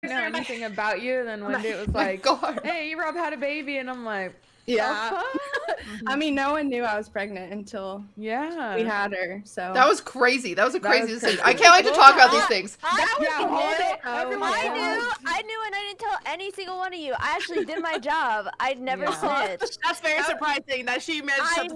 know anything about you. Then one day it was like, hey, Erobb had a baby, and I'm like, yeah. I mean, no one knew I was pregnant until we had her. So that was crazy. That was a crazy decision. I can't wait to talk about these things. I knew, and I didn't tell any single one of you. I actually did my job. I never snitched. That's very surprising that she managed to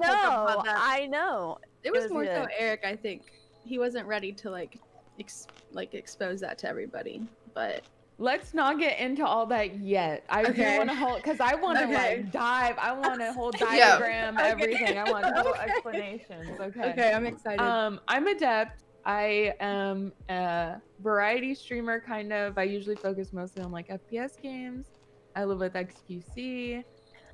I know. It was more so Erick. I think he wasn't ready to like expose that to everybody, but. Let's not get into all that yet. I do want to hold, because I want to like dive. I want a whole diagram, everything. I want whole explanations. Okay, I'm excited. I'm adept. I am a variety streamer, kind of. I usually focus mostly on like FPS games. I live with XQC.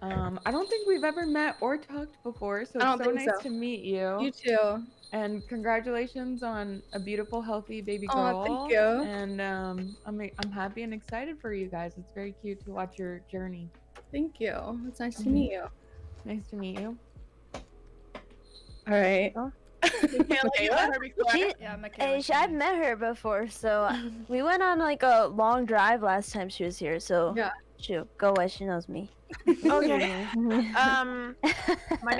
I don't think we've ever met or talked before, so it's so nice to meet you. You too. And congratulations on a beautiful, healthy baby girl. Oh, thank you. And I'm happy and excited for you guys. It's very cute to watch your journey. Thank you. It's nice to meet you. Nice to meet you. All right. I've met her before, so we went on like a long drive last time she was here. So shoot, go away. She knows me. Okay. My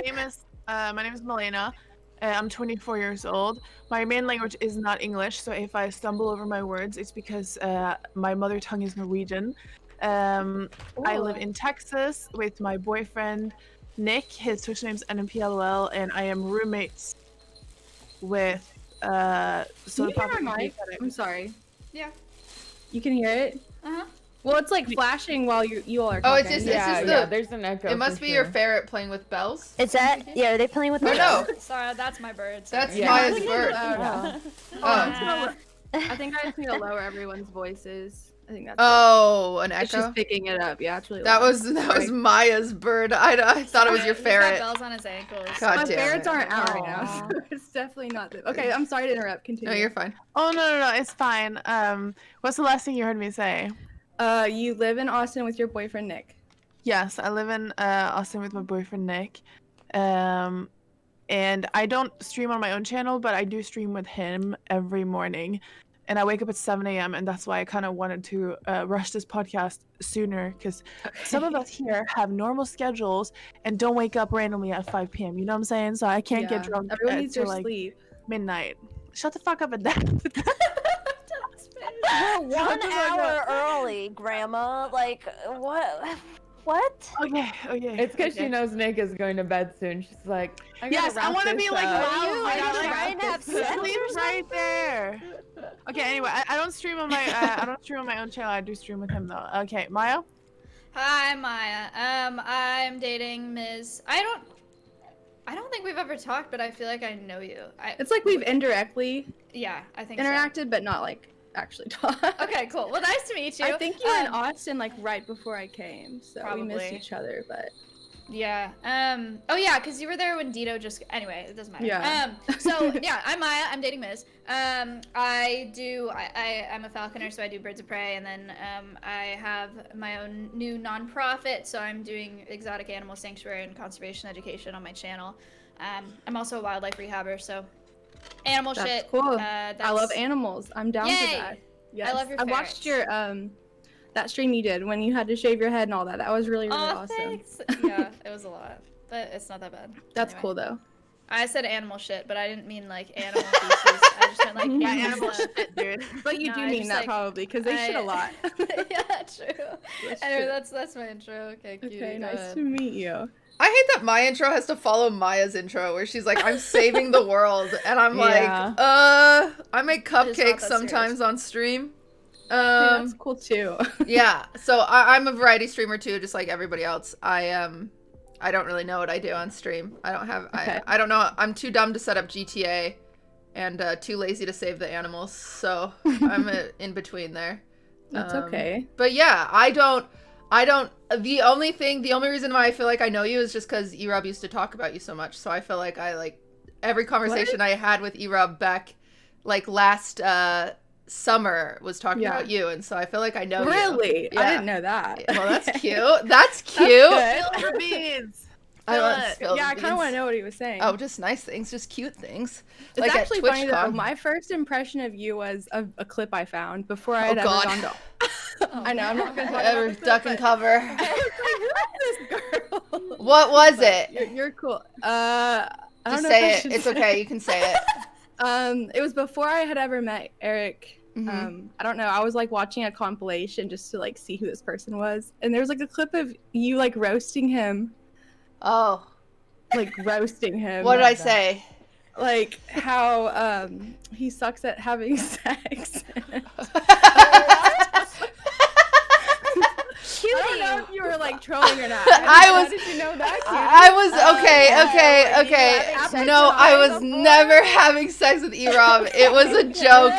name is Malena. I'm 24 years old. My main language is not English, so if I stumble over my words, it's because my mother tongue is Norwegian. I live in Texas with my boyfriend, Nick. His Twitch name's NMPLOL, and I am roommates with Can you hear my mic? I'm sorry. Yeah. You can hear it? Uh-huh. Well, it's like flashing while you all are talking. Oh, it's just there's an echo. It must be your ferret playing with bells. Is that? Yeah, are they playing with? No. Sorry, that's my bird. That's Maya's bird. I think I just need to lower everyone's voices. I think that's. An echo. It's just picking it up. Yeah, it's really. That was Maya's bird. I thought it was your ferret. He's got bells on his ankles. God my damn ferrets aren't out right now, so it's definitely not. Okay, I'm sorry to interrupt. Continue. No, you're fine. Oh no, it's fine. What's the last thing you heard me say? You live in Austin with your boyfriend Nick. Yes, I live in Austin with my boyfriend Nick. And I don't stream on my own channel, but I do stream with him every morning. And I wake up at 7 a.m. and that's why I kind of wanted to rush this podcast sooner, because some of us here have normal schedules and don't wake up randomly at 5 p.m. You know what I'm saying? So I can't get drunk until like midnight. Shut the fuck up at that. We're 1 hour early, Grandma. Like, what? Okay. It's because she knows Nick is going to bed soon. She's like, I want to be like loud. Are you have sex right there. Okay. Anyway, I don't stream on my own channel. I do stream with him though. Okay, Maya. Hi, Maya. I'm dating Ms. I don't think we've ever talked, but I feel like I know you. It's like we've indirectly. Yeah, I think interacted, but not like actually talked. Okay, cool. Well, nice to meet you. I think you were in Austin like right before I came, so we missed each other, but. Yeah. Oh yeah, because you were there when Dito just. Anyway, it doesn't matter. Yeah. So yeah, I'm Maya. I'm dating Ms. I'm a falconer, so I do birds of prey, and then I have my own new nonprofit, so I'm doing exotic animal sanctuary and conservation education on my channel. I'm also a wildlife rehabber, so animal shit. That's cool. I love animals. I'm down for that. Yes. I love your ferrets. I watched your that stream you did when you had to shave your head and all that. That was really awesome. Thanks. Yeah, it was a lot, but it's not that bad. That's cool though. I said animal shit, but I didn't mean like animal feces. I just meant like animal shit, dude. But you do mean that probably because they shit a lot. Yeah, true. Anyway, that's my intro. Okay, cute. Okay, nice to meet you. I hate that my intro has to follow Maya's intro, where she's like, "I'm saving the world," and I'm like, I make cupcakes sometimes on stream. That's cool too. Yeah, so I'm a variety streamer too, just like everybody else. I don't really know what I do on stream. I don't have. I don't know. I'm too dumb to set up GTA, and too lazy to save the animals. So I'm in between there. That's okay. But yeah, I don't. The only reason why I feel like I know you is just because Erobb used to talk about you so much. So I feel like every conversation I had with Erobb back, like last summer, was talking about you, and so I feel like I know you. Really? Yeah. I didn't know that. Well, that's cute. That's cute. Spill your beans. I kind of want to know what he was saying. Oh, just nice things, just cute things. It's like actually funny though. My first impression of you was a clip I found before I had ever gone to. I know, I'm not gonna ever duck and cover. Who is this girl? What was it? You're cool. I don't Just know say if I it. It's okay. You can say it. It was before I had ever met Erick. Mm-hmm. I don't know. I was like watching a compilation just to like see who this person was, and there was like a clip of you like roasting him. Oh. Like roasting him. What did I say? Like how he sucks at having sex. Cutie. I don't know if you were like trolling or not. How did you know that? I was okay. No, I was never having sex with Erobb. It was a joke.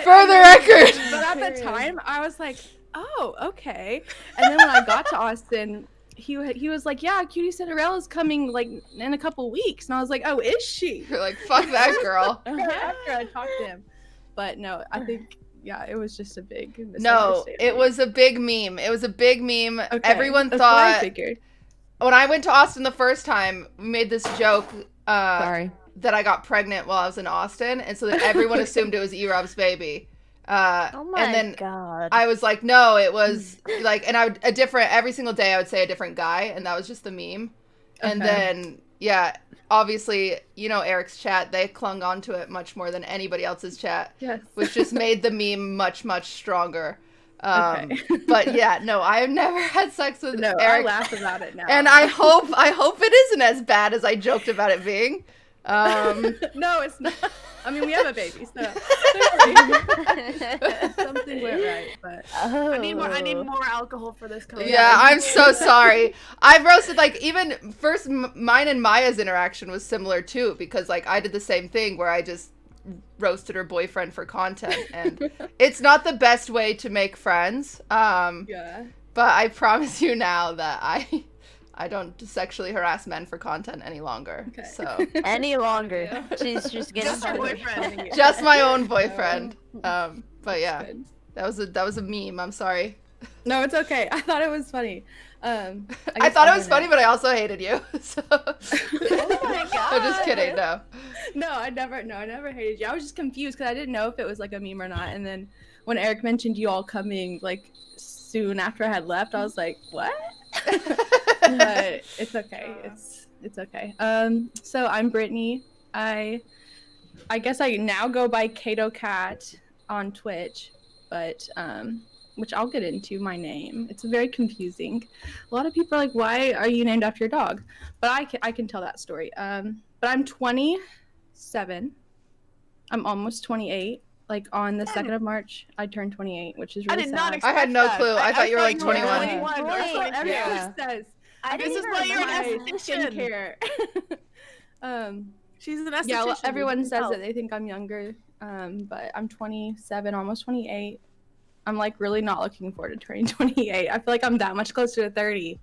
For the record. But at the time, I was like, oh, okay. And then when I got to Austin, he was like, yeah, QTCinderella's coming like in a couple weeks. And I was like, oh, is she? You're like, fuck that girl. After I talked to him. But no, I think, yeah, it was just a big No, it was a big meme. It was a big meme. Okay. Everyone That's what I thought. figured. When I went to Austin the first time, we made this joke. Sorry. That I got pregnant while I was in Austin, and so that everyone assumed it was Erobb's baby. Oh my and then god. I was like, no, it was like, and I would every single day I would say a different guy, and that was just the meme. And then, yeah, obviously, you know, Erick's chat, they clung onto it much more than anybody else's chat, Yes. which just made the meme much, much stronger. Okay. But yeah, no, I've never had sex with No, Erick. I laugh about it now. And I hope it isn't as bad as I joked about it being. No, it's not. I mean, we have a baby, so something went right. But I need more alcohol for this. Yeah, I'm so sorry. I've roasted like even first mine and Maya's interaction was similar too, because like I did the same thing where I just roasted her boyfriend for content, and it's not the best way to make friends. yeah. But I promise you now that I don't sexually harass men for content any longer. Okay. So Any longer. She's just getting Just your boyfriend. just my own boyfriend. But yeah, Good. that was a meme. I'm sorry. No, it's okay. I thought it was funny. I thought it was funny, but I also hated you. So Oh my god. I'm just kidding. No. No, I never hated you. I was just confused because I didn't know if it was like a meme or not. And then when Erick mentioned you all coming like soon after I had left, I was like, what? But it's okay. It's okay. So I'm Brittany. I guess I now go by Kato Cat on Twitch, but which I'll get into my name. It's very confusing. A lot of people are like, why are you named after your dog? But I can tell that story. But I'm 27. I'm almost 28. Like on the 2nd of March, I turned 28, which is really I did sad. not expect I had no that. clue. I thought you were like 21. 21. That's what everyone Yeah. says. I This didn't is even why you're an realize- esthetician. Skincare. She's an esthetician. Yeah, well, everyone You says can that they think I'm younger, but I'm 27, almost 28. I'm like really not looking forward to turning 28. I feel like I'm that much closer to 30.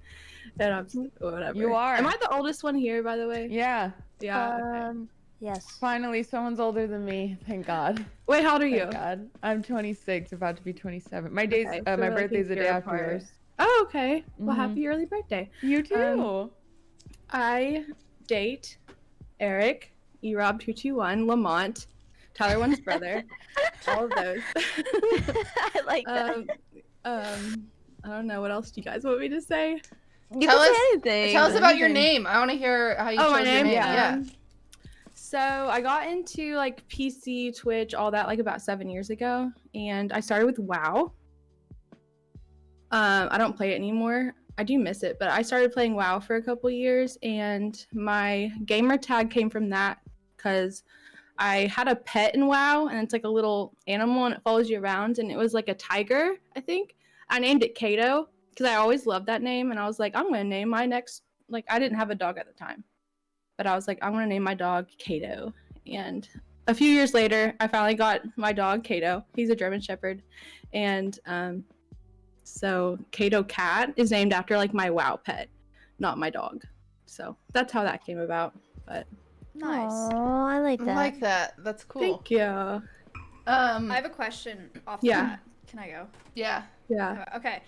And I'm whatever. You are. Am I the oldest one here, by the way? Yeah. Yeah. Okay. Yes. Finally, someone's older than me. Thank God. Wait, how old are you? Thank God. I'm 26, about to be 27. My days, Okay, my so we're, like, birthday's a a day year after apart. yours. Oh, okay. Well, Mhm. happy early birthday. You too. I date Erick, Erobb221, Lamont, Tyler One's brother, all of those. I like that. I don't know. What else do you guys want me to say? You Tell can us- say anything. Tell us about your Anything. name. I want to hear how you Oh, chose my your name? name. Yeah. Yeah. So I got into like PC, Twitch, all that like about 7 years ago, and I started with WoW. I don't play it anymore. I do miss it, but I started playing WoW for a couple years, and my gamer tag came from that because I had a pet in WoW, and it's like a little animal, and it follows you around, and it was like a tiger, I think. I named it Kato because I always loved that name, and I was like, I'm gonna name my next. Like, I didn't have a dog at the time, but I was like, I'm gonna name my dog Kato. And a few years later, I finally got my dog Kato. He's a German Shepherd, and so Kato Cat is named after like my WoW pet, not my dog. So that's how that came about. But Nice. Oh, I like I that. like that. That's cool. thank you. I have a question off the Yeah. bat. Can I go? Yeah. Yeah. Okay.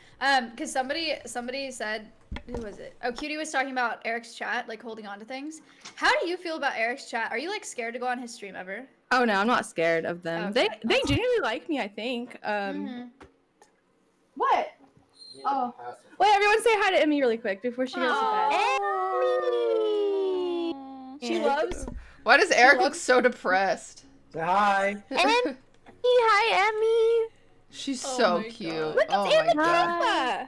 Because somebody said, who was it? Oh, Cutie was talking about Erick's chat, like holding on to things. How do you feel about Erick's chat? Are you like scared to go on his stream ever? Oh no, I'm not scared of them. Okay. They genuinely like me, I think. Mhm. Oh. Wait, everyone say hi to Emmy really quick before she goes to bed. She loves. Why does Erick look so depressed? Say hi. Emmy, hi, Emmy. She's Oh so my cute. God. Look, Oh it's my Emmy. god. Yeah.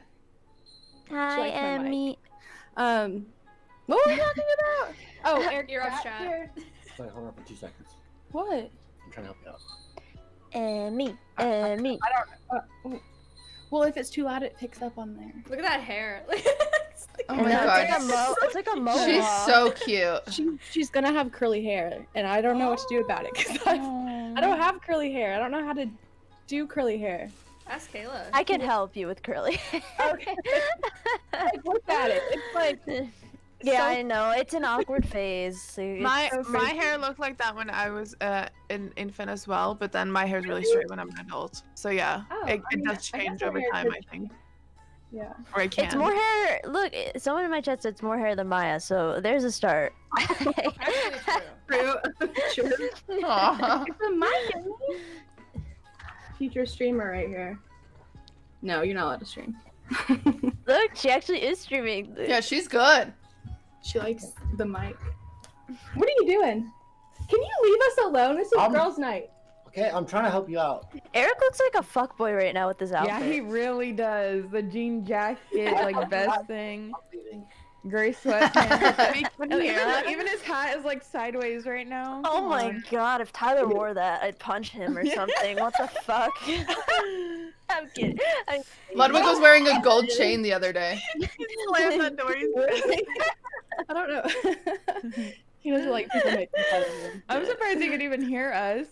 Hi, likes my Emmy. What were we talking about? Oh, Erick, Erobbs Chat. here. Wait, hold on for 2 seconds. What? I'm trying to help you out. Emmy. Well, if it's too loud, it picks up on there. Look at that hair. Oh And my then god. It's like a mohawk. She's so cute. She's gonna have curly hair, and I don't know what to do about it because I don't have curly hair. I don't know how to do curly hair. Ask Kayla. I can help you with curly. Okay. Like, look at it. It's like Yeah, so- I know. It's an awkward phase. So My hair looked like that when I was an infant as well, but then my hair's really straight when I'm an adult. So yeah, Oh, it I mean, does I guess change our over hair time, does I think. yeah. Or it can. It's more hair. Look, someone in my chat said it's more hair than Maya, so there's a start. Actually true. True. Aw. It's a mic. Future streamer right here. No, you're not allowed to stream. Look, she actually is streaming. Yeah, she's good. She likes the mic. What are you doing? Can you leave us alone? This is girls' night. Okay, I'm trying to help you out. Erick looks like a fuckboy right now with this outfit. Yeah, he really does. The jean jacket, like vest thing, gray sweatpants. And even his hat is like sideways right now. Oh Come my on. god, if Tyler wore that, I'd punch him or something. What the fuck? I'm kidding. Ludwig was wearing a gold chain the other day. Slam that door. I don't know. He doesn't like people making fun of him. I'm surprised he could even hear us.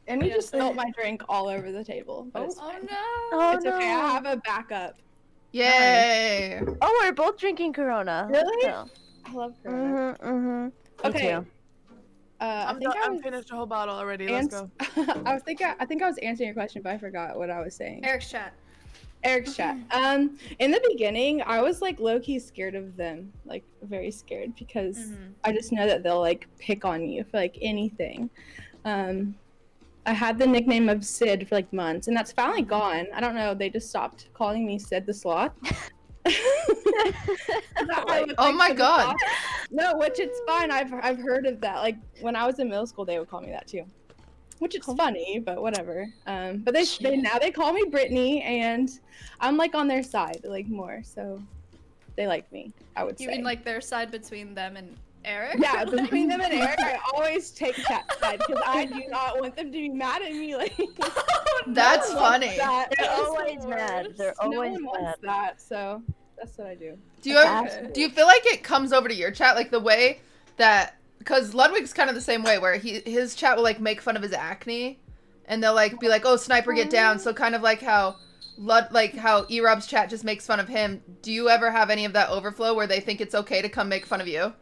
And he just spilled my drink all over the table. But it's, Oh fine. no. Oh, It's okay. I no. have a backup. Yay! Oh, we're both drinking Corona. Really? So. I love Corona. Mm-hmm. Okay. Me too. I'm finished a whole bottle already. Let's go. I think I was answering your question, but I forgot what I was saying. Erick's chat. Erick's chat. In the beginning, I was like low key scared of them, like very scared because I just know that they'll like pick on you for like anything. I had the nickname of Sid for like months, and that's finally gone. I don't know. They just stopped calling me Sid the Sloth. Oh my god. No, which it's fine. I've heard of that. Like when I was in middle school, they would call me that too, which is funny, but whatever. But they call me Brittany, and I'm like on their side like more, so they like me. I would say. You mean like their side between them and Erick? Yeah, between them and Erick, I always take that side because I do not want them to be mad at me. Like That's no one wants funny. that. They're It's the always mad. worst. They're always no one mad. wants that, so that's what I do. Do you feel like it comes over to your chat like the way that because Ludwig's kind of the same way where his chat will like make fun of his acne and they'll like be like, oh, Sniper, get down. So kind of like how how Erobb's chat just makes fun of him. Do you ever have any of that overflow where they think it's okay to come make fun of you?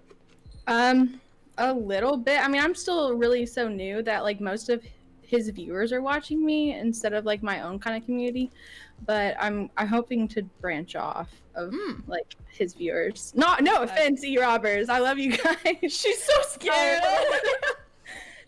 A little bit. I mean, I'm still really so new that like most of his viewers are watching me instead of like my own kind of community. But I'm hoping to branch off of like his viewers. No offense, E-Robbers. I love you guys. She's so scared.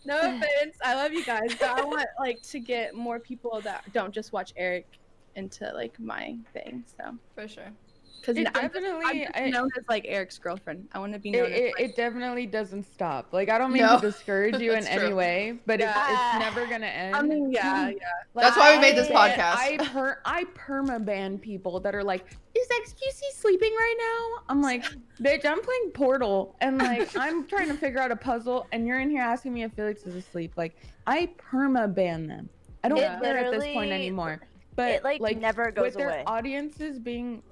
No offense. I love you guys, but I want like to get more people that don't just watch Erick into like my thing. So For sure. because It I'm definitely- just known as like Erick's girlfriend. I want to be known as like, It definitely doesn't stop. Like I don't mean No. to discourage you in That's any true. way, but Yeah. it's never gonna end. I mean, yeah. Like, That's why we made this I podcast. I perma-ban people that are like, is XQC sleeping right now? I'm like, bitch, I'm playing Portal and like I'm trying to figure out a puzzle and you're in here asking me if Felix is asleep. Like I perma-ban them. I don't Yeah. care at this point Literally, anymore. But it like never goes with their away. audiences being,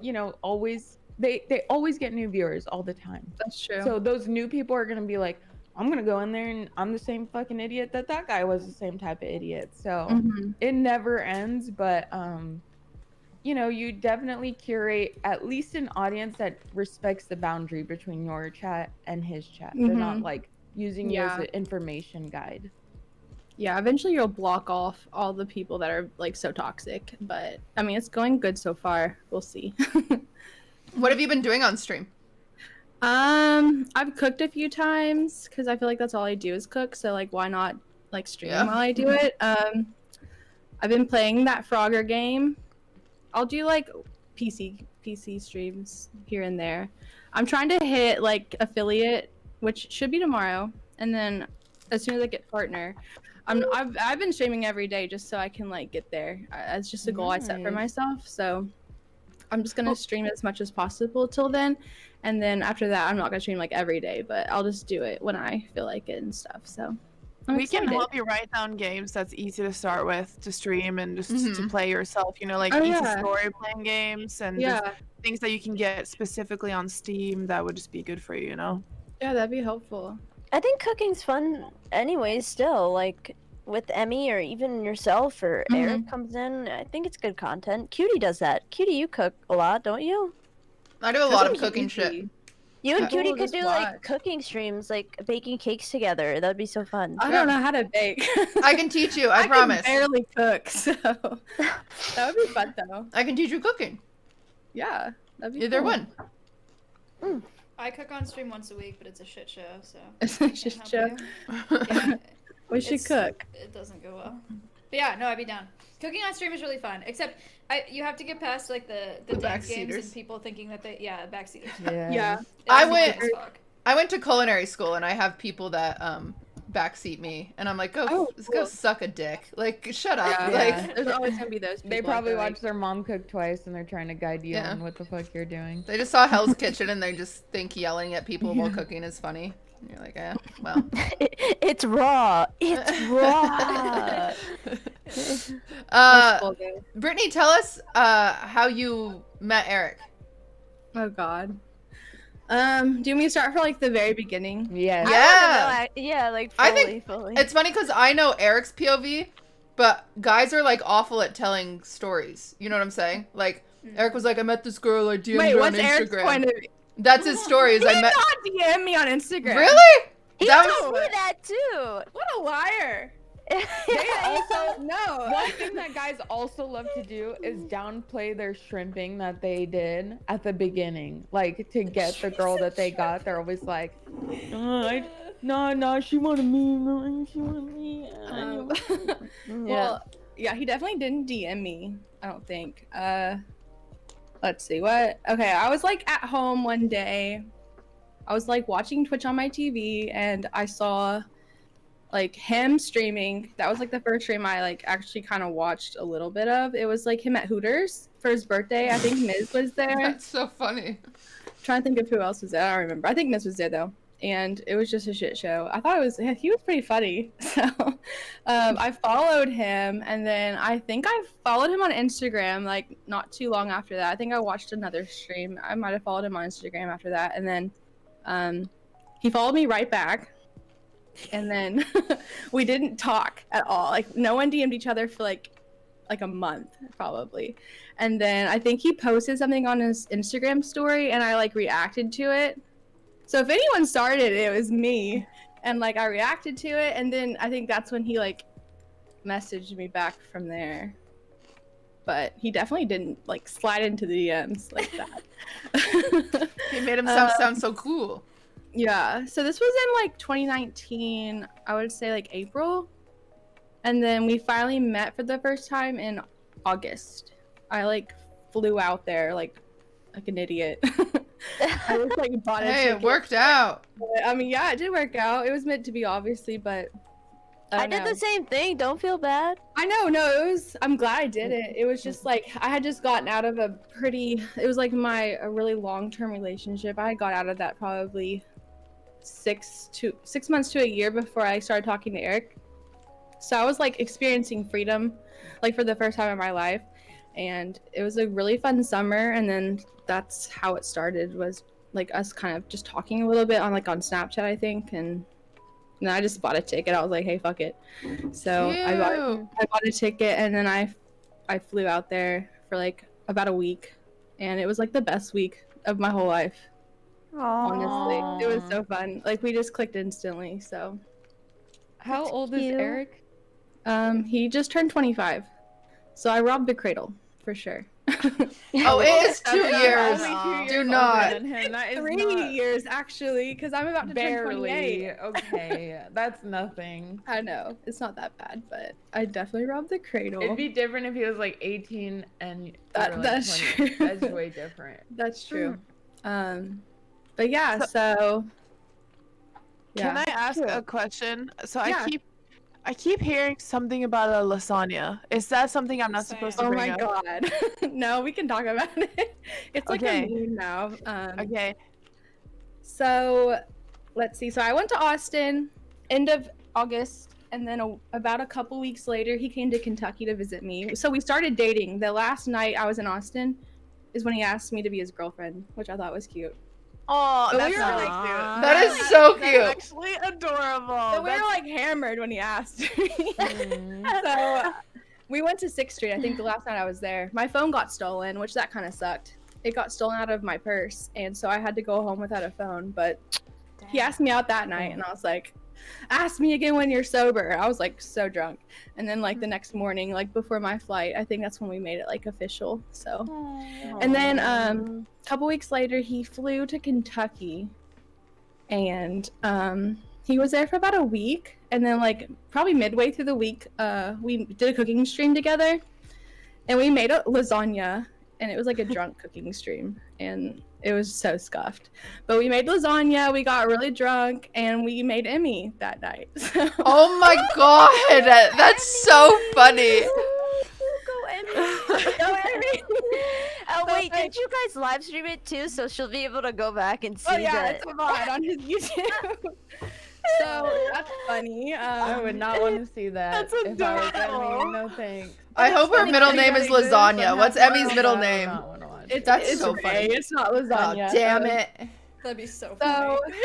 always they always get new viewers all the time. That's true. So those new people are gonna be like, I'm gonna go in there and I'm the same fucking idiot that guy was the same type of idiot. So it never ends, but you definitely curate at least an audience that respects the boundary between your chat and his chat. They're not like using you as an information guide. Yeah, eventually you'll block off all the people that are like so toxic, but I mean it's going good so far. We'll see. What have you been doing on stream? I've cooked a few times because I feel like that's all I do is cook. So like, why not like stream while I do it? I've been playing that Frogger game. I'll do like PC streams here and there. I'm trying to hit like affiliate, which should be tomorrow, and then as soon as I get partner, I've been streaming every day just so I can like get there. It's just a goal I set for myself. So I'm just gonna stream as much as possible till then, and then after that, I'm not gonna stream like every day, but I'll just do it when I feel like it and stuff. So we can help you write down games that's easy to start with to stream and just to play yourself. You know, like easy story playing games and just things that you can get specifically on Steam that would just be good for you. You know. Yeah, that'd be helpful. I think cooking's fun anyways still, like with Emmy or even yourself or Erick comes in. I think it's good content. Cutie does that. Cutie, you cook a lot, don't you? I do a lot of cooking shit. You and Cutie could do like cooking streams, like baking cakes together. That'd be so fun. I don't know how to bake. I can teach you, I promise. I can barely cook, so that would be fun though. I can teach you cooking. Yeah, that'd be Either cool. one. I cook on stream once a week, but it's a shit show, so. It's a shit show. Yeah, we should cook. It doesn't go well. But yeah, no, I'd be down. Cooking on stream is really fun, except you have to get past like the dank games and people thinking that backseaters. Yeah. I went to culinary school and I have people that backseat me and I'm like, go suck a dick. Like, shut up. Yeah. Like, there's always gonna be those people. They probably watched their mom cook twice and they're trying to guide you on what the fuck you're doing. They just saw Hell's Kitchen and they just think yelling at people while cooking is funny. And you're like, well. It's raw. It's raw. Brittany, tell us how you met Erick. Oh God. Do you want me to start for like the very beginning? Yeah. Yeah, like fully, I think fully. It's funny because I know Erick's POV, but guys are like awful at telling stories. You know what I'm saying? Like Erick was like, I met this girl, I DM'd her on Instagram. Erick's point of view? That's his story. Is He I did met. not DM me on Instagram. Really? He That told me that too. What a liar. No. One thing that guys also love to do is downplay their shrimping that they did at the beginning. Like, to get the girl that they got, they're always like, no, she wanted me. She wanted me. Well, yeah, he definitely didn't DM me, I don't think. Let's see, what? Okay, I was like at home one day. I was like watching Twitch on my TV and I saw like him streaming. That was like the first stream I like actually kind of watched a little bit of. It was like him at Hooters for his birthday. I think Miz was there. That's so funny. I'm trying to think of who else was there. I don't remember. I think Miz was there though. And it was just a shit show. I thought he was pretty funny. So I followed him and then I think I followed him on Instagram like not too long after that. I think I watched another stream. I might have followed him on Instagram after that. And then he followed me right back. And then we didn't talk at all. Like no one DM'd each other for like a month probably. And then I think he posted something on his Instagram story and I like reacted to it. So if anyone started it was me. And like I reacted to it and then I think that's when he like messaged me back from there. But he definitely didn't like slide into the DMs like that. He made himself sound so cool. Yeah, so this was in like 2019, I would say like April. And then we finally met for the first time in August. I like flew out there like an idiot. I was like bought a ticket. It worked out. I mean, yeah, it did work out. It was meant to be obviously, but I did the same thing. Don't feel bad. I know, I'm glad I did it. It was just like I had just gotten out of it was like a really long-term relationship. I got out of that probably 6 months to a year before I started talking to Erick. So I was like experiencing freedom like for the first time in my life, and it was a really fun summer. And then that's how it started, was like us kind of just talking a little bit on Snapchat, I think. And then I just bought a ticket. I was like, hey, fuck it. So I bought a ticket and then I flew out there for like about a week, and it was like the best week of my whole life. Honestly, it was so fun. Like we just clicked instantly. So how old is Erick? He just turned 25. So I robbed the cradle for sure. Oh, it is 2 years. Only 2 years Do older not. than him. That is 3 not years actually, because I'm about to turn 28. barely. Okay, that's nothing. I know it's not that bad, but I definitely robbed the cradle. It'd be different if he was like 18 and you were, like, That's 20. true. That's way different. That's true. But yeah, so Can I ask a question? So I keep hearing something about a lasagna. Is that something I'm not supposed to Oh bring my up? god. No, we can talk about it. It's like Okay. a meme now. Okay. So let's see. So I went to Austin end of August, and then about a couple weeks later, he came to Kentucky to visit me. So we started dating. The last night I was in Austin is when he asked me to be his girlfriend, which I thought was cute. Oh, But that's we were really like- cute. That is so That's cute. actually adorable. But we were like hammered when he asked me. Mm. So we went to 6th Street. I think the last night I was there. My phone got stolen, which that kind of sucked. It got stolen out of my purse, and so I had to go home without a phone. But he asked me out that night, and I was like, ask me again when you're sober. I was like so drunk. And then like the next morning, like before my flight, I think that's when we made it like official. So and then a couple weeks later he flew to Kentucky, and he was there for about a week, and then like probably midway through the week we did a cooking stream together, and we made a lasagna, and it was like a drunk cooking stream, and it was so scuffed. But we made lasagna, we got really drunk, and we made Emmy that night. Oh my god, that's so funny. Go Emmy. Go, Emmy. Oh So, wait, like- did you guys live stream it too? So she'll be able to go back and see Oh yeah, that. it's a VOD on his YouTube. So that's funny. I would not want to see that. That's if I was adorable. Emmy. No thanks. I hope her funny middle that name that is exists. lasagna. What's Emmy's middle I would name? not wanna watch It's, That's it's so Ray, funny. It's not Oh, lasagna. damn it. That'd be so So funny.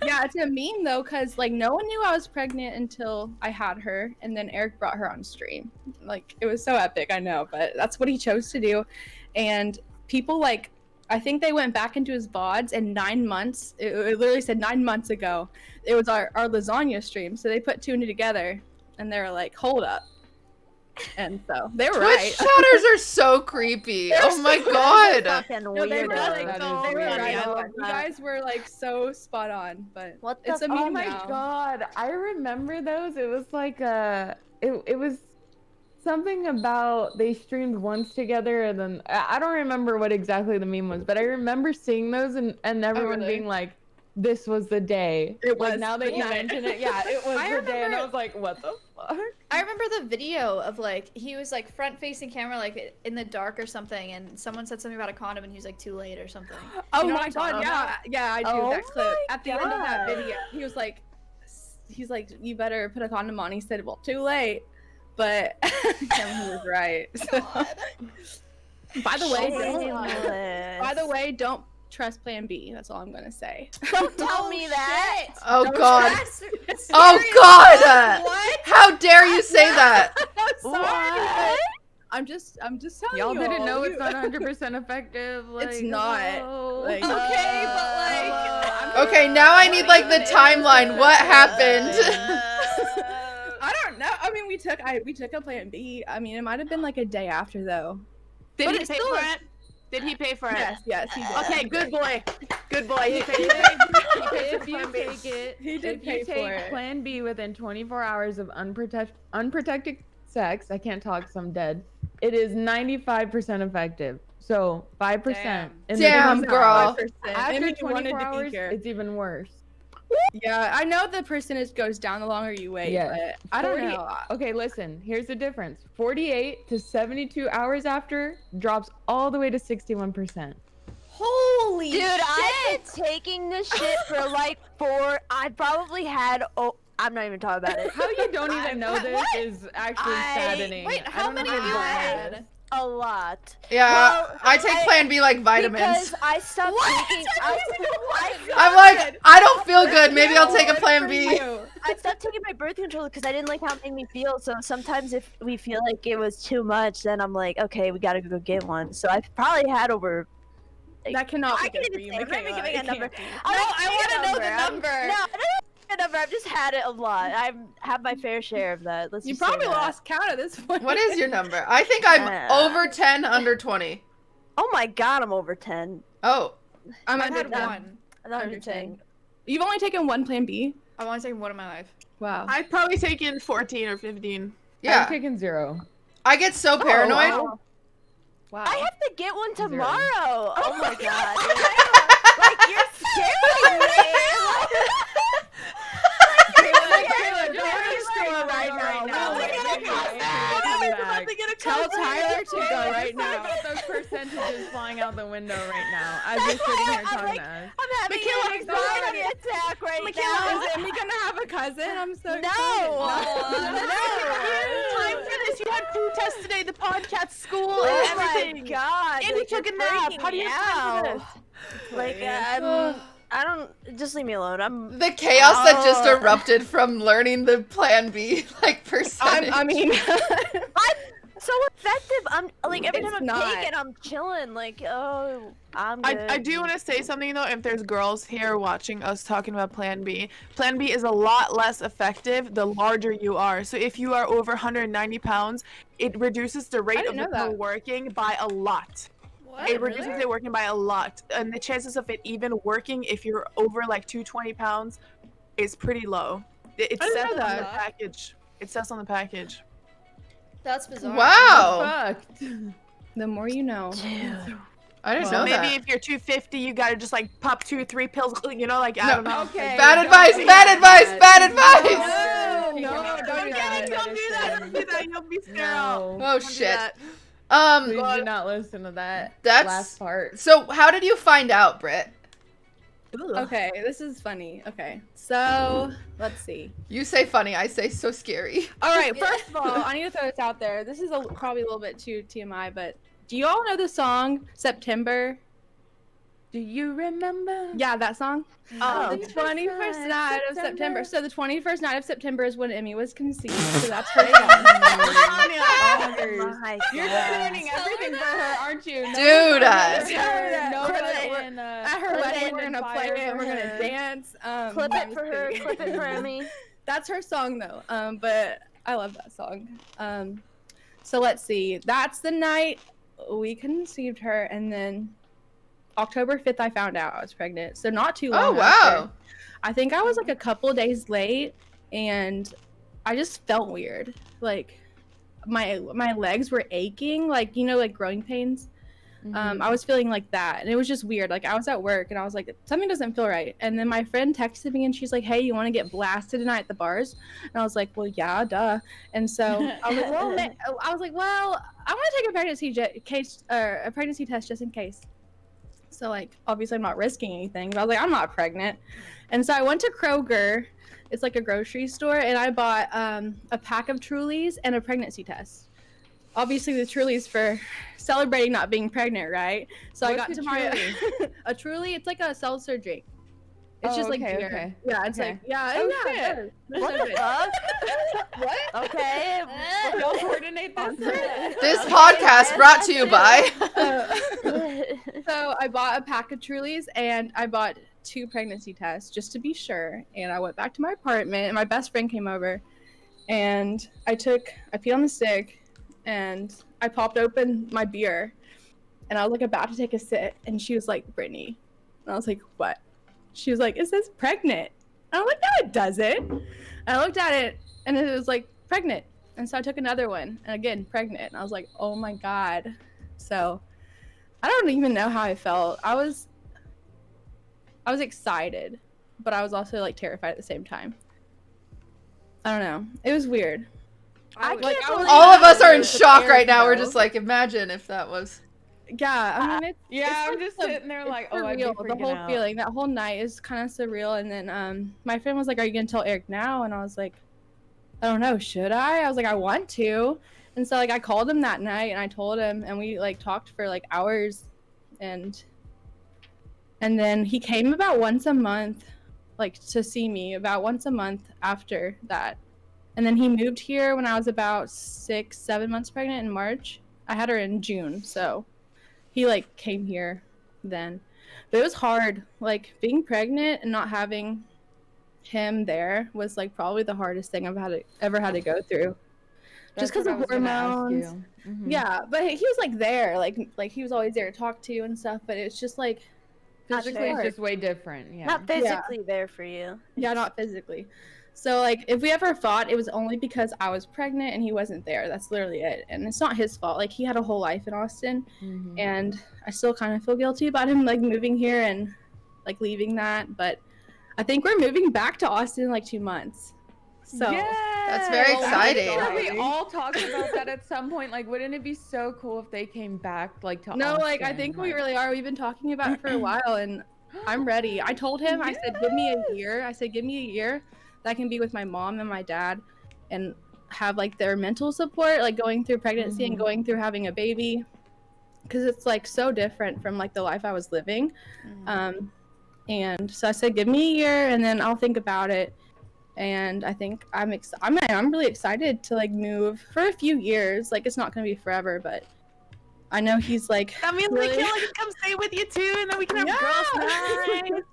yeah, it's a meme though, cause like no one knew I was pregnant until I had her, and then Eric brought her on stream. Like it was so epic, I know, but that's what he chose to do, and people like. I think they went back into his VODs, and 9 months, it literally said 9 months ago, it was our lasagna stream. So they put 2 and 2 together, and they were like, hold up. And so they were Twitch right. chatters are so creepy. Oh my god. Fucking No, they were weirdo. like, That they is were weird. right I on. love You that. guys were like so spot on, but What it's the a meme Oh my now. god, I remember those. It was like it was something about they streamed once together, and then I don't remember what exactly the meme was, but I remember seeing those and everyone really? being like, "This was the day." It Like was now that the you night. mention it, yeah, it was I the day, and I remember- was like, "What the fuck?" I remember the video of like he was like front facing camera like in the dark or something, and someone said something about a condom, and he was like too late or something. Oh You know my what I'm talking god, about? yeah, I do Oh that clip. my At the end of that God. video, he's like, you better put a condom on. He said, well, too late, but and he was right. So, by the way, don't trust Plan B. That's all I'm gonna say. Don't tell me that. Shit. Oh Don't god. That's- Oh seriously? god. What? How dare you say that? I'm sorry. What? I'm just telling Y'all you. didn't know it's You- not 100% effective. Like, It's not. hello. Like- Okay, but like. Okay, now I need like the timeline. What happened? I don't know. I mean, we took a Plan B. I mean, it might have been like a day after though. Did But he it's pay still for a- it? Did he pay for it? Yes, he did. Okay, good boy. Good boy. He paid If you Plan B. take it, He did if pay you for take it. Plan B within 24 hours of unprotected sex, I can't talk, so I'm dead. It is 95% effective. So 5%. Damn. in the Damn, 24 girl. hours. 5%. After Maybe you wanted 24 to hours, peek her. it's even worse. Yeah, I know the percentage goes down the longer you wait, Yes. but I don't 40 know. Okay, listen. Here's the difference. 48 to 72 hours after drops all the way to 61%. Holy Dude, shit! I've been taking this shit for like 4. I probably had. Oh, I'm not even talking about it. How you don't even know this what? is actually I- saddening. Wait, I how don't many know have you why. had? A lot. Yeah, Well, I take Plan B like vitamins. Because I stopped taking. I'm like, I don't feel good. Maybe I'll take a Plan B. I stopped taking my birth control because I didn't like how it made me feel. So sometimes if we feel like it was too much, then I'm like, okay, we gotta go get one. So I've probably had over. That cannot I be good can't for even you, say. I'm not even Micaiyla. giving a It number. can't be. No, I want to know the number. No, good number. I've just had it a lot. I have my fair share of that. Let's You just say probably that. lost count at this point. What is your number? I think I'm over 10, under 20. Oh my god, I'm over 10. Oh. I'm I've under had 10. one. I thought you Under were saying. 10. You've only taken one Plan B? I want to say one in my life. Wow. I've probably taken 14 or 15. Yeah. I've taken 0. I get so paranoid. wow. Wow. I have to get one 0. tomorrow. Oh my god. Like, you're scaring me. Tell Tyler to go right now. Those percentages flying out the window right now as you're sitting here talking to us. I'm having Macaiyla, an anxiety attack right Macaiyla, now. is Emmy gonna have a cousin? I'm so No. excited. Time for this. You had food test today, the podcast, school, Oh and my everything. god. And you like, took a you're nap. freaking How do you me have time for out. this? Like, I don't. Just leave me alone. I'm. The chaos that just Oh. erupted from learning the Plan B percentage. I mean, I'm so effective. I'm like every It's time I'm not. taking, I'm chilling. Like, oh, I'm good. I do want to say something though. If there's girls here watching us talking about Plan B is a lot less effective the larger you are. So if you are over 190 pounds, it reduces the rate of didn't the know pill that. working by a lot. What? It reduces it working by a lot, and the chances of it even working if you're over like 220 pounds is pretty low. It I didn't says know on the that. package. It says on the package. That's bizarre. Wow. Fucked. the more you know. I didn't So know maybe that. if you're 250, you gotta just like pop 2-3 pills. You know, like I don't know. Okay. Bad don't advice, do bad that. advice, bad advice. No, don't do that. Don't do that. Don't do that. You'll be scared out. No. Oh Don't do shit. that. Please do not listen to that That's- last part. So how did you find out, Britt? Okay, this is funny. Okay, so let's see. You say funny, I say so scary. All right, first of all, I need to throw this out there. This is probably a little bit too TMI, but do you all know the song September? Do you remember? Yeah, that song. Oh, The 21st night of September. September. So the 21st night of September is when Emmy was conceived. So that's her song. my You're God. ruining everything for her, aren't you? No Dude, one no, knows but her at in, At her Earth, wedding, Wind, we're and gonna play Fire it. for We're gonna her. dance. Clip no, it I'm for just her. kidding. Clip it for Emmy. That's her song though. But I love that song. So let's see. That's the night we conceived her, and then October 5th, I found out I was pregnant. So not too long. Oh after. wow. I think I was like a couple days late, and I just felt weird. Like my legs were aching, like like growing pains. I was feeling like that, and it was just weird. Like I was at work, and I was like, something doesn't feel right. And then my friend texted me, and she's like, "Hey, you want to get blasted tonight at the bars?" And I was like, "Well, yeah, duh." And so I was like, "Well, I want to take a pregnancy test just in case." So like, obviously, I'm not risking anything. But I was like, "I'm not pregnant," and so I went to Kroger. It's like a grocery store, and I bought a pack of Trulies and a pregnancy test. Obviously, the Trulies for celebrating not being pregnant, right? So I got What's to a my Truly? a Truly. It's like a seltzer drink. It's Oh, just like okay, beer. okay. Yeah, it's Okay. like yeah. Oh, yeah, shit. it is. What So the good. fuck? What? Okay. Y'all coordinate this? This podcast brought to you by So I bought a pack of Trulies and I bought 2 pregnancy tests just to be sure. And I went back to my apartment and my best friend came over and I peed on the stick and I popped open my beer and I was like about to take a sip and she was like, "Brittany." And I was like, "What?" She was like, "It says pregnant." And I'm like, "No, it doesn't." And I looked at it and it was like pregnant. And so I took another one and again, pregnant. And I was like, "Oh my God." So I don't even know how I felt. I was excited, but I was also like terrified at the same time. I don't know. It was weird. I Like, can't I was- believe all of us are in It was shock scary, right now. We're though. just like, imagine if that was. Yeah, I mean, Yeah, I'm like just the- sitting there it's like, oh, I'd be surreal. freaking The whole out. feeling, that whole night is kind of surreal. And then my friend was like, "Are you gonna tell Erick now?" And I was like, "I don't know, should I?" I was like, "I want to." And so like I called him that night and I told him and we like talked for like hours and then he came about once a month, like to see me about once a month after that. And then he moved here when I was about 6-7 months pregnant in March. I had her in June, so he like came here then. But it was hard, like being pregnant and not having him there was like probably the hardest thing I've ever had to go through. Just because of hormones. Yeah, but he was like there, like he was always there to talk to you and stuff. But it's just like physically, it's just way different. Yeah, not physically there for you. Yeah, not physically. So like, if we ever fought, it was only because I was pregnant and he wasn't there. That's literally it. And it's not his fault. Like, he had a whole life in Austin, and I still kind of feel guilty about him like moving here and like leaving that. But I think we're moving back to Austin in like 2 months. So that's very exciting. We all talked about that at some point. Like, wouldn't it be so cool if they came back like to No, Austin? like I think we really are. We've been talking about it for a while, and I'm ready. I told him, I said, give me a year. I said, give me a year that I can be with my mom and my dad and have like their mental support, like going through pregnancy and going through having a baby, because it's like so different from like the life I was living. And so I said, give me a year and then I'll think about it. And I think I'm really excited to like move for a few years. Like, it's not gonna be forever, but I know he's like. That means really... Macaiyla can come stay with you too, and then we can have girls' night.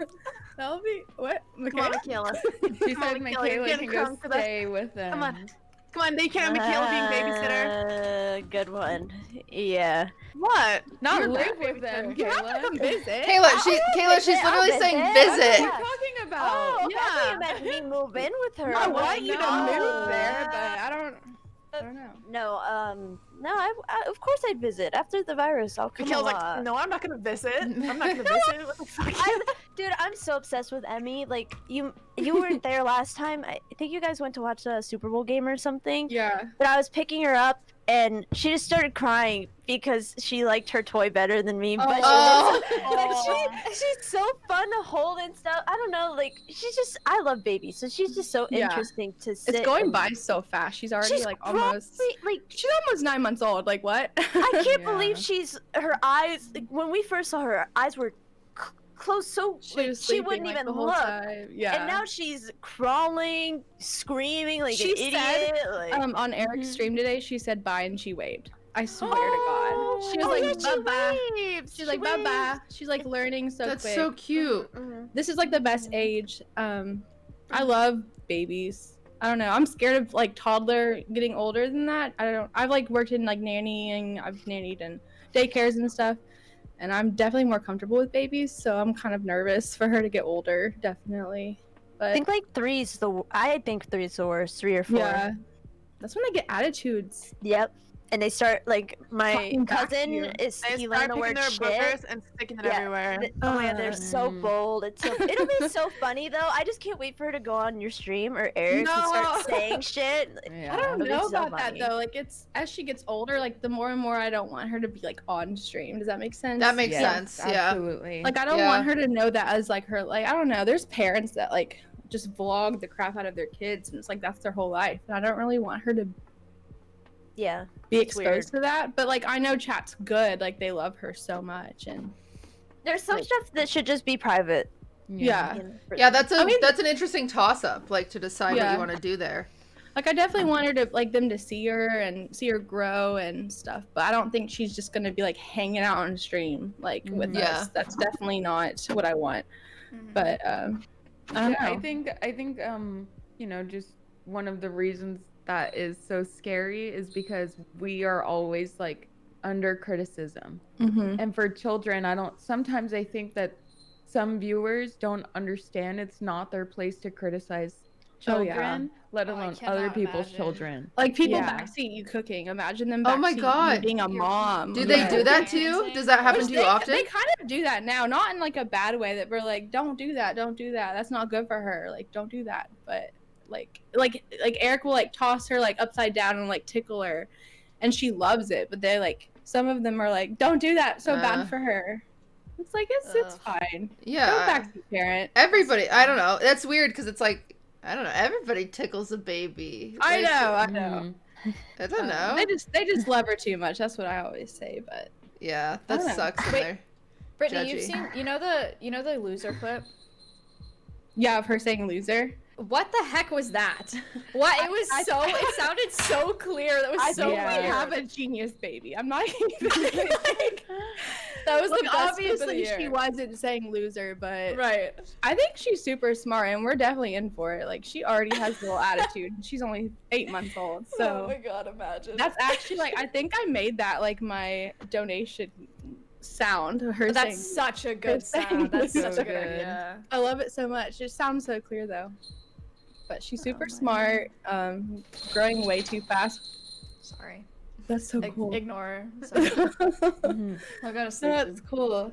That'll be what? Macaiyla. She said Macaiyla can go stay with them. Come on, they can't have Macaiyla being babysitter. Good one. Yeah. What? Not live with them, You have to come visit. Kayla, she's literally saying visit. What are you talking about? Oh, Yeah. I thought you meant me move in with her. I I'm want like, you to move there, but I don't know. No, I of course I'd visit after the virus. I'll come. Macaiyla's like, no, I'm not gonna visit. I'm not gonna visit. What the fuck? Dude, I'm so obsessed with Emmy. Like, you weren't there last time. I think you guys went to watch a Super Bowl game or something. Yeah. But I was picking her up, and she just started crying because she liked her toy better than me. But she's so fun to hold and stuff. I don't know, like, I love babies, so she's just so interesting to sit. It's going by so fast. She's already she's almost 9 months old. Like, what? I can't believe her eyes, like, when we first saw her eyes were closed, so she wouldn't even look. Yeah. And now she's crawling, screaming like she an idiot. On Erick's stream today, she said bye and she waved. I swear to God. She was like, bye-bye. She's like, bye-bye. She's like learning so quick. That's so cute. This is like the best age. I love babies. I don't know. I'm scared of like toddler getting older than that. I've like worked in like nannying. I've nannied in daycares and stuff. And I'm definitely more comfortable with babies, so I'm kind of nervous for her to get older, definitely. But I think like 3 is the worst, 3 or 4. Yeah. That's when I get attitudes. Yep. And they start, like, my cousin he learned the word shit and sticking it everywhere. Oh yeah, they're so bold. It'll be so funny though. I just can't wait for her to go on your stream or Erick and start saying shit. I don't know about that though. Like, it's as she gets older, like the more and more I don't want her to be like on stream. Does that make sense? That makes sense. Yeah. Absolutely. Like, I don't want her to know that as like her, like, I don't know. There's parents that like just vlog the crap out of their kids and it's like that's their whole life. And I don't really want her to be exposed to that. But like, I know chat's good. Like, they love her so much, and there's some stuff that should just be private. Yeah, that's an interesting toss-up, like, to decide what you want to do there. Like, I definitely want her to like them to see her and see her grow and stuff, but I don't think she's just gonna be like hanging out on stream like with us. That's definitely not what I want. But I don't know. I think you know, just one of the reasons that is so scary is because we are always like under criticism. And for children, sometimes I think that some viewers don't understand it's not their place to criticize children, let alone other people's children. Like, people backseat you cooking. Imagine them backseat you being a mom. Do they do that to you? Does that happen to you often? They kind of do that now, not in like a bad way that we're like, don't do that, that's not good for her, like, don't do that. But like Erick will like toss her like upside down and like tickle her, and she loves it. But they like, some of them are like, don't do that, so bad for her. It's like, it's fine. Yeah. Go back to parent. Everybody, I don't know. That's weird because it's like, I don't know. Everybody tickles a baby. I know. I don't know. They just love her too much. That's what I always say. But yeah, that sucks. Wait, Brittany, you've seen you know the loser clip? Yeah, of her saying loser. What the heck was that? What? It was it sounded so clear. That was so weird. I have a genius baby. I'm not even like, That was the Like, best obviously obviously she wasn't saying loser, but Right. I think she's super smart and we're definitely in for it. Like she already has a little attitude. She's only 8 months old. Oh So my god, imagine. that's actually like I think I made that like my donation sound. Her saying, That's such a good saying sound. That's so such a good good. idea. I love it so much. It sounds so clear though. But she's super my smart, growing way too fast. Sorry. That's so cool. Ignore. Sorry. Mhm. I gotta sleep. That's cool.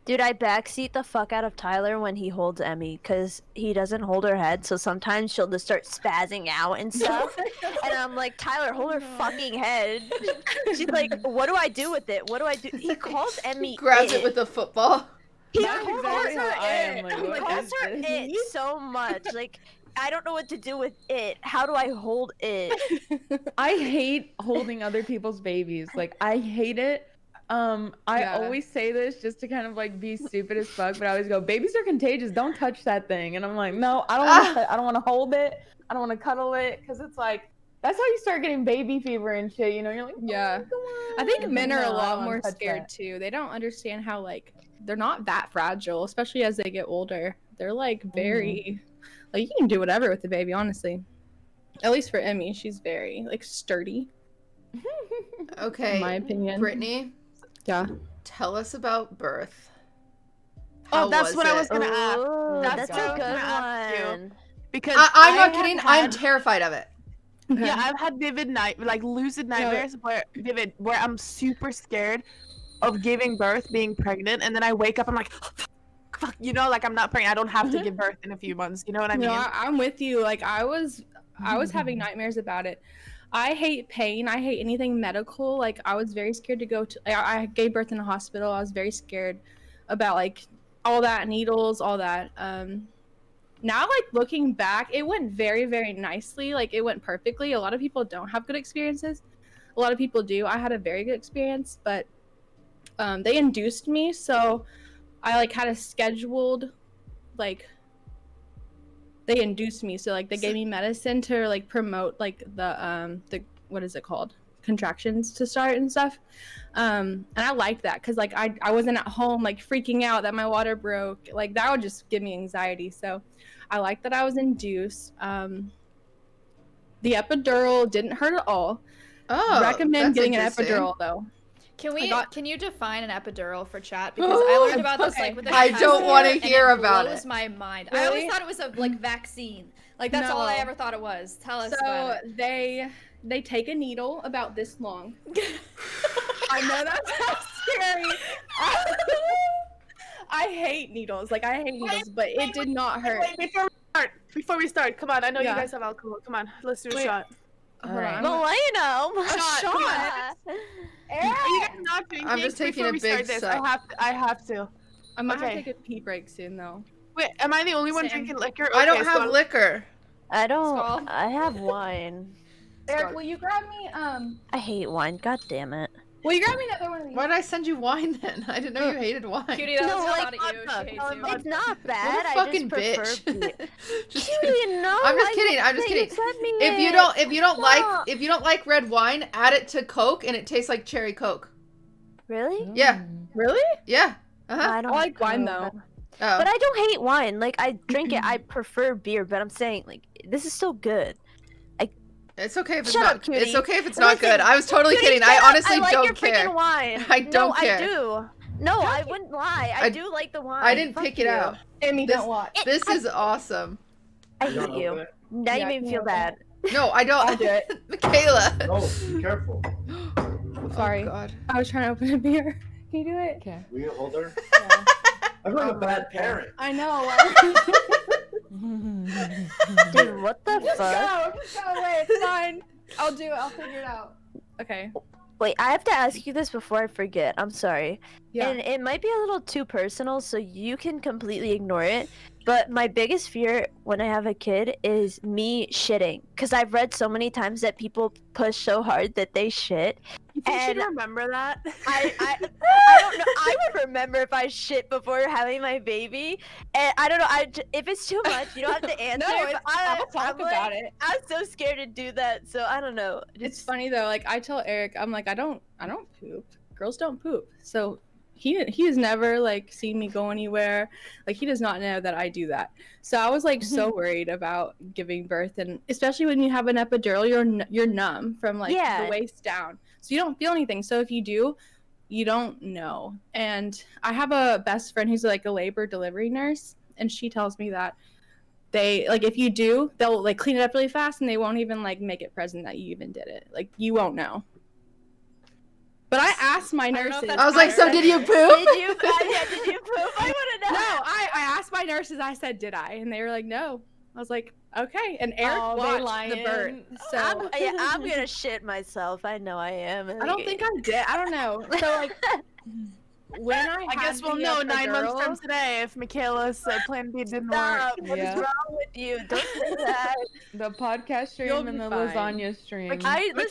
Dude, I backseat the fuck out of Tyler when he holds Emmy because he doesn't hold her head. So sometimes she'll just start spazzing out and stuff. And I'm like, Tyler, hold her fucking head. She's like, what do I do with it? What do I do? He calls Emmy. Grabs it with a football. He That's calls exactly her how I am, it. like, He what calls is her this? it so much. Like, I don't know what to do with it. How do I hold it? I hate holding other people's babies. Like I hate it. I Yeah. always say this just to kind of like be stupid as fuck, but I always go, "Babies are contagious. Don't touch that thing." And I'm like, "No, I don't want to. I don't want to hold it. I don't want to cuddle it, because it's like that's how you start getting baby fever and shit. You know, you're like, "Oh, Yeah. come on." I think men are a No, I lot don't more wanna touch scared that. too. They don't understand how like they're not that fragile, especially as they get older. They're like very like you can do whatever with the baby, honestly. At least for Emmy, she's very like sturdy, Okay, in my opinion. Brittany, Yeah. tell us about birth. Oh, How that's what I was it? gonna ask. Ooh, That's that's what I a was good gonna ask you. one. Because I'm not have kidding. I'm had- terrified of it. Yeah, I've had lucid nightmares where I'm super scared of giving birth, being pregnant, and then I wake up, I'm like, fuck, you know, like I'm not pregnant. I don't have to give birth in a few months. You know what I mean? No, I'm with you. Like I was having nightmares about it. I hate pain. I hate anything medical. Like I was very scared to go to. I gave birth in a hospital. I was very scared about like all that needles, all that. Now like looking back, it went very, very nicely. Like it went perfectly. A lot of people don't have good experiences. A lot of people do. I had a very good experience, but they induced me, so I like had a scheduled like. They induced me, so like they gave me medicine to like promote like the what is it called, contractions to start and stuff, and I liked that because like I wasn't at home like freaking out that my water broke. Like that would just give me anxiety, so I liked that I was induced. The epidural didn't hurt at all. Oh, Recommend that's getting an interesting. epidural though. Can you define an epidural for chat? Because I learned about this like within the I past don't year, wanna and hear about blows it. my mind. I always Really? thought it was a like vaccine. Like that's all I No. ever thought it was. Tell us So about it. they take a needle about this long. I know that's so scary. I hate needles. Like I hate needles, but it did not hurt. Wait, before we start, come on. I know Yeah. you guys have alcohol. Come on, let's do a Wait. shot. Hold on. Malena, Shot. Are you guys not drinking? I'm just taking Before a we big start this, suck. I have to. I might have Okay. to take a pee break soon though. Wait, am I the only one Same. drinking liquor? I don't Okay, have so- liquor. I don't. Skull. I have wine. Eric, will you grab me I hate wine. God damn it. will you grab me another one of these? Why did I send you wine then? I didn't know you hated wine. Cutie, that No, was like, not at you. vodka. She hates you. Vodka. It's not What bad. a I fucking just prefer bitch. beer. Just Cutie, no. I'm just I kidding. won't I'm just say kidding. send me If you it. don't Stop. if you don't like red wine, add it to Coke and it tastes like cherry Coke. Really? Yeah. Really? Yeah. Uh-huh. I don't I like wine, Coke. though. Oh. But I don't hate wine. Like I drink it. I prefer beer. But I'm saying like this is still good. It's okay if it's Shut not. up, Cutie. It's okay if it's not Listen, good. I was totally Cutie, kidding. shut I up. honestly I like don't your care. freaking wine. I don't no, care. I do. No, I wouldn't lie. I do like the wine. I didn't Fuck pick it you. out. Emmy, This- don't watch. This is awesome. I You hate don't open you. it? Now you Yeah, made me can feel you bad. No, I don't. I'll do it. Macaiyla. No, be careful. Sorry. Oh, God. I was trying to open a beer. Can you do it? Okay. Will you hold her? I'm like a bad parent. I know. Dude, what the Just fuck? go. Just go away. It's fine. I'll do it. I'll figure it out. Okay. Wait, I have to ask you this before I forget. I'm sorry. Yeah. And it might be a little too personal, so you can completely ignore it. But my biggest fear when I have a kid is me shitting. Because I've read so many times that people push so hard that they shit. You should And remember that. I don't know. I would remember if I shit before having my baby. And I don't know. If it's too much, you don't have to answer. No, but it's, I'll talk I'm like- about it. I'm so scared to do that. So I don't know. It's funny though. Like I tell Eric, I'm like, I don't poop. Girls don't poop. So he has never like seen me go anywhere. Like he does not know that I do that. So I was like so worried about giving birth, and especially when you have an epidural, you're numb from like the waist down, so you don't feel anything. So if you do, you don't know. And I have a best friend who's like a labor delivery nurse, and she tells me that they like if you do, they'll like clean it up really fast, and they won't even like make it present that you even did it. Like you won't know. But I asked my nurses. I was like, so did you poop? Did you poop? I want to know. No, I asked my nurses. I said, did I? And they were like, no. I was like, okay. And Erick watched the birth. So I'm gonna shit myself. I know I am. I don't think I did. I don't know. So like, when I guess we'll know 9 months from today if Macaiyla's plan B didn't work. What is wrong with you? Don't say that. The podcast stream and the lasagna stream. Listen,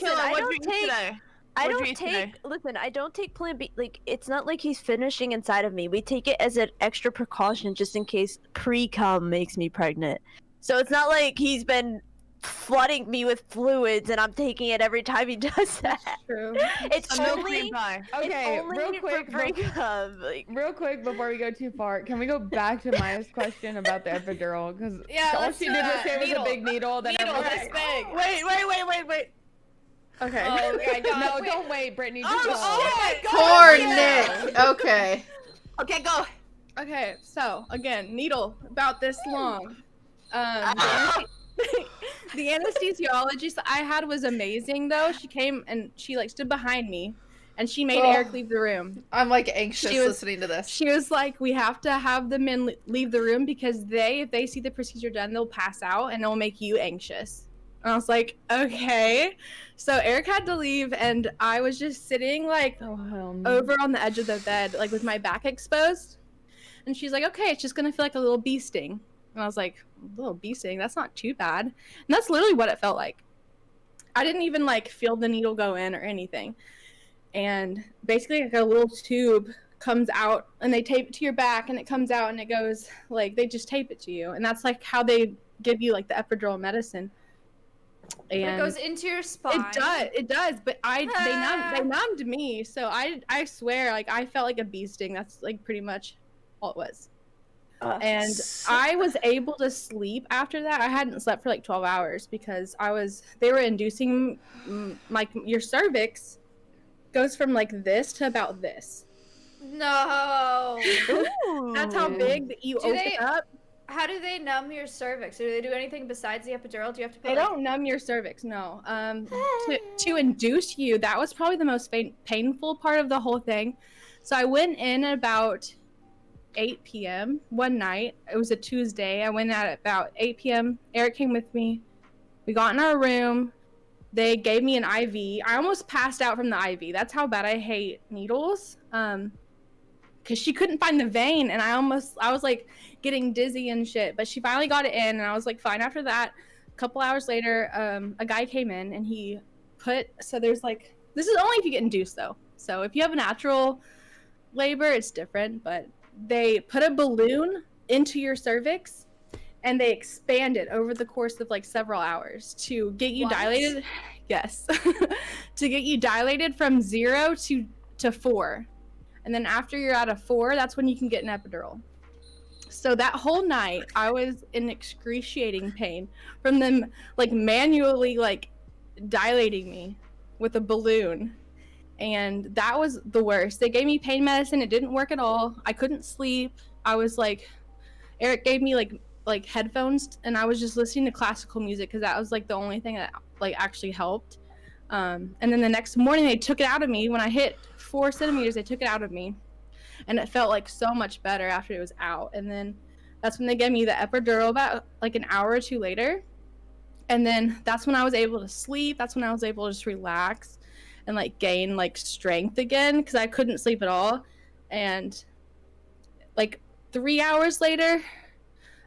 Macaiyla, I what'd don't you eat take. today? I What'd you don't eat today? listen, I don't take Plan B, like, it's not like he's finishing inside of me. We take it as an extra precaution just in case pre-cum makes me pregnant. So it's not like he's been flooding me with fluids and I'm taking it every time he does that. That's true. It's A milk only, cream pie. Okay, it's only real quick, for pre-cum. Like, real quick before we go too far, can we go back to Maya's question about the epidural? Because all let's she do did was that. say it was Needle. a big needle. Then Needle everyone's this like, big. Wait. Okay. Oh, okay, no, don't wait, Brittany. Just go. my God. Poor Yeah. Nick. Okay. Okay, go. Okay. So again, needle about this long. The anesthesiologist I had was amazing though. She came and she like stood behind me, and she made Erick leave the room. I'm like anxious She was- listening to this. She was like, we have to have the men leave the room because if they see the procedure done, they'll pass out and it'll make you anxious. And I was like, okay. So Erick had to leave, and I was just sitting like Oh, hell no. over on the edge of the bed, like with my back exposed. And she's like, okay, it's just gonna feel like a little bee sting. And I was like, a little bee sting? That's not too bad. And that's literally what it felt like. I didn't even like feel the needle go in or anything. And basically like a little tube comes out and they tape it to your back and it comes out and it goes like, they just tape it to you. And that's like how they give you like the epidural medicine. But And it goes into your spine. it does, but they numbed me, so I swear, like I felt like a bee sting. That's like pretty much all it was. And I was able to sleep after that. I hadn't slept for like 12 hours because they were inducing like your cervix goes from like this to about this. No. That's how big that you open up. How do they numb your cervix? Do they do anything besides the epidural? Do you have to put They don't numb your cervix, no. To induce you, that was probably the most painful part of the whole thing. So I went in at about 8 p.m. one night. It was a Tuesday. I went out at about 8 p.m. Erick came with me. We got in our room. They gave me an IV. I almost passed out from the IV. That's how bad I hate needles. Because she couldn't find the vein, and I was like getting dizzy and shit, but she finally got it in, and I was like fine after that. A couple hours later, a guy came in and he so there's like, this is only if you get induced though. So if you have a natural labor, it's different, but they put a balloon into your cervix and they expand it over the course of like several hours to get you dilated. Yes. To get you dilated from 0 to 4. And then after you're out of 4, that's when you can get an epidural. So that whole night, I was in excruciating pain from them, like manually, like dilating me with a balloon, and that was the worst. They gave me pain medicine; it didn't work at all. I couldn't sleep. I was like, Erick gave me like headphones, and I was just listening to classical music because that was like the only thing that like actually helped. And then the next morning, they took it out of me when I hit 4 centimeters. They took it out of me. And it felt like so much better after it was out. And then that's when they gave me the epidural about like an hour or 2 later. And then that's when I was able to sleep. That's when I was able to just relax and like gain like strength again because I couldn't sleep at all. And like 3 hours later,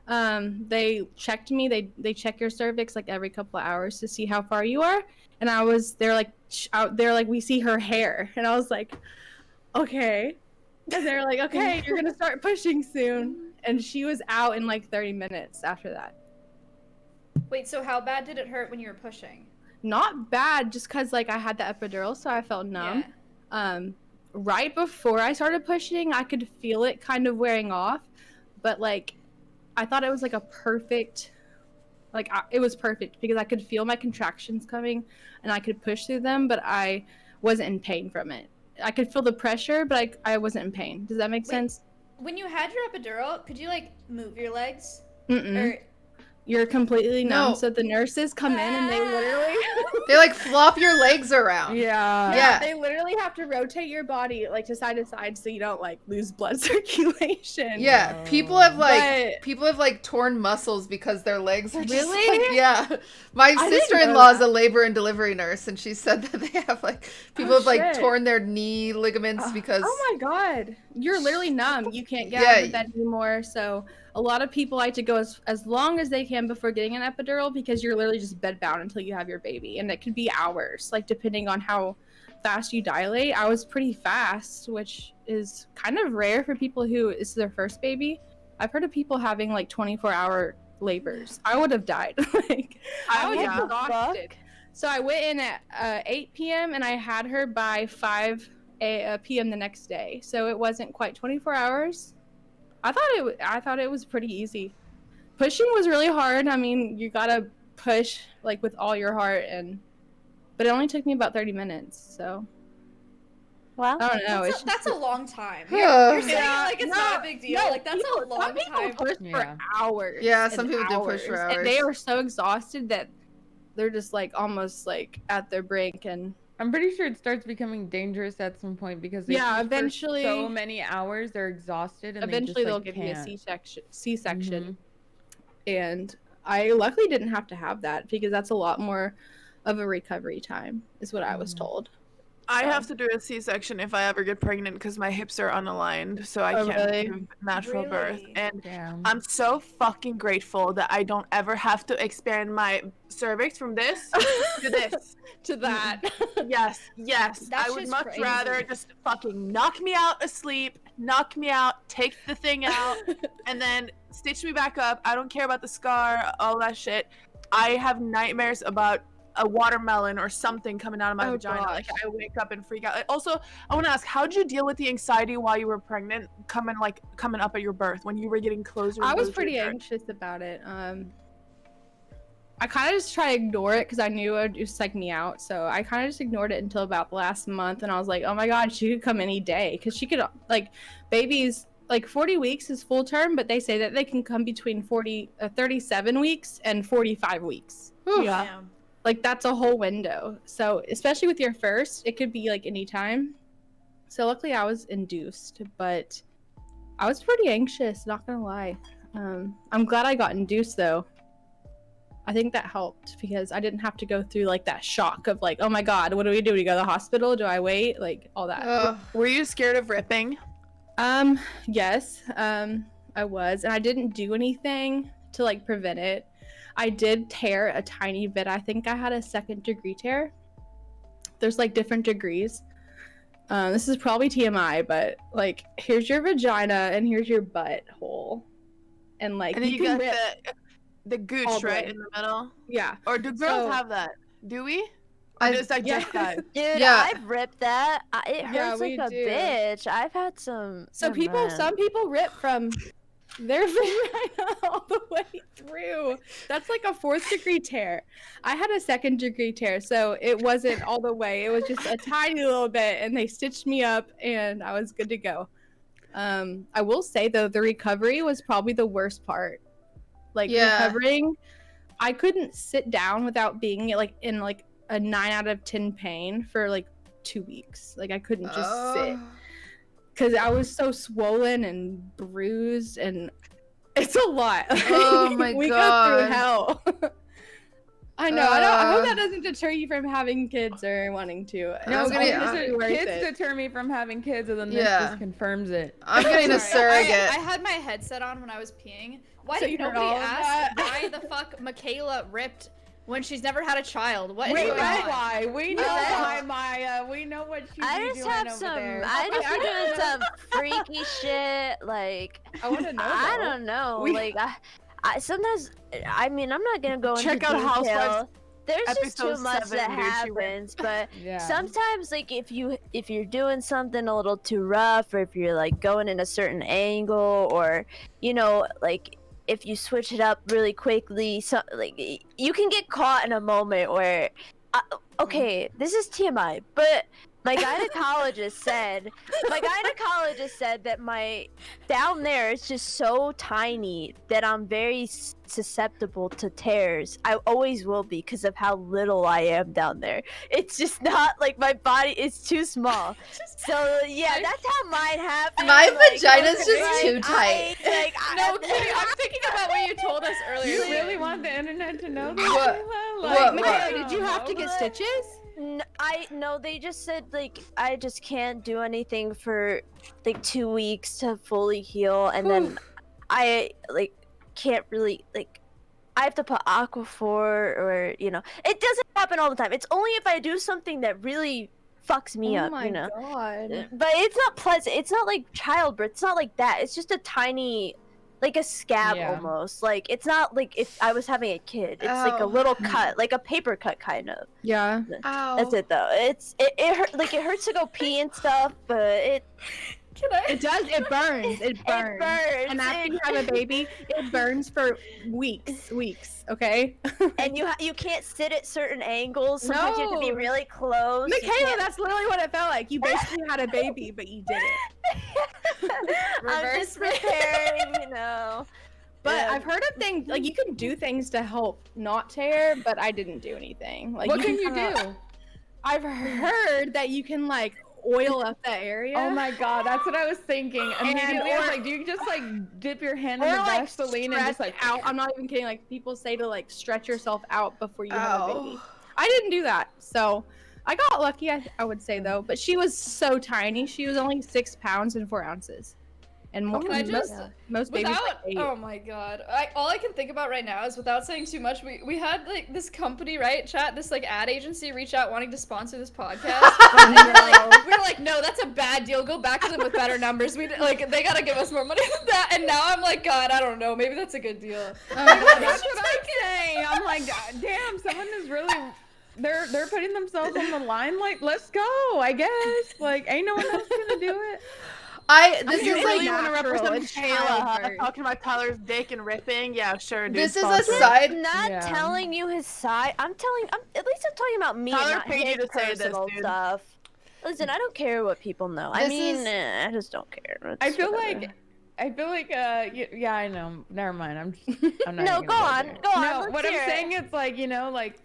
they checked me. They check your cervix like every couple of hours to see how far you are. And they're like, we see her hair. And I was like, okay. And they're like, okay, you're gonna start pushing soon. And she was out in like 30 minutes after that. Wait, so how bad did it hurt when you were pushing? Not bad, just because like I had the epidural, so I felt numb. Yeah. right before I started pushing, I could feel it kind of wearing off, but like I thought it was like a perfect, like it was perfect because I could feel my contractions coming and I could push through them, but I wasn't in pain from it. I could feel the pressure, but I wasn't in pain. Does that make sense? When you had your epidural, could you like move your legs? Mm-mm. You're completely numb. No. So the nurses come in and they literally They like flop your legs around. Yeah. they literally have to rotate your body like to side so you don't like lose blood circulation. Yeah, people have like torn muscles because their legs are just Really? like, yeah. My I didn't sister-in-law know is a labor and delivery nurse, and she said that they have like people have like torn their knee ligaments because. Oh my god, you're literally numb. You can't get out of bed anymore. So a lot of people like to go as long as they can before getting an epidural because you're literally just bedbound until you have your baby, and it could be hours, like depending on how fast you dilate. I was pretty fast, which is kind of rare for people who it's their first baby. I've heard of people having like 24-hour labors. I would have died. Like I was exhausted. So I went in at 8 p.m. and I had her by 5 p.m. the next day. So it wasn't quite 24 hours. I thought it was pretty easy. Pushing was really hard. I mean, you gotta push like with all your heart, but it only took me about 30 minutes. So Wow. I don't know. That's a long time. Yeah. You're saying it like it's not a big deal. Like that's a long some people time. push for hours. Yeah, some and people do push for hours. And they are so exhausted that they're just like almost like at their brink. And I'm pretty sure it starts becoming dangerous at some point because they push eventually for so many hours they're exhausted and eventually they just, they'll like, give you a can't. C-section. And I luckily didn't have to have that because that's a lot more of a recovery time, is what I was told. I have to do a C-section if I ever get pregnant because my hips are unaligned, so I can't do natural birth. And I'm so fucking grateful that I don't ever have to expand my cervix from this to this to that. Yes. That's I would just much crazy. rather just fucking knock me out asleep, knock me out, take the thing out, and then stitch me back up. I don't care about the scar, all that shit. I have nightmares about a watermelon or something coming out of my vagina. Gosh. Like I wake up and freak out. Also, I want to ask, how did you deal with the anxiety while you were pregnant, coming up at your birth when you were getting closer? I was pretty anxious about it. I kind of just try to ignore it because I knew it would just psych me out. So I kind of just ignored it until about the last month, and I was like, oh my god, she could come any day because she could like babies. Like 40 weeks is full term, but they say that they can come between 37 weeks and 45 weeks. Yeah. Like that's a whole window. So especially with your first, it could be like any time. So luckily I was induced, but I was pretty anxious, not gonna lie. I'm glad I got induced though. I think that helped because I didn't have to go through like that shock of like, oh my god, what do we do? Do we go to the hospital? Do I wait? Like all that. Were you scared of ripping? Yes, I was, and I didn't do anything to like prevent it. I did tear a tiny bit. I think I had a 2nd degree tear. There's like different degrees. This is probably TMI, but like here's your vagina and here's your butthole, and like And then you can got rip the gooch all the right way. in the middle. Yeah. Or do girls So- have that? Do we? Or just like just guys? Dude, Yeah. I've ripped that. It Yeah, hurts we like a do. bitch. I've had some. So some people rip from their vagina all the way through. That's like a 4th degree tear. I had a 2nd degree tear, so it wasn't all the way. It was just a tiny little bit, and they stitched me up, and I was good to go. I will say though, the recovery was probably the worst part. Like recovering, I couldn't sit down without being like in like a 9 out of 10 pain for like 2 weeks. Like I couldn't just sit. Because I was so swollen and bruised, and it's a lot. Oh my we god. go through hell. I know. I hope that doesn't deter you from having kids or wanting to. No, It's gonna- honestly worth kids it. deter me from having kids, and then this Yeah. just confirms it. I'm getting a Sorry, surrogate. I had my headset on when I was peeing. Why So did you heard nobody all of ask that? why the fuck Macaiyla ripped when she's never had a child? What is We know going on? why. We know Yeah. why, Maya. We know what she's I doing just have over some. there. I just be doing some freaky shit. Like I want to know. I though. don't know. We- Like I sometimes. I mean, I'm not gonna go into Check out detail. Housewives. there's just Episode too much 7, that dude, she went- happens, but Yeah. sometimes like if you're doing something a little too rough, or if you're like going in a certain angle, or like if you switch it up really quickly, so like you can get caught in a moment where okay, this is TMI, but my gynecologist said that my down there is just so tiny that I'm very susceptible to tears. I always will be because of how little I am down there. It's just not like my body is too small. So yeah, that's how mine happened. My like, vagina's just like, too tight. No, Kitty, I'm thinking about what you told us earlier. You really want the internet to know this? What? Kayla? What? Macaiyla, did you have to get stitches? No, they just said like I just can't do anything for like 2 weeks to fully heal, and then I like can't really like I have to put Aquaphor, or it doesn't happen all the time. It's only if I do something that really fucks me up, God. But it's not pleasant. It's not like childbirth. It's not like that. It's just a tiny, like a scab almost. Like it's not like if I was having a kid. It's like a little cut, like a paper cut kind of. Yeah. Ow. That's it though. It hurt, like it hurts to go pee and stuff, but it It does. It burns. It burns. It burns. And after you have a baby, it burns for weeks. Okay. and you can't sit at certain angles. Sometimes you have to be No. really close. You Macaiyla, can't- that's literally what it felt like. You basically had a baby, but you didn't. I'm just preparing, But Yeah. I've heard of things like you can do things to help not tear, but I didn't do anything. Like What can you kinda- do? I've heard that you can like oil up that area. Oh my god, that's what I was thinking. Immediately, I was or- like, do you just like dip your hand Or in the like Vaseline and just stretch like out. I'm not even kidding. Like people say to like stretch yourself out before you have a Ow. baby. I didn't do that, so I got lucky. I would say though, but she was so tiny. She was only 6 pounds and 4 ounces, and Can I just most babies without? like 8. Oh my god! All I can think about right now is without saying too much. We had like this company, right? Chat, this like ad agency reach out wanting to sponsor this podcast. And we were like, no, that's a bad deal. Go back to them with better numbers. They gotta give us more money than that. And now I'm like, God, I don't know. Maybe that's a good deal. that's what I'm saying. I'm like, damn, someone is really. They're putting themselves on the line. Like, let's go. I guess. Like, ain't no one else gonna do it. This You is really like want to represent It's Macaiyla, huh? childbirth. Talking about Tyler's dick and ripping? Yeah, sure, dude. this is a sponsor. side. I'm not Yeah. telling you his side. At least I'm talking about me, Tyler not paid you his to say this, personal dude. stuff. Listen, I don't care what people know. I This mean, is- I just don't care. I It's feel whatever. like, yeah, I know. Never mind. I'm not. No, even go gonna on, there. go on, No, let's what I'm hear it. saying is like, like,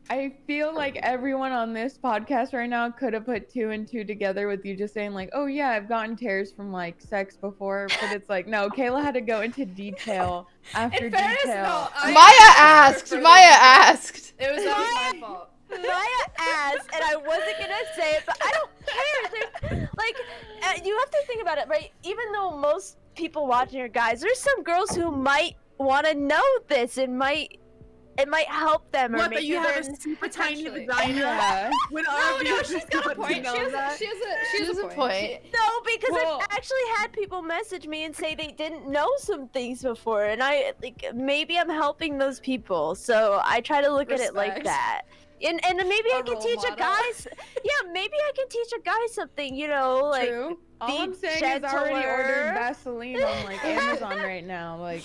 I feel like everyone on this podcast right now could have put 2 and 2 together with you just saying like, oh yeah, I've gotten tears from like sex before, but it's like, no, Kayla had to go into detail after In fairness, detail. no. Maya asked. It was my fault. Maya asked, and I wasn't gonna say it, but I don't care. There's like, you have to think about it, right? Even though most people watching are guys, there's some girls who might want to know this and it might help them, or What? But maybe you have they're- a super tiny Potentially. vagina. Yeah. When No, she's got a point. She has a point. No, because Well- I've actually had people message me and say they didn't know some things before, and I like maybe I'm helping those people, so I try to look at it like Respect. that. And maybe I A can role teach a model. guy. Yeah, maybe I can teach a guy something. Like True. All be I'm saying is I already gentler. ordered Vaseline on like Amazon right now. Like,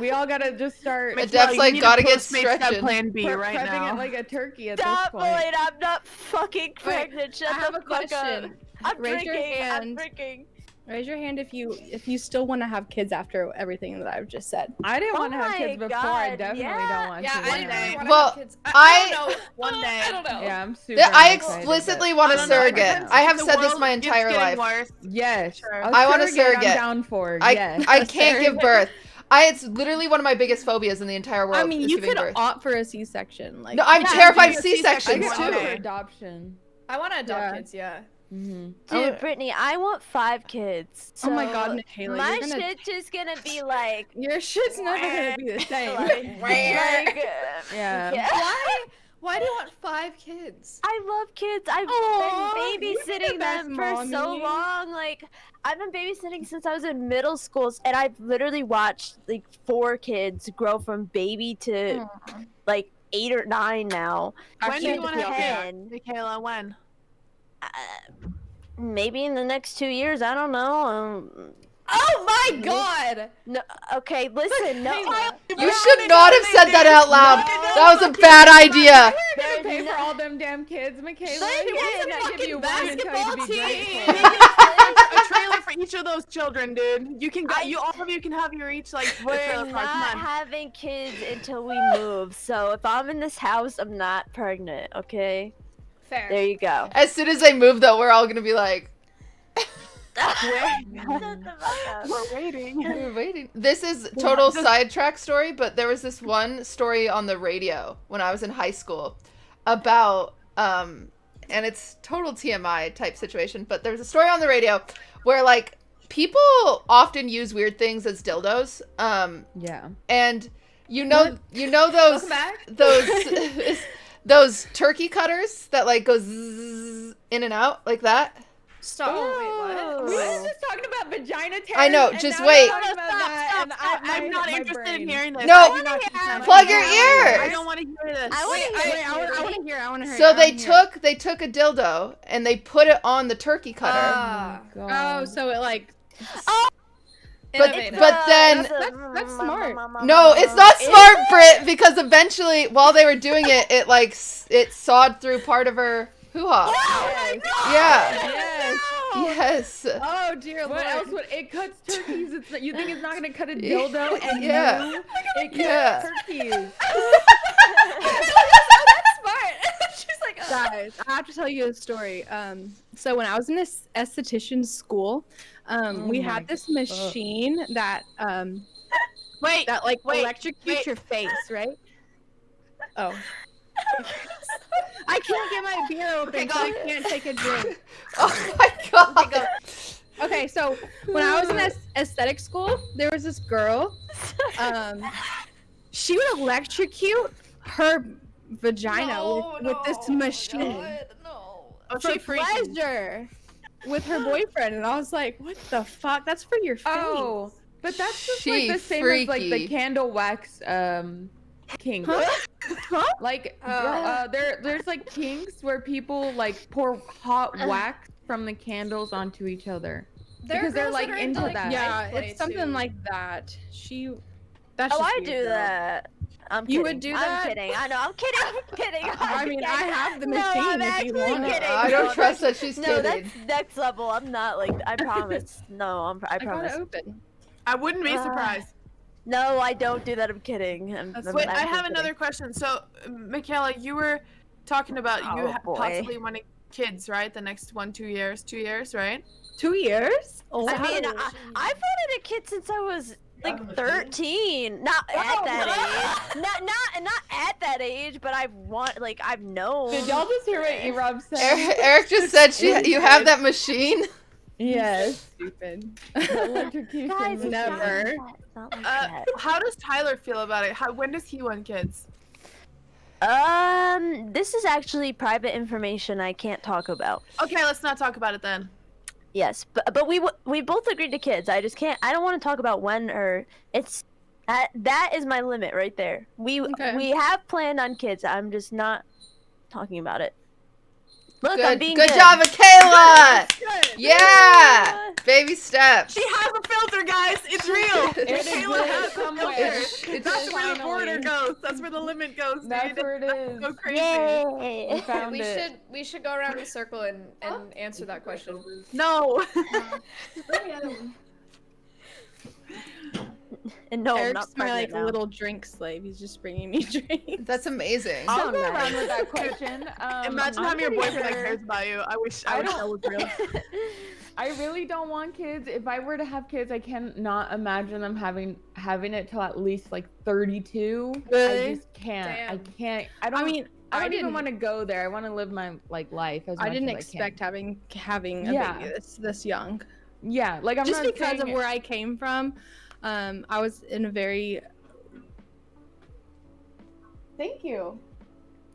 we all gotta just start But Deb's You like, need gotta a get Postmates got stretching. Plan B right prepping now. it like a turkey at Stop, this point. Malena, I'm not fucking pregnant. Shut I have the a fuck question. up. I'm Raise your drinking. I'm hand. drinking. Raise your hand if you still want to have kids after everything that I've just said. I didn't Oh want to have my kids before. I God, definitely yeah. don't want Yeah, to. I now. didn't really want to Well, have kids. I- I don't know. One day. I don't know. Yeah, I'm super. I excited, explicitly but- want a I don't know, surrogate. depends I if have the said this world my keeps entire getting life. worse. Yes. Sure. I want a surrogate. I'm down for. I Yes. I can't give birth. It's literally one of my biggest phobias in the entire world. I mean, is you giving could birth. opt for a C-section. Like, No, I'm Yeah, terrified do of a C-section C-sections I one could too. opt for day. adoption. I want to adopt Yeah. kids. Yeah. Mm-hmm. Dude, Brittany, I want 5 kids. oh my so God, Macaiyla, my you're gonna, shit's just gonna be like, your shit's never gonna be the same. Yeah. Why do you want 5 kids? I love kids. I've Aw, been you be the babysitting them best for so mommy. long. Like, I've been babysitting since I was in middle school, and I've literally watched like 4 kids grow from baby to like 8 or 9 now. When do Actually, you want to have 10. kids? Macaiyla, when? Maybe in the next 2 years. I don't know. Oh my god! No. Okay, listen. No. You should not have said that out loud. That was a bad idea. We're gonna pay for all them damn kids, Macaiyla. There's We're a gonna give you one and tell you to be Maybe grateful. a trailer for each of those children, dude. You can go. All of you can have your each like. We're trailer park. Come not on. having kids until we move. So if I'm in this house, I'm not pregnant. Okay. Fair. There you go. As soon as they move, though, we're all gonna be like, We're waiting. we're waiting. This is total sidetrack story, but there was this one story on the radio when I was in high school about, and it's total TMI type situation, but there was a story on the radio where, like, people often use weird things as dildos. Yeah. And you know those Welcome back. those turkey cutters that like go zzz in and out like that. Stop. Wait, We what? were just talking about vagina tears. I know, and just now wait. we're talking about that, and I'm not my interested brain. in hearing this. No, I do not consent. plug your I ears. don't want to hear this. I want to hear. I want to hear. So they took a dildo and they put it on the turkey cutter. Ah. Oh, so it like. Innovative. But then That's smart. no, it's not smart, Britt, because eventually while they were doing it, it like it sawed through part of her hoo-ha. Yeah. Yes. Oh dear What Lord. else would it cuts turkeys? It's you think it's not gonna cut a dildo and Yeah. you? It cuts Yeah. turkeys. That's smart. She's like, oh. Guys, I have to tell you a story. So when I was in this esthetician school, we my had this machine that Wait. that like wait, electrocutes wait. your face, right? Oh. I can't get my beer open, so I can't take a drink. Oh my god. Okay, so when I was in aesthetic school, there was this girl. She would electrocute her vagina with this machine Oh, for she freaky. pleasure with her boyfriend, and I was like, "What the fuck? That's for your face." Oh, but that's just She like the same as like the freaky. candle wax kink. Huh? Like Oh. there's like kinks where people like pour hot wax from the candles onto each other. There are Because they're, girls like, that are into like, that. Yeah, knife play, it's something too. like that. That's Oh, just I weird, do though. that. I'm You kidding. would do that? I'm kidding. I know. I'm kidding. I'm kidding. I mean, I have the No, machine I'm if you actually want it. kidding. I No, don't trust that she's No, kidding. that's next level. I'm not like. I promise. No, I I got promise. it open. I wouldn't be surprised. No, I don't do that. I'm kidding. I'm Wait, I actually have kidding. another question. So, Macaiyla, you were talking about you Oh, boy. possibly wanting kids, right? The next 2 years, 2 years, right? 2 years? Oh, I mean, I've wanted a kid since I was like 13. Not at that age. Not at that age, but I've known. Did y'all just hear what Erobb said? Eric just said you have that machine. Yes. stupid. The electrocution Guys, machine. never. It's not like that. How does Tyler feel about it? When does he want kids? This is actually private information I can't talk about. Okay, let's not talk about it then. Yes, but we both agreed to kids. I just can't. I don't want to talk about when or it's that is my limit right there. We have planned on kids. I'm just not talking about it. Look, I'm being Good job, Macaiyla. Yeah, baby steps. She has a filter, guys. It's real. It Macaiyla has exists a somewhere. filter. That's where the border Finally. goes. That's where the limit goes, dude. That's where it is. So crazy. Yay! We found we it. should go around the circle and answer that question. No. And no, I'm not Eric's my pregnant now. little drink slave. He's just bringing me drinks. That's amazing. I'll go nice. around with that question. Imagine I'm having your pretty boyfriend that sure- cares about you. I wish I that don't- was real. I really don't want kids. If I were to have kids, I cannot imagine them having it till at least like 32. I Really? just can't. Damn. I can't. I don't. I don't even didn't- want to go there. I want to live my life as much I didn't as expect I having a Yeah. baby this young. can. Yeah, like I'm Just not because of saying- where I came from, I was in a very. Thank you.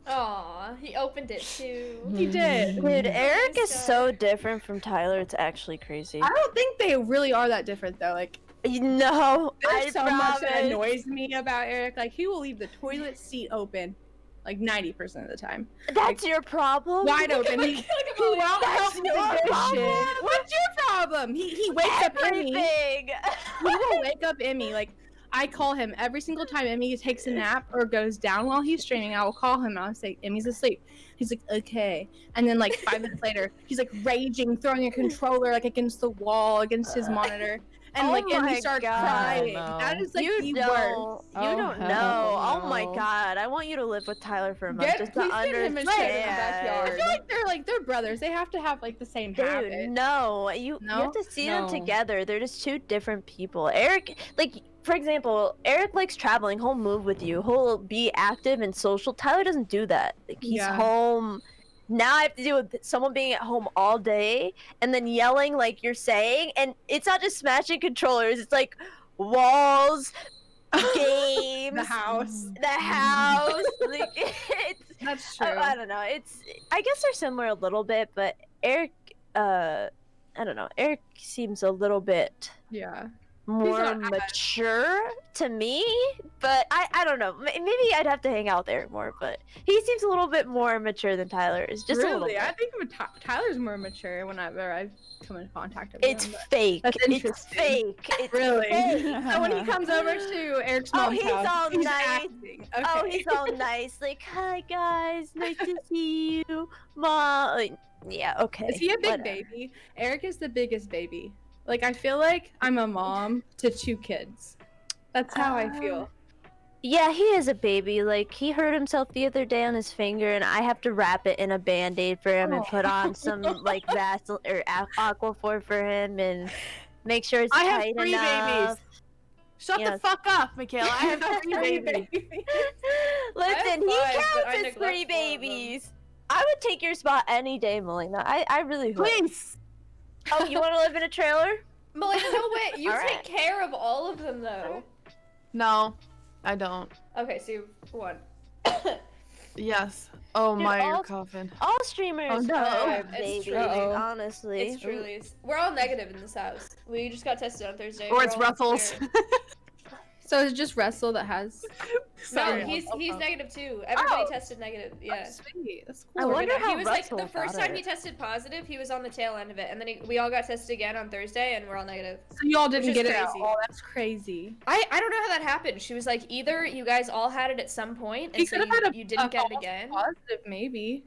Aw, he opened it too. He did. Dude, Eric is Nice so different from Tyler. It's actually crazy. I don't think they really are that different though. Like, No, there's I so much that promise. annoys me about Eric. Like, he will leave the toilet seat open. like 90% of the time. That's your problem. Wide open. He won't help me with this shit. What's your problem? He wakes up Emmy. Everything. He will wake up Emmy. Like, I call him every single time Emmy takes a nap or goes down while he's streaming. I will call him and I'll say, Emmy's asleep. He's like, okay. And then like 5 minutes later, he's like raging, throwing a controller like against the wall, against his monitor. And Oh like my Emmy starts God. crying. No. That is like You the don't. worst. You Oh, don't hell know. Oh my no. God. I want you to live with Tyler for a month just to please get him a shed in the I backyard. feel like they're brothers. They have to have like the same Dude, habit. no. You No? have to see them No. together. They're just two different people. Eric, like, for example, Eric likes traveling. He'll move with you. He'll be active and social. Tyler doesn't do that. Like, he's Yeah. home. Now I have to deal with someone being at home all day and then yelling like you're saying. And it's not just smashing controllers. It's like walls, games, The house. the house. Like, it's, That's true. I don't know. I guess they're similar a little bit, but Eric, I don't know. Eric seems a little bit Yeah. more not as- mature to me, but I don't know. Maybe I'd have to hang out there more, but he seems a little bit more mature than Tyler is. Just a little Really? bit. I think Tyler's more mature whenever I've come in contact with It's him. but- fake. That's It's interesting. fake. It's Really? fake. So when he comes over to Eric's Oh, mom's he's house, all he's nice. acting. Okay. Oh, he's all nice. Like, hi guys, nice to see you, mom. Like, yeah, okay. Is he a big whatever. baby? Eric is the biggest baby. Like, I feel like I'm a mom to 2 kids. That's how I feel. Yeah, he is a baby. Like, he hurt himself the other day on his finger, and I have to wrap it in a band-aid for him and put on some, like, Vaseline or Aquaphor for him and make sure it's I have tight 3 enough. babies. Shut Yes. the fuck up, Macaiyla. I have 3 babies. Listen, he five, but counts I as neglect 3 4 of them. babies. I would take your spot any day, Malena. I really would. Please. Oh, you want to live in a trailer? Malena, no way. You All take right. care of all of them, though. No, I don't. Okay, so you one. Yes. Oh Dude, my, you're all- coughing. All streamers Oh, no. are It's babies, true. honestly. It's truly. We're all negative in this house. We just got tested on Thursday. Or We're it's all Russell's. clear. So it's just Russell that has. No, Sorry. he's negative too. Everybody tested negative. Yeah. That's sweet. That's I cool. wonder how he was like Russell the first got time he it. tested positive, he was on the tail end of it, and then we all got tested again on Thursday, and we're all negative. So you all didn't Which get is it out. crazy. Oh, that's crazy. I don't know how that happened. She was like, either you guys all had it at some point, He and so could have had you didn't get it false again. Positive, maybe.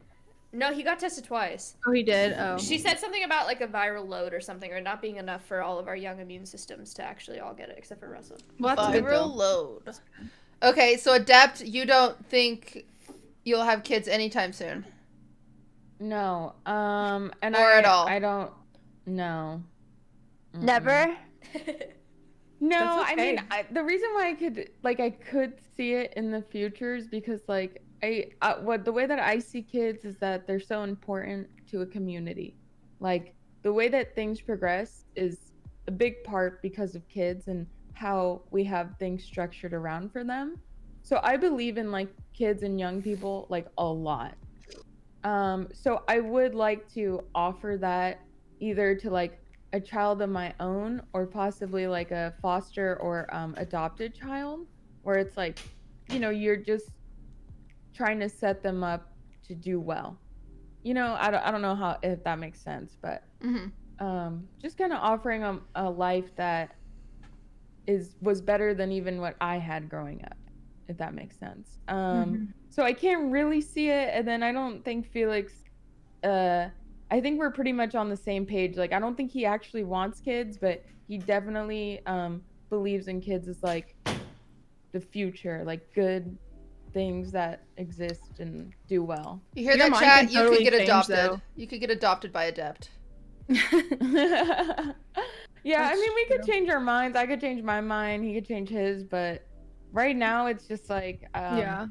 No, he got tested twice. Oh, he did. Oh. She said something about like a viral load or something, or not being enough for all of our young immune systems to actually all get it, except for Russell. Well, that's good. Viral though. load. Okay, so Adept, you don't think you'll have kids anytime soon? No. And Or at all? I don't. No. Mm-mm. Never? No, That's I mean, okay. the reason why I could see it in the future is because like the way that I see kids is that they're so important to a community. Like the way that things progress is a big part because of kids and how we have things structured around for them. So I believe in like kids and young people like a lot. So I would like to offer that either to like a child of my own or possibly like a foster or adopted child where it's like, you know, you're just trying to set them up to do well. You know, I don't know how if that makes sense, but just kind of offering them a life that was better than even what I had growing up, if that makes sense. So I can't really see it, and then I don't think Felix I think we're pretty much on the same page. Like I don't think he actually wants kids, but he definitely believes in kids as like the future, like good things that exist and do well. You hear Your that, mind chat? can You totally could get change, adopted. though. You could get adopted by Adept. Yeah, I That's mean, we could true. change our minds. I could change my mind. He could change his. But right now, it's just like, Yeah.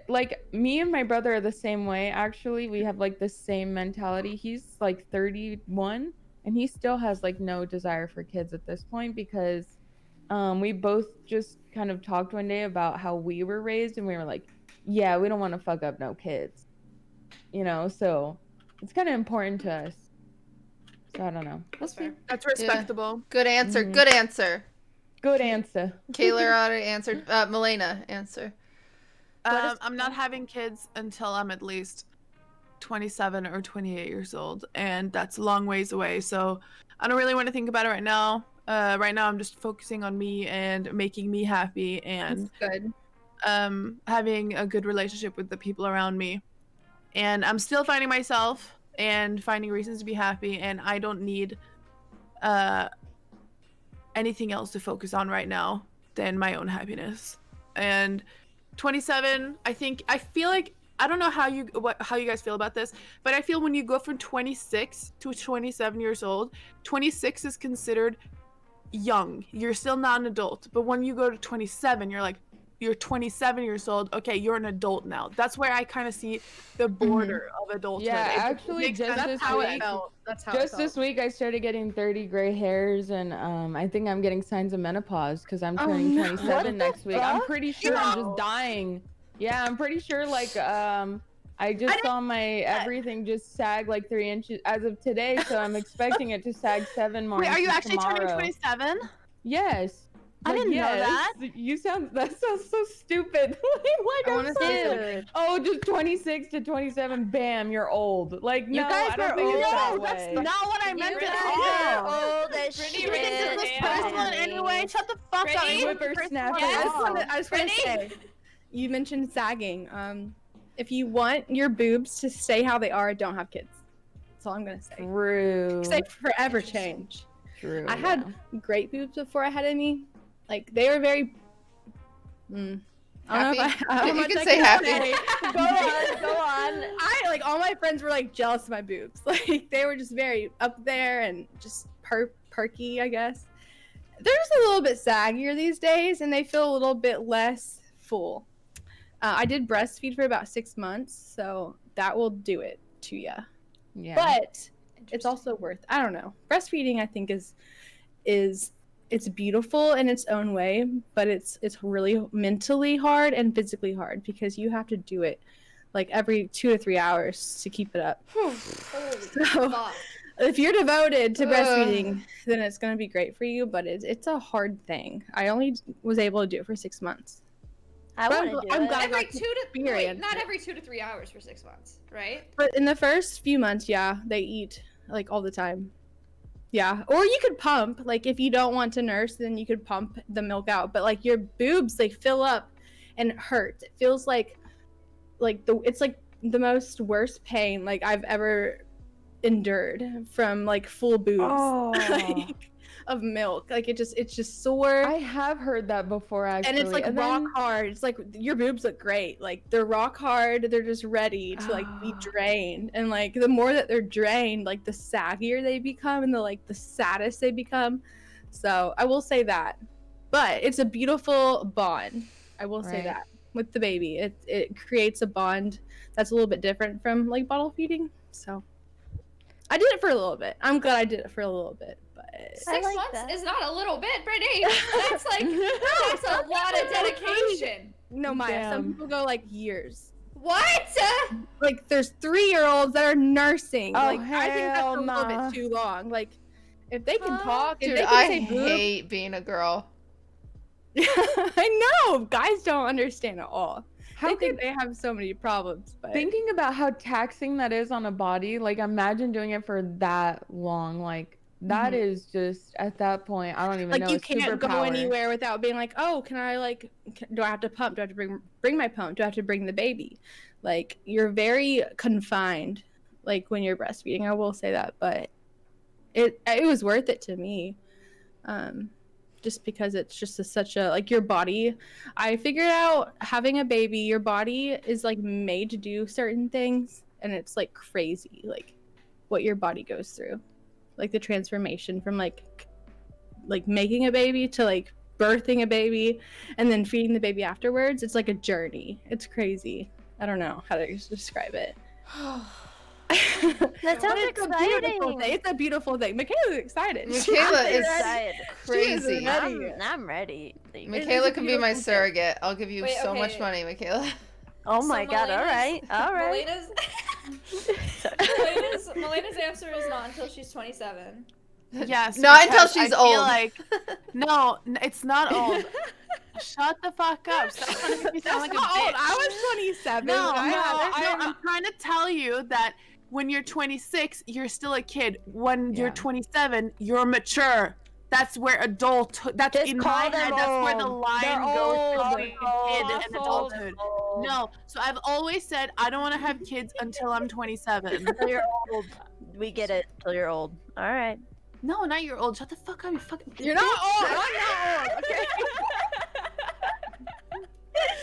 like me and my brother are the same way. Actually, we have like the same mentality. He's like 31, and he still has like no desire for kids at this point because we both just kind of talked one day about how we were raised, and we were like, yeah, we don't want to fuck up no kids, you know. So it's kind of important to us. So I don't know. That's fair. That's respectable. Good answer. Mhm. Good answer. Good answer. Kayla already answered. Malena, answer. I'm not having kids until I'm at least 27 or 28 years old, and that's a long ways away. So I don't really want to think about it right now. Right now, I'm just focusing on me and making me happy, and That's good. having a good relationship with the people around me. And I'm still finding myself and finding reasons to be happy, and I don't need anything else to focus on right now than my own happiness. And 27, I feel like, I don't know how you guys feel about this, but I feel when you go from 26 to 27 years old, 26 is considered young. You're still not an adult. But when you go to 27, you're 27 years old. Okay, you're an adult now. That's where I kind of see the border of adulthood. Yeah, actually, just this week, this week, I started getting 30 gray hairs, and I think I'm getting signs of menopause because I'm turning 27 next week. I'm pretty sure I'm just dying. Yeah, I'm pretty sure, like, I just saw my everything just sag like 3 inches as of today, so I'm expecting it to sag 7 more. Wait, are you inches actually tomorrow. turning 27? Yes. I didn't know that. That sounds so stupid. Like, I want to say oh, just 26 to 27, bam, you're old. Like, You no, guys I don't are think old. it's that No, that's way. not what I meant at all. Old as Brittany, shit. raise your This hand. personal anyway. Shut the fuck up. Brittany? Whippersnapper. Yes. I just want to say, you mentioned sagging. If you want your boobs to stay how they are, don't have kids. That's all I'm gonna say. True. Because they forever change. True. I had great boobs before I had any. Like, they were very. Happy? I don't know You if can I say happy. say. Go on. I like all my friends were like jealous of my boobs. Like, they were just very up there and just perky, I guess. They're just a little bit saggier these days, and they feel a little bit less full. I did breastfeed for about 6 months, so that will do it to you. Yeah. But it's also worth. I don't know. Breastfeeding, I think, is it's beautiful in its own way, but it's really mentally hard and physically hard because you have to do it like every 2 to 3 hours to keep it up. So if you're devoted to breastfeeding, then it's going to be great for you, but it's a hard thing. I only was able to do it for 6 months. I want to do I'm it. glad I Every got 2 to to experience not it. every 2 to 3 hours for 6 months, right? But in the first few months, yeah, they eat like all the time. Yeah, or you could pump. Like, if you don't want to nurse, then you could pump the milk out. But like your boobs, they fill up and it hurts. It feels like it's like the most worst pain like I've ever endured from like full boobs. Oh. Like, of milk. Like, it's just sore. I have heard that before, actually. And it's like rock hard. It's like your boobs look great. Like, they're rock hard. They're just ready to like be drained. And like the more that they're drained, like the saggier they become and the saddest they become. So I will say that. But it's a beautiful bond. I will say that with the baby. It creates a bond that's a little bit different from like bottle feeding. So I did it for a little bit. I'm glad I did it for a little bit. But 6 like months that. is not a little bit, Brittany. That's like that's a lot of dedication. no, Maya, some Damn. people go like years. What? Like, there's 3-year-olds that are nursing. Oh, Like, I think that's a hell little nah. bit too long. Like, if they can talk, if Dude, they can I say boob, hate being a girl. I know guys don't understand at all. How They think could they have so many problems, but thinking about how taxing that is on a body, like, imagine doing it for that long. Like, that is just, at that point, I don't even like know. you a can't go superpower. anywhere without being like, oh, can I like, do I have to pump? Do I have to bring my pump? Do I have to bring the baby? Like, you're very confined, like when you're breastfeeding. I will say that, but it was worth it to me. Just because it's just such a like your body. I figured out having a baby, your body is like made to do certain things, and it's like crazy, like what your body goes through, like the transformation from like making a baby to like birthing a baby, and then feeding the baby afterwards. It's like a journey. It's crazy. I don't know how to describe it. That sounds But it's a beautiful exciting. thing. It's a beautiful thing. Macaiyla's excited. Michaela is excited. crazy. I'm ready. Michaela can be my beautiful thing. surrogate. I'll give you Wait, so much okay. money, Michaela. Oh my god, all right. Malena's answer is not until she's 27. Yes. Not until because she's I old. feel like, no, it's not old. Shut the fuck up. Stop trying to make me sound like a How old? bitch. I was 27. No, I I'm trying to tell you that when you're 26, you're still a kid. When you're 27, you're mature. That's where that's Just in call my them head, that's where the old. line They're goes old. between kid That's and old. adulthood. No, so I've always said I don't want to have kids until I'm 27. Till you're old. We get it. Till you're old. All right. No, not you're old. Shut the fuck up, you fucking. You're not old. I'm not old. Okay.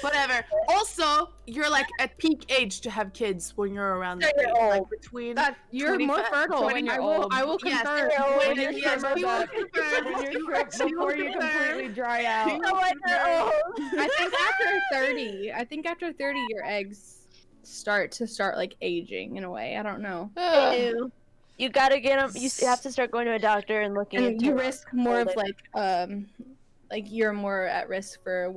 Whatever. Also, you're like at peak age to have kids when you're around that You're age. Like old. between That you're more 25 fertile. when you're I will. old. I will Yes, confirm. you're old. When you're Yes, shriveled we will up. confirm. When you're before you completely dry out. You know what? You're old. I think after 30. I think after 30, your eggs start like aging in a way. I don't know. They do. You gotta get them. You have to start going to a doctor and looking And into you it. risk more of older. like you're more at risk for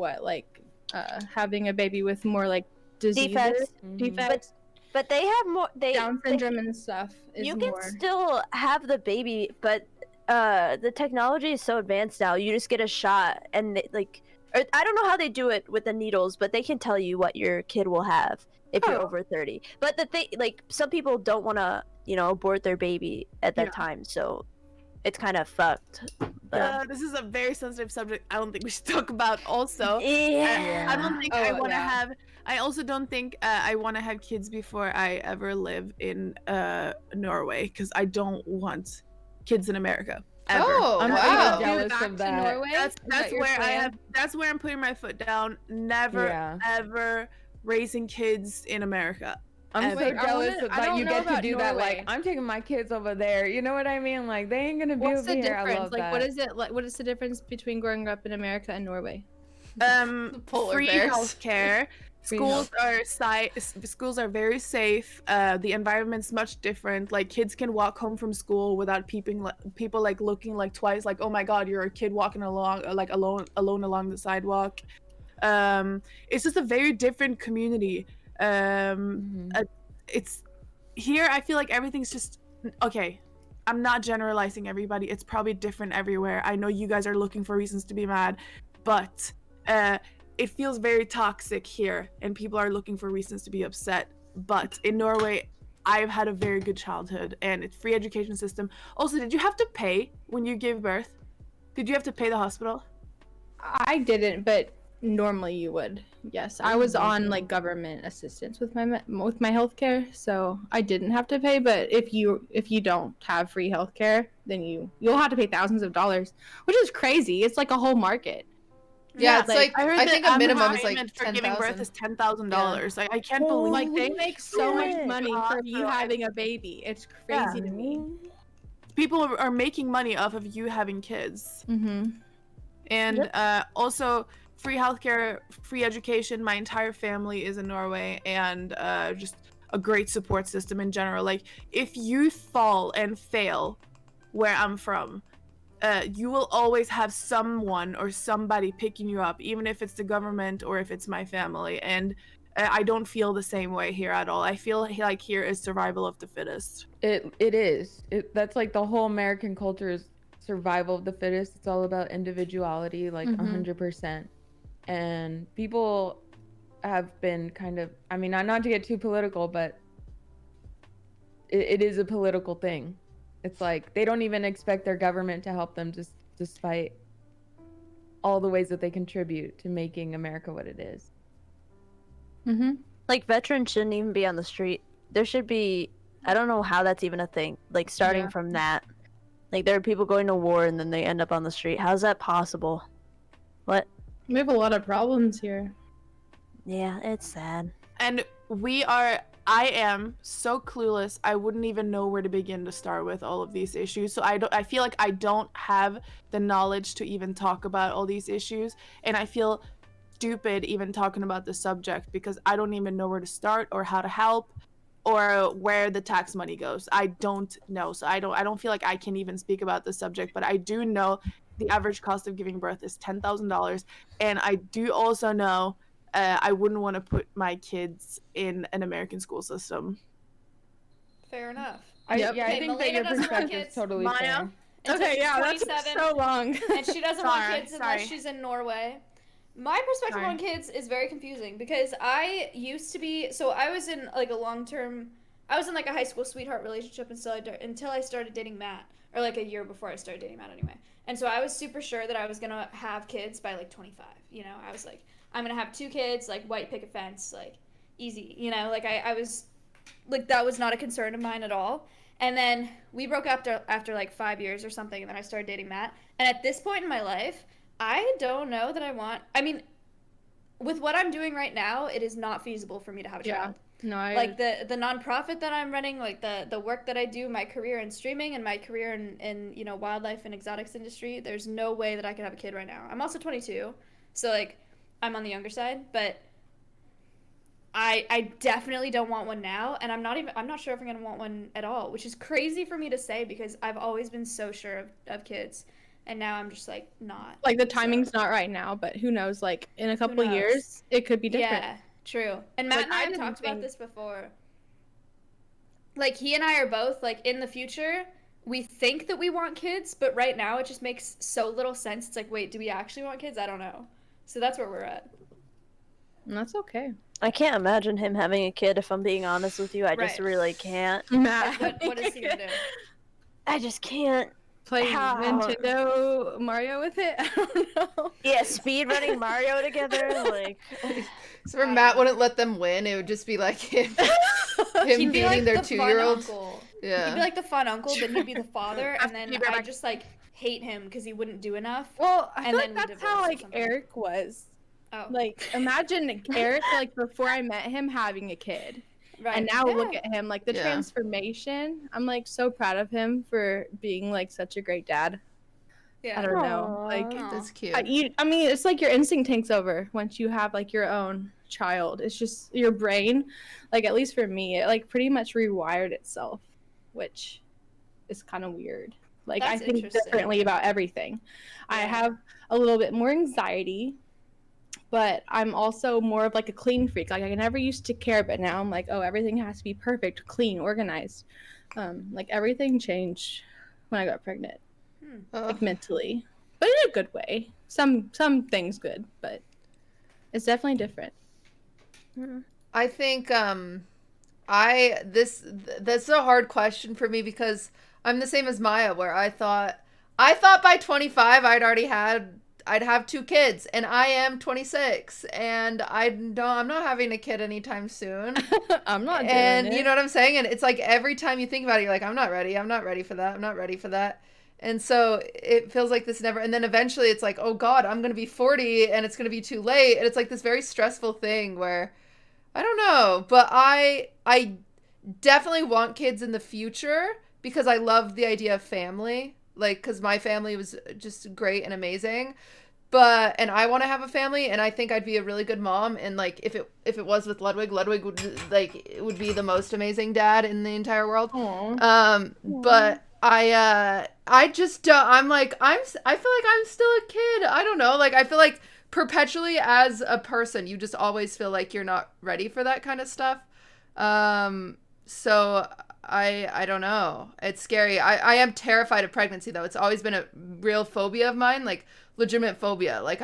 having a baby with more like diseases, Defects. defects, But they have more. Down syndrome and stuff. Is You more. can still have the baby, but the technology is so advanced now. You just get a shot, and I don't know how they do it with the needles, but they can tell you what your kid will have if you're Oh. over 30. But the thing, some people don't want to, abort their baby at that time, so it's kind of fucked. But This is a very sensitive subject. I don't think we should talk about. Also, yeah. I don't think Oh, I want to yeah. have. I also don't think I want to have kids before I ever live in Norway, because I don't want kids in America ever. Oh, I'm wow. really jealous Back of to that. Norway? That's Is that your where plan? that's where I'm putting my foot down. Never Yeah. ever raising kids in America. I'm Wait, so I jealous wanna- I that don't you know get to about do that. Norway. Like, I'm taking my kids over there. You know what I mean? Like, they ain't gonna be What's over the here. I difference? love Like, that. what is it like? What is the difference between growing up in America and Norway? Polar Free bears. healthcare. Free Schools are very safe. The environment's much different. Like, kids can walk home from school without people like looking like twice. Like, oh my god, you're a kid walking along like alone along the sidewalk. It's just a very different community. It's here. I feel like everything's just okay. I'm not generalizing everybody. It's probably different everywhere. I know you guys are looking for reasons to be mad, but it feels very toxic here, and people are looking for reasons to be upset. But in Norway, I've had a very good childhood, and it's free education system. Also, did you have to pay when you gave birth? Did you have to pay the hospital? I didn't, but normally you would. Yes, I was on like government assistance with my healthcare, so I didn't have to pay. But if you don't have free healthcare, then you'll have to pay thousands of dollars, which is crazy. It's like a whole market. Yeah, it's like I heard I that think a minimum is payment like for giving birth 10,000. is $10,000. I can't believe Like they make so much shit. money for you having a baby. It's crazy to me. people are making money off of you having kids. Mm-hmm. And also free healthcare, free education. My entire family is in Norway, and just a great support system in general. Like, if you fall and fail where I'm from, you will always have someone or somebody picking you up, even if it's the government or if it's my family. And I don't feel the same way here at all. I feel like here is survival of the fittest. It is. That's like the whole American culture is survival of the fittest. It's all about individuality, like 100%. And people have been kind of, I mean, not to get too political, but it is a political thing. It's like they don't even expect their government to help them, just despite all the ways that they contribute to making America what it is. Mm-hmm. Like, veterans shouldn't even be on the street. There should be, I don't know how that's even a thing. Like, starting from that. Like, there are people going to war and then they end up on the street. How's that possible? What? We have a lot of problems here. Yeah, it's sad. And I am so clueless. I wouldn't even know where to begin to start with all of these issues. So I feel like I don't have the knowledge to even talk about all these issues. And I feel stupid even talking about the subject because I don't even know where to start or how to help or where the tax money goes. I don't know. So I don't feel like I can even speak about the subject, but I do know the average cost of giving birth is $10,000. And I do also know I wouldn't want to put my kids in an American school system. Fair enough. I think Malena that your doesn't want perspective kids. is totally Maya? fair. Until Okay, she's yeah, 27, that's so long. and she doesn't want Sorry, kids unless sorry. she's in Norway. My perspective on kids is very confusing because I used to be, so I was in like a I was in like a high school sweetheart relationship until I started dating Matt, or like a year before I started dating Matt anyway. And so I was super sure that I was gonna have kids by like 25. You know, I was like, I'm gonna have 2 kids, like white picket fence, like easy. You know, like I was, like that was not a concern of mine at all. And then we broke up after like 5 years or something, and then I started dating Matt. And at this point in my life, I don't know that I mean, with what I'm doing right now, it is not feasible for me to have a child. No, like the nonprofit that I'm running, like the work that I do, my career in streaming and my career in you know, wildlife and exotics industry, there's no way that I could have a kid right now. I'm also 22, so like I'm on the younger side, but I definitely don't want one now, and I'm not sure if I'm gonna want one at all, which is crazy for me to say because I've always been so sure of kids, and now I'm just like not. Like the timing's not right now, but who knows? Like in a couple years, it could be different. Yeah, true. And Matt and I have talked about this before. Like he and I are both like in the future, we think that we want kids, but right now it just makes so little sense. It's like, wait, do we actually want kids? I don't know. So that's where we're at. And that's okay. I can't imagine him having a kid, if I'm being honest with you. I just really can't. Matt. What is he gonna do? I just can't. Play Nintendo Mario with it? I don't know. Yeah, speed running Mario together, like. So where Matt wouldn't let them win, it would just be like him beating like their the 2-year-old. Yeah. He'd be like the fun uncle, but he'd be the father, and then I just like hate him because he wouldn't do enough. Well, I feel like that's how like Erick was. Oh. Like imagine Erick like before I met him having a kid. Right. And now look at him, like the transformation. I'm like so proud of him for being like such a great dad. Yeah. I don't know. Like that's cute. I mean, it's like your instinct takes over once you have like your own child. It's just your brain, like at least for me, it like pretty much rewired itself, which is kind of weird. Like I think differently about everything. I have a little bit more anxiety, but I'm also more of like a clean freak. Like I never used to care, but now I'm like, oh, everything has to be perfect, clean, organized. Like everything changed when I got pregnant, like mentally, but in a good way. Some things good, but it's definitely different. I think that's a hard question for me because I'm the same as Maya, where I thought by 25 I'd have 2 kids, and I am 26, and I'm not having a kid anytime soon. I'm not doing and it. You know what I'm saying? And it's like every time you think about it, you're like, I'm not ready for that. And so it feels like this never, and then eventually it's like, oh God, I'm going to be 40 and it's going to be too late. And it's like this very stressful thing where, I don't know, but I definitely want kids in the future because I love the idea of family. Like, because my family was just great and amazing, and I want to have a family, and I think I'd be a really good mom. And like, if it was with Ludwig would be the most amazing dad in the entire world. But I just don't. I feel like I'm still a kid. I don't know. Like, I feel like perpetually as a person, you just always feel like you're not ready for that kind of stuff. So I don't know. It's scary. I am terrified of pregnancy though. It's always been a real phobia of mine, like legitimate phobia. Like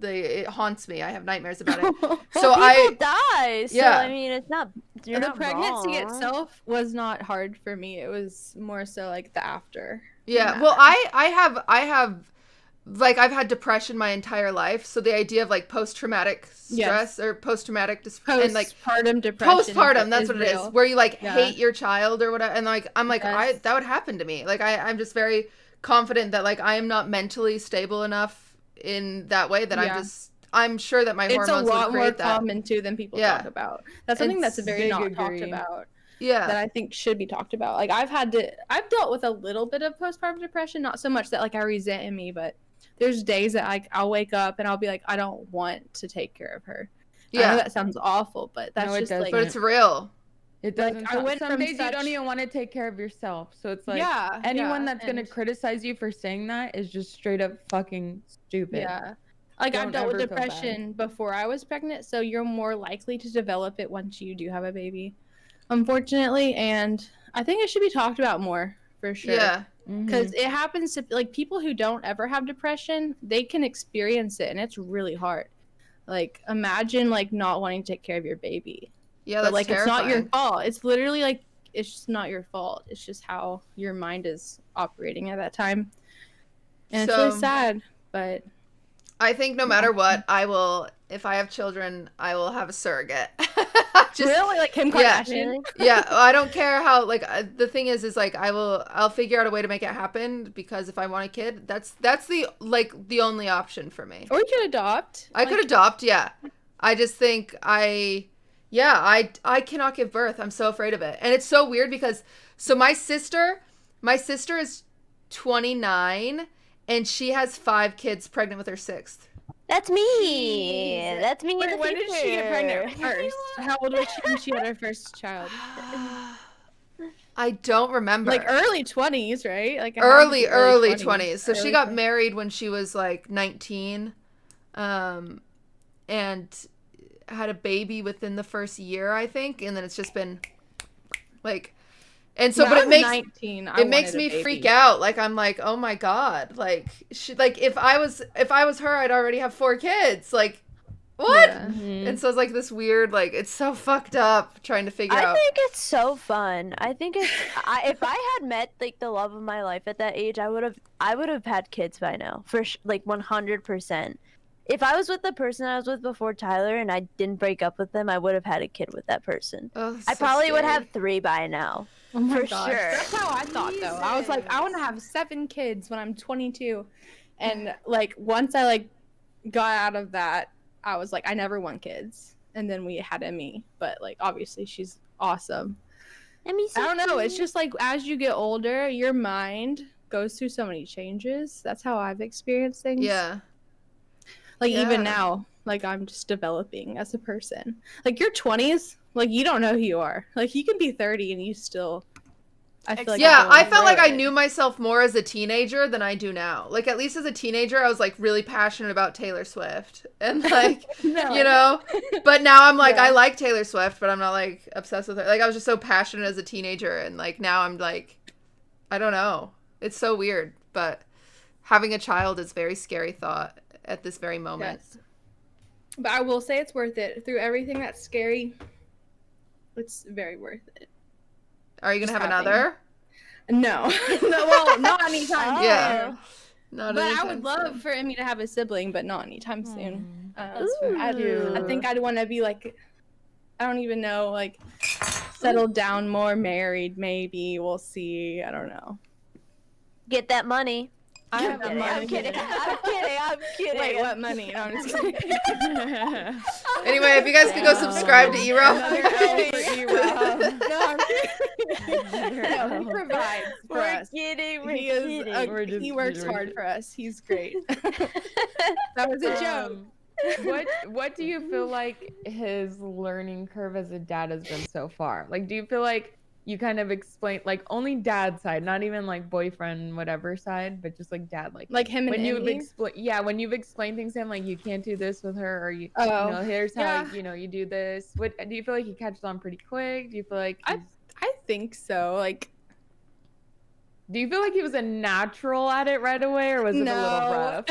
it haunts me. I have nightmares about it. So people die. So I mean, it's not. You're the not pregnancy wrong. itself was not hard for me. It was more so like the after. Yeah. Well, I have. Like, I've had depression my entire life, so the idea of like post-traumatic stress or post-traumatic and like postpartum depression. Postpartum, that's what it is, where you like hate your child or whatever, and like I'm like that would happen to me. Like I'm just very confident that like I am not mentally stable enough in that way that I'm sure that my hormones would create that. It's a lot more common too than people talk about. That's something that's very not talked about. Yeah, that I think should be talked about. Like I've dealt with a little bit of postpartum depression, not so much that like I resent in me, but there's days that like I'll wake up and I'll be like, I don't want to take care of her. Yeah, I know that sounds awful, but that's just like, but it's real. It doesn't. Like, some days you don't even want to take care of yourself. So it's like anyone that's gonna criticize you for saying that is just straight up fucking stupid. Yeah. Like I've dealt with depression before I was pregnant, so you're more likely to develop it once you do have a baby, unfortunately. And I think it should be talked about more for sure. Yeah. because it happens to like people who don't ever have depression, they can experience it, and it's really hard. Like imagine like not wanting to take care of your baby. Yeah, but that's like terrifying. it's not your fault. It's literally like it's just not your fault. It's just how your mind is operating at that time. And it's really sad, but I think no matter what, I will, if I have children, I will have a surrogate. Really? Like Kim Kardashian? Yeah, I don't care how, like, the thing is like, I'll figure out a way to make it happen, because if I want a kid, that's the, like, the only option for me. Or you could adopt. I could adopt, yeah. I just think I cannot give birth. I'm so afraid of it. And it's so weird because, so my sister is 29, and she has 5 kids, pregnant with her 6th. That's me. That's me. Wait, when did she get pregnant first? How old was she when she had her first child? I don't remember. Like early 20s, right? Like early 20s. So she got married when she was like 19, and had a baby within the first year, I think, and then it's just been like. And so, but it makes me freak out. Like, I'm like, oh my God. Like, if I was her, I'd already have 4 kids. Like, what? Yeah. And so it's like this weird, like, it's so fucked up trying to figure out. I think it's so fun. I think it's, if I had met like the love of my life at that age, I would have had kids by now, for like 100%. If I was with the person I was with before Tyler and I didn't break up with them, I would have had a kid with that person. Oh, I probably would have 3 by now. Oh my for gosh. sure. That's how I thought though. I was like, I want to have 7 kids when I'm 22. And like once I like got out of that, I was like, I never want kids. And then we had Emmy, but like obviously she's awesome. Emmy's so I don't know. cute. It's just like as you get older, your mind goes through so many changes. That's how I've experienced things. Yeah. Like even now, like I'm just developing as a person. Like your 20s, like you don't know who you are. Like you can be 30 and you still. I feel like I felt like I knew myself more as a teenager than I do now. Like at least as a teenager, I was like really passionate about Taylor Swift and like you know. But now I'm like I like Taylor Swift, but I'm not like obsessed with her. Like I was just so passionate as a teenager, and like now I'm like, I don't know. It's so weird, but having a child is a very scary thought at this very moment. Yes. But I will say it's worth it. Through everything that's scary, it's very worth it. Are you going to have another? No. No, well, not anytime soon. Yeah. But I would love for Emmy to have a sibling, but not anytime soon. I think I'd want to be like, I don't even know, like settled down more, married maybe. We'll see. I don't know. Get that money. I'm kidding. Wait, what money? No, I'm just kidding. Anyway, if you guys could go subscribe to Erobb. No, I'm kidding. No, he provides for us. He works hard for us. He's great. That was a joke. What do you feel like his learning curve as a dad has been so far? Like, do you feel like you kind of explain, like, only dad side, not even like boyfriend whatever side, but just like dad, like him and when you've Emmy? when you've explained things to him, like you can't do this with her, or you know, here's how you do this. What do you feel like he catches on pretty quick? Do you feel like I think so. Like, do you feel like he was a natural at it right away, or was it a little rough?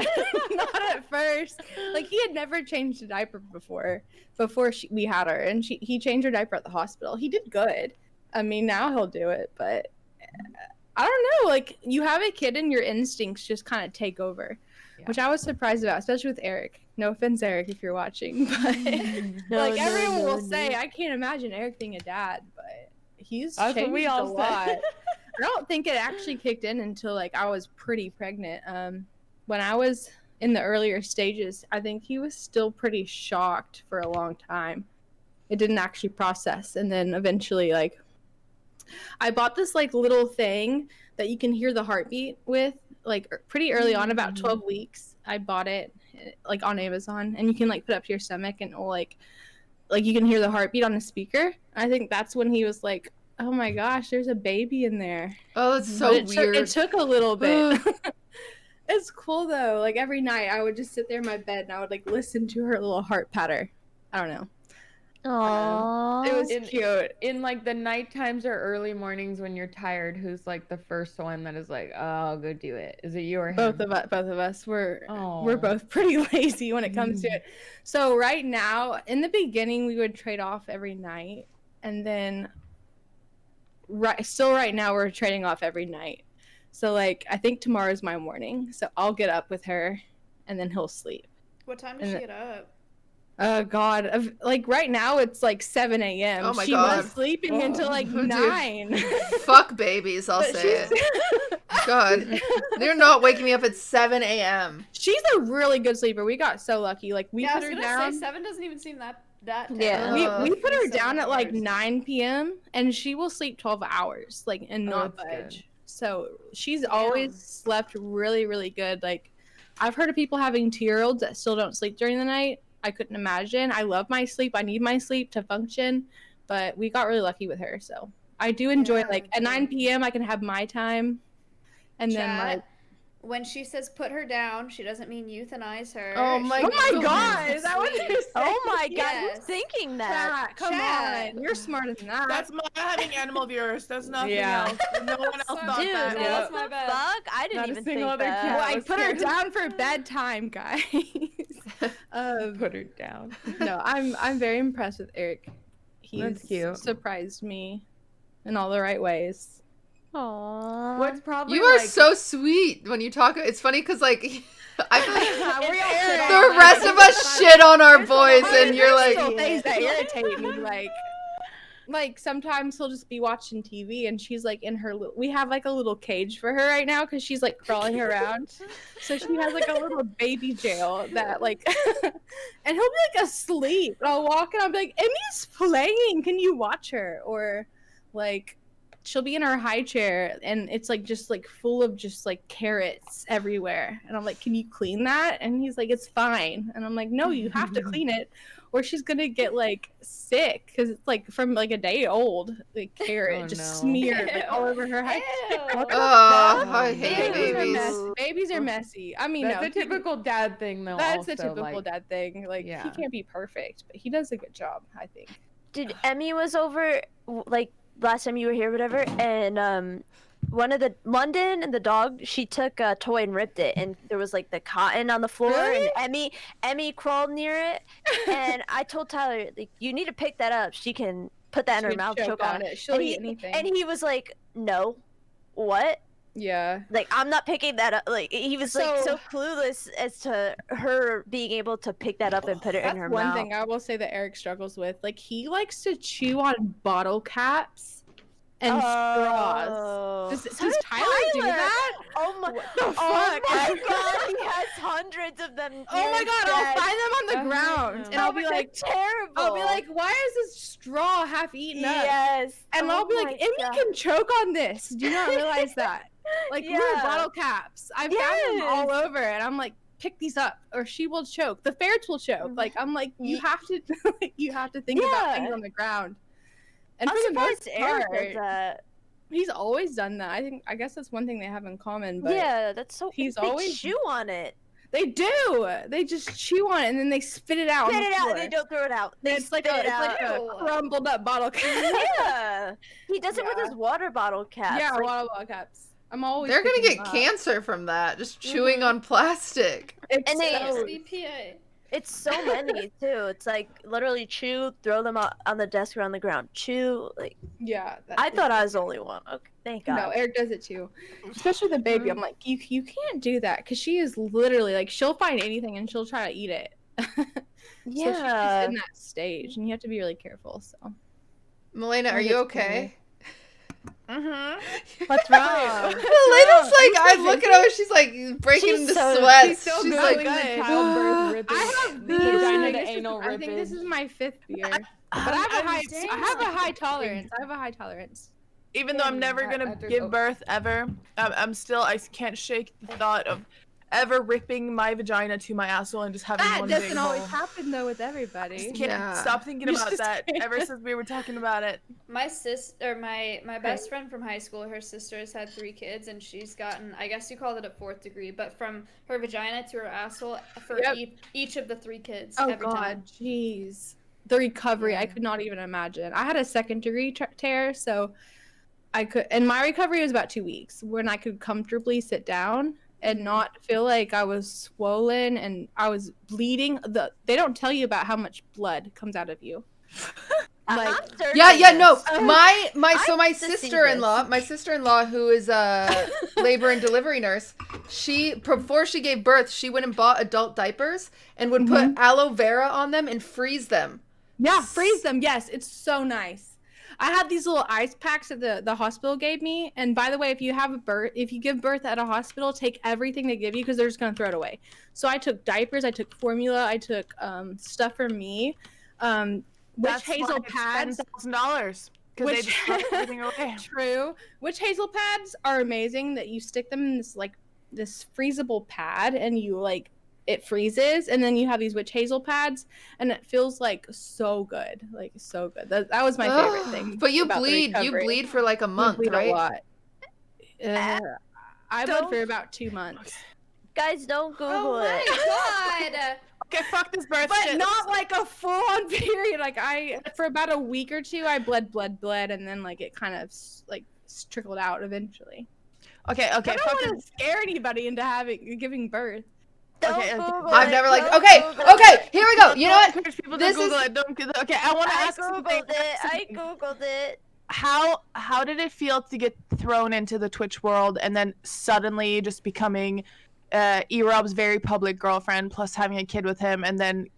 Not at first. Like he had never changed a diaper before we had her, and he changed her diaper at the hospital. He did good. I mean, now he'll do it, but I don't know. Like, you have a kid and your instincts just kind of take over, which I was surprised about, especially with Erick. No offense, Erick, if you're watching, but everyone will say, I can't imagine Erick being a dad, but he's changed a lot. I don't think it actually kicked in until like I was pretty pregnant. When I was in the earlier stages, I think he was still pretty shocked for a long time. It didn't actually process, and then eventually, like, I bought this like little thing that you can hear the heartbeat with, like pretty early on, about 12 weeks. I bought it like on Amazon, and you can like put it up to your stomach, and it'll like you can hear the heartbeat on the speaker. I think that's when he was like, oh my gosh, there's a baby in there. Oh, that's so weird. It took a little bit. It's cool though. Like every night I would just sit there in my bed and I would like listen to her little heart patter. I don't know. Aww. It was In- cute. In like the night times or early mornings when you're tired, who's like the first one that is like, oh, I'll go do it? Is it you or him? Both of us. We're Aw. both pretty lazy when it comes to it. So right now, in the beginning, we would trade off every night, and then right now we're trading off every night. So like I think tomorrow's my morning, so I'll get up with her, and then he'll sleep. What time does she get up? Oh God! Like right now, it's like 7 a.m. Oh my she God. was sleeping until like Dude. 9. Fuck babies, I'll But say it. God, they're not waking me up at 7 a.m. She's a really good sleeper. We got so lucky. Like we Yeah, I put was her gonna down. say 7 doesn't even seem that. Yeah. We put her Seven down at like hours. 9 p.m. and she will sleep 12 hours, like, and Oh, not that's budge. good. So she's always slept really, really good. Like, I've heard of people having 2-year-olds that still don't sleep during the night. I couldn't imagine. I love my sleep. I need my sleep to function, but we got really lucky with her. So I do enjoy like at 9 p.m. I can have my time, and then like. When she says put her down, she doesn't mean euthanize her. Oh my God! Is that what you're saying? Oh my god, Yes. who's thinking that? Chat, come Chat. on, you're smarter than that. That's my having animal viewers. There's nothing Yeah. else. No one else thought Dude, that. Yeah. what my the bad. fuck? I didn't Not a even single think other that. cat. Well, I was put her scared. down for bedtime, guys. Put her down. No, I'm very impressed with Erick. He's That's cute. surprised me in all the right ways. Aww. What's probably You are like, so sweet when you talk. It's funny because like I feel like We all shit on the her. rest of us shit on our boys, and you're There's like, still things that irritate me, like sometimes he'll just be watching TV and she's like in her we have like a little cage for her right now because she's like crawling around, so she has like a little baby jail that like and he'll be like asleep and I'll walk and I'll be like, Emmy's playing, can you watch her? Or like she'll be in her high chair and it's like just like full of just like carrots everywhere, and I'm like, can you clean that? And he's like, it's fine. And I'm like, no, you have to clean it or she's gonna get like sick because it's like from like a day old, like carrot Oh, just no. smeared like, all over her head. oh, I hate Babies are, babies. babies are messy. I mean, That's no, a typical dad thing, though. that's also, a typical like, dad thing. Like yeah. he can't be perfect, but he does a good job, I think. Did Emmy was over like last time you were here, whatever, and one of the London and the dog, she took a toy and ripped it, and there was like the cotton on the floor, Really? and Emmy crawled near it, and I told Tyler, like, you need to pick that up. She can put that in her She'd mouth, choke choke on on it. She'll and eat anything. And he was like, no, what? Yeah. Like, I'm not picking that up. Like, he was like So- so clueless as to her being able to pick that up and put it That's in her one mouth. thing I will say that Erick struggles with. Like he likes to chew on bottle caps and straws. Does So does Tyler do Tyler. that? Oh my, the oh fuck? my god, he has hundreds of them. Oh my near god, his I'll bed. find them on the Oh, ground no. and I'll be They're like, terrible. I'll be like, why is this straw half eaten up? yes. And Oh I'll be my like, Emmy God. can choke on this. Do you not realize that? Like little Yeah. bottle caps. I've found them all over, and I'm like, pick these up, or she will choke. The ferrets will choke. Like I'm like, you have to, you have to think about things Yeah. on the ground. And I'm for the most surprised Eric part, does that. he's always done that. I guess that's one thing they have in common. But Yeah, that's so. he's they always- chew on it. they do. They just chew on it and then they spit it out. Spit on the it out. floor. They don't throw it out. They It's like spit a, it out. it's like a crumbled up bottle cap. Yeah, he does it with Yeah. his water bottle caps. Yeah, like, water bottle caps. I'm always. They're gonna picking get them up. cancer from that, just chewing on plastic. It's And they- so- BPA. It's so many too. It's like literally chew, throw them out on the desk or on the ground. Chew. Like yeah. I thought I was the only one. Okay, thank God. No, Erick does it too. Especially the baby. I'm like, you can't do that because she is literally like, she'll find anything and she'll try to eat it. So she's just Yeah. in that stage, and you have to be really careful. So Malena, are you okay? What's wrong? Malena's like, I look at her, she's like breaking She's into so- sweats. She's still She's doing like, the good. childbirth ripping. I have the these. vagina I to think anal I think this ripping. is my 5th beer, but I have a high tolerance. I have a high tolerance. Even though I'm never gonna After- give birth ever, I'm still, I can't shake the thought of ever ripping my vagina to my asshole and just having That one big doesn't always hole. happen though with I everybody. just can't Yeah. stop thinking You about just that can't. ever since we were talking about it. My my best friend from high school, her sister has had 3 kids, and she's gotten, I guess you called it a 4th degree, but from her vagina to her asshole for Yep. each of the 3 kids Oh every god, time. jeez. the recovery, I could not even imagine. I had a second-degree tear, so and my recovery was about 2 weeks, when I could comfortably sit down and not feel like I was swollen and I was bleeding. They don't tell you about how much blood comes out of you. Like, my sister-in-law who is a labor and delivery nurse, before she gave birth, she went and bought adult diapers and would put aloe vera on them and freeze them. Yeah, freeze them. Yes, it's so nice. I had these little ice packs that the hospital gave me. And by the way, if you give birth at a hospital, take everything they give you, because they're just gonna throw it away. So I took diapers, I took formula, I took stuff for me. Witch hazel pads, $10,000 because they just throw everything away. True. Witch hazel pads are amazing. That you stick them in this freezable pad, and it freezes, and then you have these witch hazel pads, and it feels so good, so good. That was my favorite thing. But you bleed for like a month, right? A lot. I bled for about 2 months. Guys, don't Google it. Oh my god. Okay, fuck this birth But shit. not like a full-on period. For about a week or two, I bled, and then it kind of trickled out eventually. Okay. I don't want to scare anybody into giving birth. Okay. I've never okay, here we go. You know what? People this Google it. Don't Google it. Okay, I want to ask something. I Googled it. How did it feel to get thrown into the Twitch world and then suddenly just becoming Erobb's very public girlfriend, plus having a kid with him, and then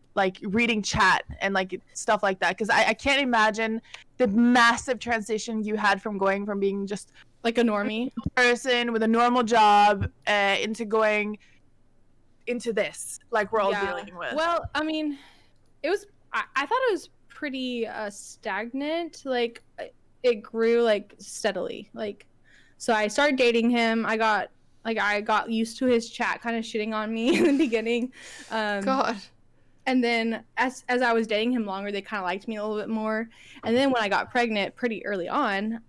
reading chat and stuff like that? Because I can't imagine the massive transition you had from going from being just a normie person with a normal job into going into this we're all dealing with. Well, I mean, it was I thought it was pretty stagnant. It grew steadily. So I started dating him. I got used to his chat kind of shitting on me in the beginning. God. And then as I was dating him longer, they kind of liked me a little bit more. And then when I got pregnant pretty early on,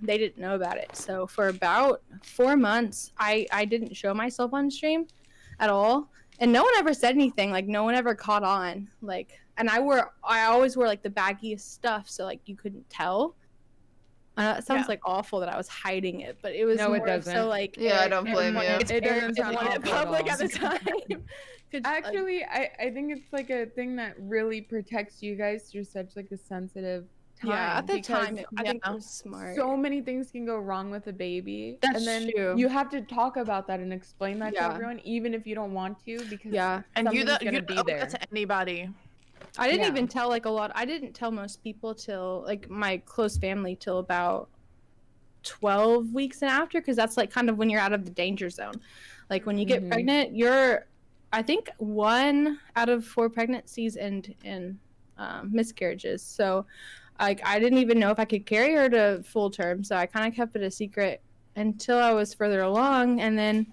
they didn't know about it. So for about 4 months, I didn't show myself on stream at all. And no one ever said anything. No one ever caught on. And I always wore the baggiest stuff, so you couldn't tell. It sounds awful that I was hiding it, but it was it doesn't. So I don't blame you. It doesn't sound public at the time. Actually, I think it's a thing that really protects you guys through such a sensitive time. Yeah, at the time, I think it was smart. So many things can go wrong with a baby. That's and then true. You have to talk about that and explain that to everyone, even if you don't want to, because and you gonna don't be owe there. that to anybody. I didn't even tell I didn't tell most people till my close family till about 12 weeks and after, because that's kind of when you're out of the danger zone. When you get pregnant, I think 1 out of 4 pregnancies end in miscarriages. So I didn't even know if I could carry her to full term, so I kind of kept it a secret until I was further along. And then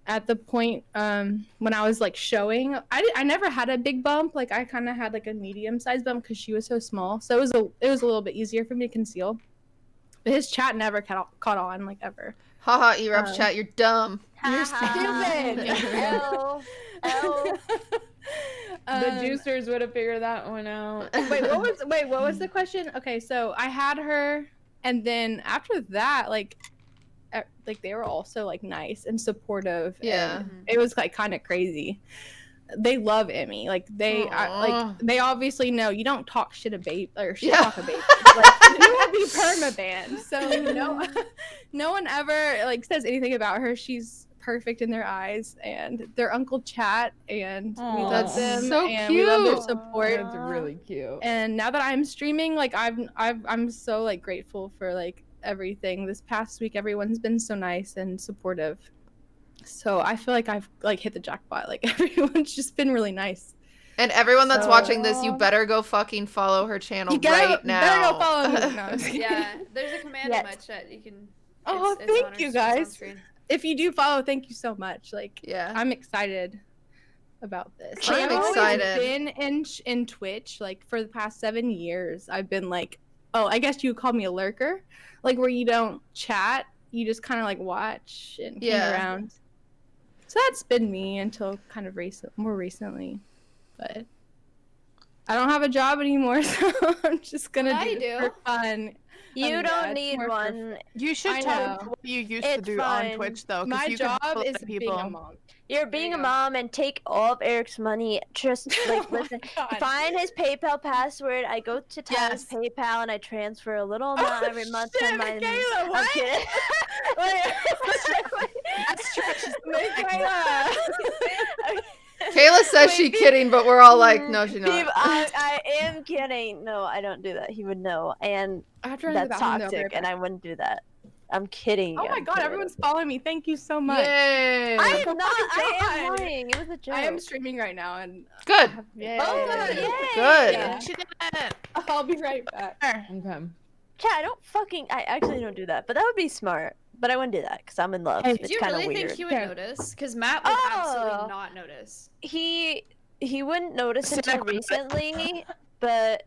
at the point when I was showing, I never had a big bump. I kind of had a medium-sized bump because she was so small, so it was a little bit easier for me to conceal. But his chat never caught on ever. Haha, Erobbs Chat, you're dumb. You're stupid. L. The juicers would have figured that one out. Wait, what was the question? Okay, so I had her, and then after that, they were also nice and supportive. Yeah. And it was kind of crazy. They love Emmy. They obviously know you don't talk shit a baby or shit talk a baby. You will be permabanned. So no one ever says anything about her. She's perfect in their eyes, and their uncle chat, and we love them. So and cute. We love their support. That's really cute. And now that I'm streaming, I'm so grateful for everything. This past week, everyone's been so nice and supportive. So I feel I've hit the jackpot. Everyone's just been really nice. And everyone that's watching this, you better go fucking follow her channel right now. Better go follow me. No, Yeah, there's a command in my chat. You can. Oh, it's thank you guys. If you do follow, thank you so much. Yeah, I'm excited about this. I'm excited. I've been in Twitch for the past 7 years. I've been I guess you would call me a lurker, where you don't chat, you just kind of watch and hang around. So that's been me until kind of more recently, but I don't have a job anymore, so I'm just gonna Yeah, do you it do. for fun. You Yeah, don't it's need more for one. You should I tell know. them what you used to It's do on fine. Twitch though, because My you can job follow is the being people. a mom. You're There being you a go. mom and take all of Erick's money. Just like Oh my listen, God. find his PayPal password. I go to Tyler's Yes. PayPal and I transfer a little amount every month shit, from my. Macaiyla, I'm what? kidding. That's true. She's Macaiyla. Kayla says she's kidding, but we're all like, no, she's Steve, not. I am kidding. No, I don't do that. He would know, and I have to run to the that's bathroom, though. I'll be toxic, right and I back. wouldn't do that. I'm kidding. Oh my I'm god, kidding. everyone's following me. Thank you so much. Yay! I Oh am not. my I am God. lying. It was a joke. I am streaming right now, and Good. Yay. Oh, good. yay. Good. Yeah. She did it. I'll be right back. Okay. Chat, I actually don't do that, but that would be smart. But I wouldn't do that because I'm in love. Hey, It's Do you kind of really weird. think he would Okay. notice? Because Matt would Oh. absolutely not notice. He wouldn't notice Sit until down. recently, but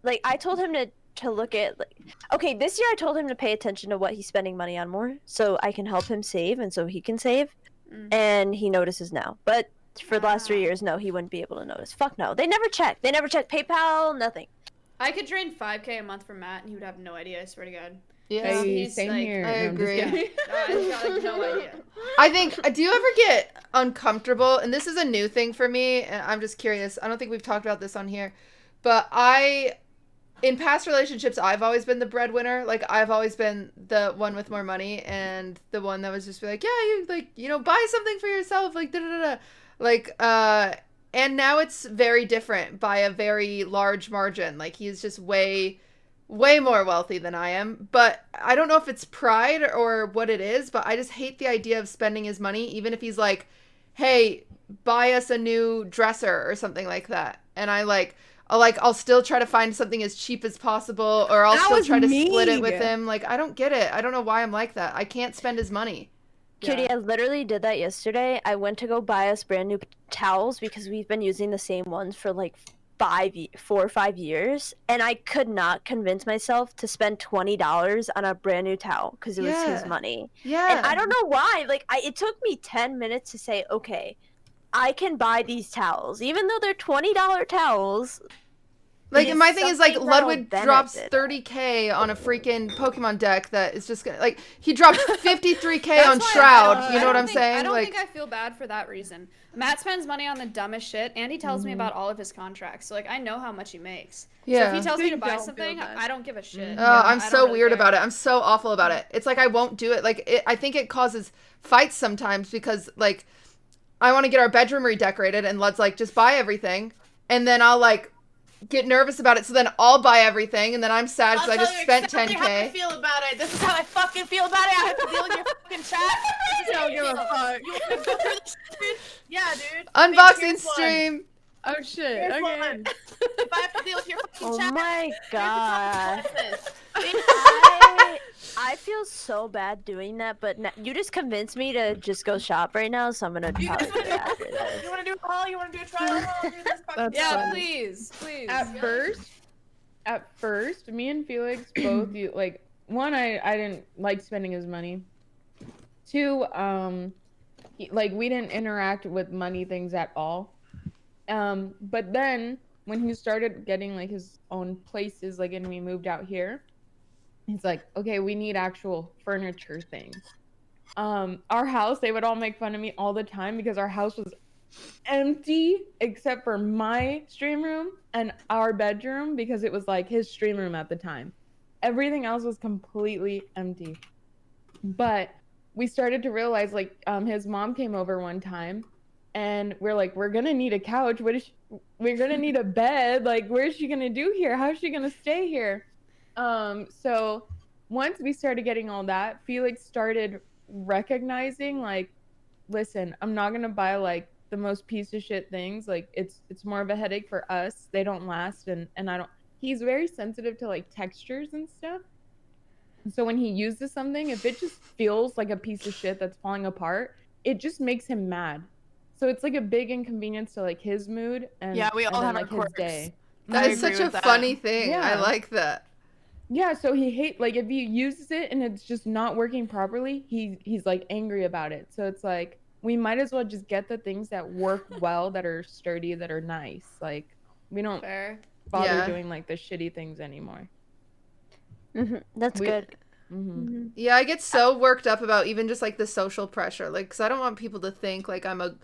like I told him to look at like okay, this year I told him to pay attention to what he's spending money on more so I can help him save and so he can save. Mm. And he notices now. But for the last 3 Ah. years, no, he wouldn't be able to notice. Fuck no. They never check. They never check PayPal, nothing. I could drain 5K a month from Matt, and he would have no idea. I swear to God. Yeah. Hey, he's same like- here. I No, I'm just agree. kidding. He's got like no idea. I think, do you ever get uncomfortable? And this is a new thing for me. And I'm just curious. I don't think we've talked about this on here. But in past relationships, I've always been the breadwinner. Like, I've always been the one with more money and the one that was just be like, yeah, you, like, you know, buy something for yourself. Like, da-da-da-da. Like, and now it's very different by a very large margin. Like, he's just way more wealthy than I am. But I don't know if it's pride or what it is, but I just hate the idea of spending his money, even if he's like, hey, buy us a new dresser or something like that. And I'll still try to find something as cheap as possible, or I'll That still was try to me. split it with him. Like, I don't get it. I don't know why I'm like that. I can't spend his money. Cutie, I literally did that yesterday. I went to go buy us brand new towels because we've been using the same ones for like 4 or 5 years, and I could not convince myself to spend $20 on a brand new towel because it was his Yeah. money. Yeah. And I don't know why. Like, it took me 10 minutes to say, okay, I can buy these towels, even though they're $20 towels. Like, It and is my thing is, like, something that'll Ludwig drops benefit. 30K on a freaking Pokemon deck that is just gonna, like, he dropped 53K That's on why I Shroud. don't- You I know what don't I'm think- saying? I don't Like, think I feel bad for that reason. Matt spends money on the dumbest shit, and he tells me about all of his contracts. So, like, I know how much he makes. So Yeah. if he tells me to Don't buy feel something, bad. I don't give a shit. oh, I'm I don't so really weird care. about it. I'm so awful about it. It's like I won't do it. Like, I think it causes fights sometimes because, like, I want to get our bedroom redecorated, and Lud's like, just buy everything. And then I'll, like, get nervous about it, so then I'll buy everything, and then I'm sad because I just spent 10K. feel about it. This is how I fucking feel about it. I have to deal with your fucking chat. This is how I give a fuck. You want to go through this, dude? Yeah, dude. Unboxing Here's one. stream. Oh shit. Here's Okay. one. If I have to deal with your fucking Oh chat, my here's the god. consequences. I feel so bad doing that, but you just convinced me to just go shop right now, so I'm gonna You probably guys do that after this. You want to do a haul? You want to do a trial haul? Do this fucking That's Yeah, fun. please. At first, me and Felix both like, one, I didn't like spending his money. Two, like, we didn't interact with money things at all. But then when he started getting like his own places, like, and we moved out here, he's like, okay, we need actual furniture things. Our house, they would all make fun of me all the time because our house was empty except for my stream room and our bedroom because it was like his stream room at the time. Everything else was completely empty. But we started to realize, like, his mom came over one time and we're like, we're gonna need a couch. We're gonna need a bed. Like, where's she gonna do here? How's she gonna stay here? So once we started getting all that, Felix started recognizing, like, listen, I'm not gonna buy like the most piece of shit things. Like, it's more of a headache for us. They don't last, and I don't. He's very sensitive to like textures and stuff. So when he uses something, if it just feels like a piece of shit that's falling apart, it just makes him mad. So it's like a big inconvenience to like his mood and Yeah, we all and then, have our like his quirks. day. That I is agree such a with that. funny thing. I Yeah. like that. Yeah, so he like, if he uses it and it's just not working properly, he's like angry about it. So it's like, we might as well just get the things that work well, that are sturdy, that are nice. Like, We don't Fair. bother Yeah. doing like the shitty things anymore. That's We- good. Yeah, I get so worked up about even just like the social pressure, like, because I don't want people to think like I'm a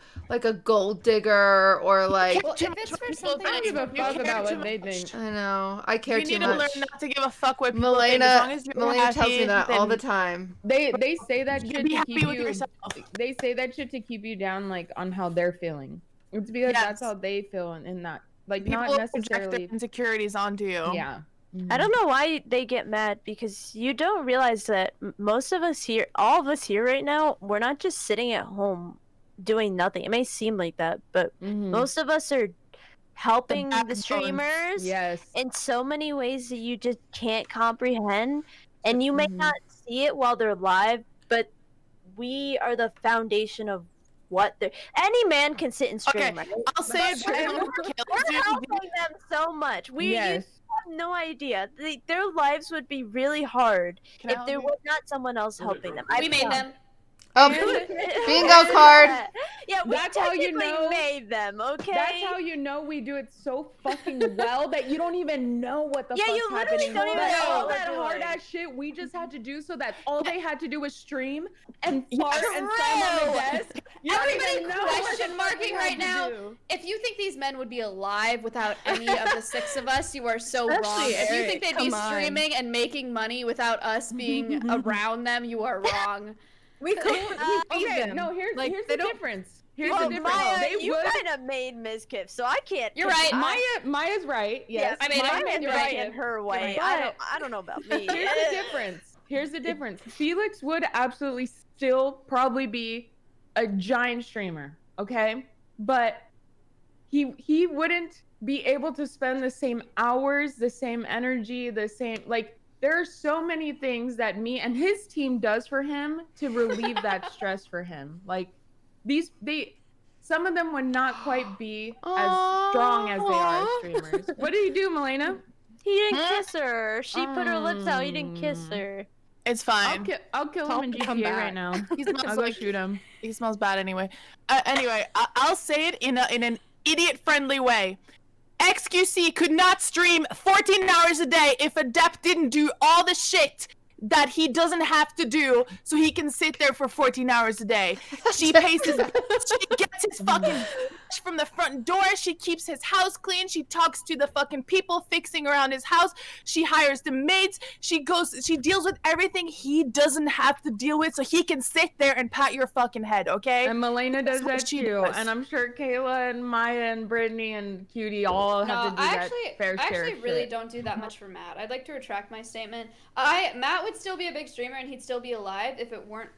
gold digger or like. Well, if it's for something I don't give a that's fuck care about too what they think. I know, I care You too need to much. learn not to give a fuck what people think. As long Malena, as you're Malena tells me happy, that all the then time. They say that you shit be to happy keep with you. yourself. They say that shit to keep you down, like on how they're feeling. It's because that's Yes. how they feel in that, like People not project necessarily. their insecurities onto you. Yeah. I don't know why they get mad because you don't realize that most of us here, all of us here right now, we're not just sitting at home doing nothing. It may seem like that, but most of us are helping the backbones. streamers Yes. in so many ways that you just can't comprehend. And you may not see it while they're live, but we are the foundation of what they're. Any man can sit and stream, Okay, right? I'll say it better than We're helping them so much. You Yes. have no idea. Their lives would be really hard Can I if help there you? was not someone else helping them. we made them. Oh, bingo card. Yeah, we That's how you technically know- made them, okay? That's how you know we do it so fucking well that you don't even know what the Yeah, fuck's you literally happening. don't even But know all what that we're hard doing. ass shit we just had to do so that all they had to do was stream and fart Yes. and slam on the True. desk. You don't Everybody even know what the question fuck marking we had right to now. do. If you think these men would be alive without any of the six of us, you are so wrong. Especially If you Erick, think they'd be come on. streaming and making money without us being around them, you are wrong. We could we feed Okay, them. no, here's Like, the they don't- difference. Here's Well, the difference. Maya, They you would. kind of made Mizkif, so I can't. You're right. Maya's right. Yes, I mean, Maya I made made the the right in her way. But- I don't know about me. Here's the difference. Here's the difference. Felix would absolutely still probably be a giant streamer, okay? But he wouldn't be able to spend the same hours, the same energy, the same like there are so many things that me and his team does for him to relieve that stress for him. Like some of them would not quite be as strong as they are as streamers. What did he do, Malena? He didn't kiss her. She put her lips out. He didn't kiss her. It's fine. I'll kill him in Come GTA back. right now. He smells I'll go like shoot him. he smells bad anyway. Anyway, I'll say it in an idiot-friendly way. XQC could not stream 14 hours a day if Adept didn't do all the shit that he doesn't have to do so he can sit there for 14 hours a day. She pays his bills, she gets his fucking from the front door, she keeps his house clean, she talks to the fucking people fixing around his house, she hires the maids, she deals with everything he doesn't have to deal with so he can sit there and pat your fucking head, okay? And Malena does That's what that she too. does. And I'm sure Kayla and Maya and Brittany and Cutie all have No, to do I that actually, fair I share actually of really shit. don't do that much for Matt. I'd like to retract my statement. Matt would still be a big streamer and he'd still be alive if it weren't.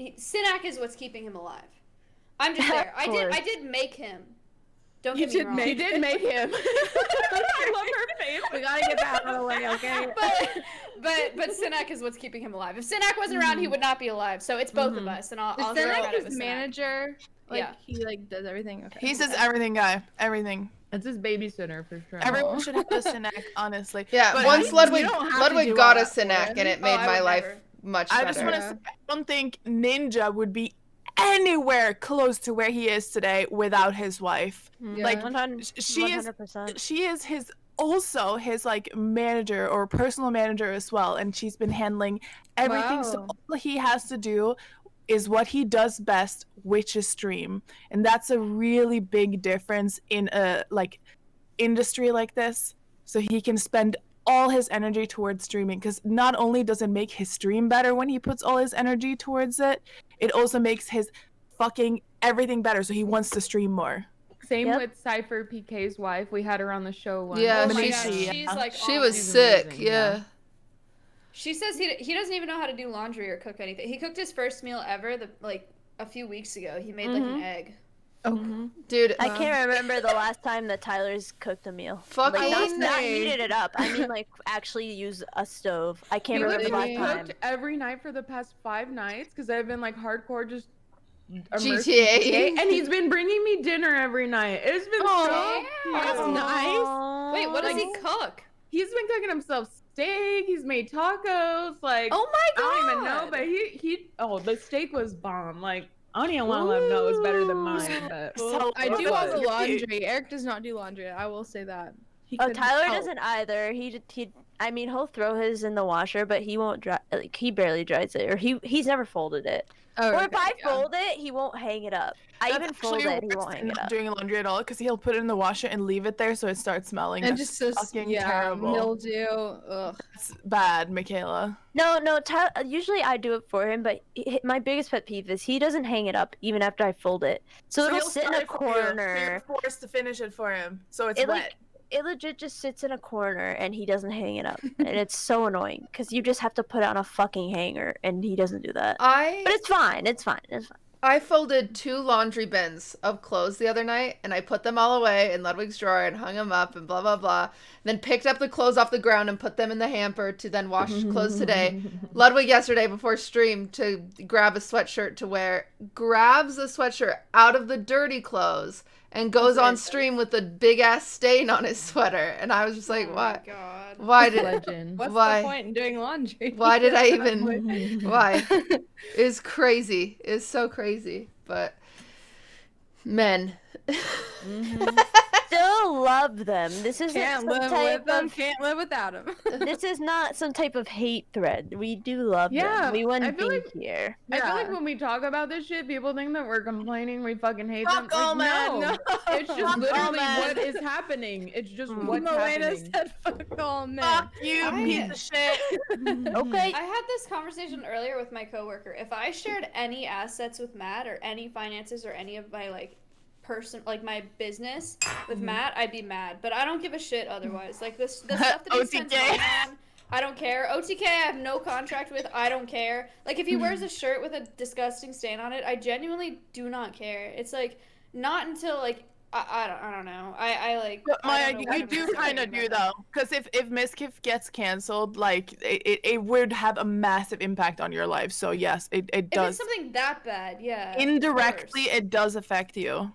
Synack is what's keeping him alive. I'm just there. I did make him. Don't get me wrong. She did make him. I love her face. We gotta get that out of the way, okay? but Synack is what's keeping him alive. If Synack wasn't around, he would not be alive. So it's both of us, and I'll Is throw Synack credit with his Synack. manager? Like Yeah. he like does everything. Okay. He's his everything guy. Everything. It's his babysitter for sure. Everyone should have a Synack, honestly. Yeah, But once I- Ludwig you don't have to do Ludwig all got a that for Synack him. and it Oh, made I my would life never. much I better. just want to say, I don't think Ninja would be anywhere close to where he is today without his wife. Yeah. Like, 100%. she is his also his like manager or personal manager as well, and she's been handling everything. So Wow. all he has to do is what he does best, which is stream, and that's a really big difference in a like industry like this. So he can spend all his energy towards streaming, because not only does it make his stream better when he puts all his energy towards it, it also makes his fucking everything better, so he wants to stream more. Same Yep. with Cypher PK's wife. We had her on the show once. Yeah, Oh my Manishi, god, yeah. she's like She on- was she's sick, amazing, yeah. yeah. She says he doesn't even know how to do laundry or cook anything. He cooked his first meal ever like a few weeks ago. He made like an egg. Dude, I can't remember the last time that Tyler's cooked a meal. fucking Like, not heated it up. I mean, like, actually use a stove. I can't He remember the last literally time. cooked every night for the past 5 nights because I've been like hardcore just immersed in GTA. and he's been bringing me dinner every night. It's been so That's cute. nice. Wait, what does he Like- cook? He's been cooking himself steak. He's made tacos. Like Oh my god! I don't even know, but he the steak was bomb. Like I don't even want to let him know it's better than mine, but So I do all the good. laundry. Eric does not do laundry. I will say that. He Oh, could Tyler help. doesn't either. I mean, he'll throw his in the washer, but he won't dry. Like, he barely dries it, or he's never folded it. Oh, Or okay, if I yeah. fold it, he won't hang it up. I That's even fold actually it, he worse won't than hang it not up. doing laundry at all, because he'll put it in the washer and leave it there so it starts smelling. And That's just says, fucking yeah, terrible. mildew. Ugh. That's bad, Macaiyla. No, usually I do it for him, but my biggest pet peeve is he doesn't hang it up even after I fold it. So it'll he'll sit in start a it for you, so corner. you're forced to finish it for him, so it's It wet. it legit just sits in a corner and he doesn't hang it up, and it's so annoying because you just have to put it on a fucking hanger, and he doesn't do that. But it's fine. It's fine. It's fine. I folded 2 laundry bins of clothes the other night, and I put them all away in Ludwig's drawer and hung them up and blah, blah, blah. And then picked up the clothes off the ground and put them in the hamper to then wash clothes today. Ludwig yesterday before stream to grab a sweatshirt to wear, grabs a sweatshirt out of the dirty clothes and goes on stream with a big-ass stain on his sweater. And I was just like, Oh why? my God. Why did... legend. What's Why? the point in doing laundry? Why did I even... Why? It's crazy. It's so crazy. But men. Still love them. This isn't Can't some live type with them. of. Can't live without them. This is not some type of hate thread. We do love Yeah, them. We I wouldn't feel be like- here. I feel Yeah. like when we talk about this shit, people think that we're complaining. We fucking hate Fuck them. all Like, men. no, it's just Fuck all literally men. what is happening. It's just what's Malena happening. said, "Fuck all men." Fuck you, I- piece of shit. Okay. I had this conversation earlier with my coworker. If I shared any assets with Matt or any finances or any of my my business with Matt, I'd be mad. But I don't give a shit otherwise. Like the stuff that he spends OTK. money on, I don't care. OTK, I have no contract with. I don't care. Like if he wears a shirt with a disgusting stain on it, I genuinely do not care. It's like not until like I don't know. I like. But I Maya, don't know you what do I'm kind of saying do about though, because if Miskiff gets canceled, like it would have a massive impact on your life. So yes, it If does. it's something that bad, yeah. of Indirectly, course. it does affect you,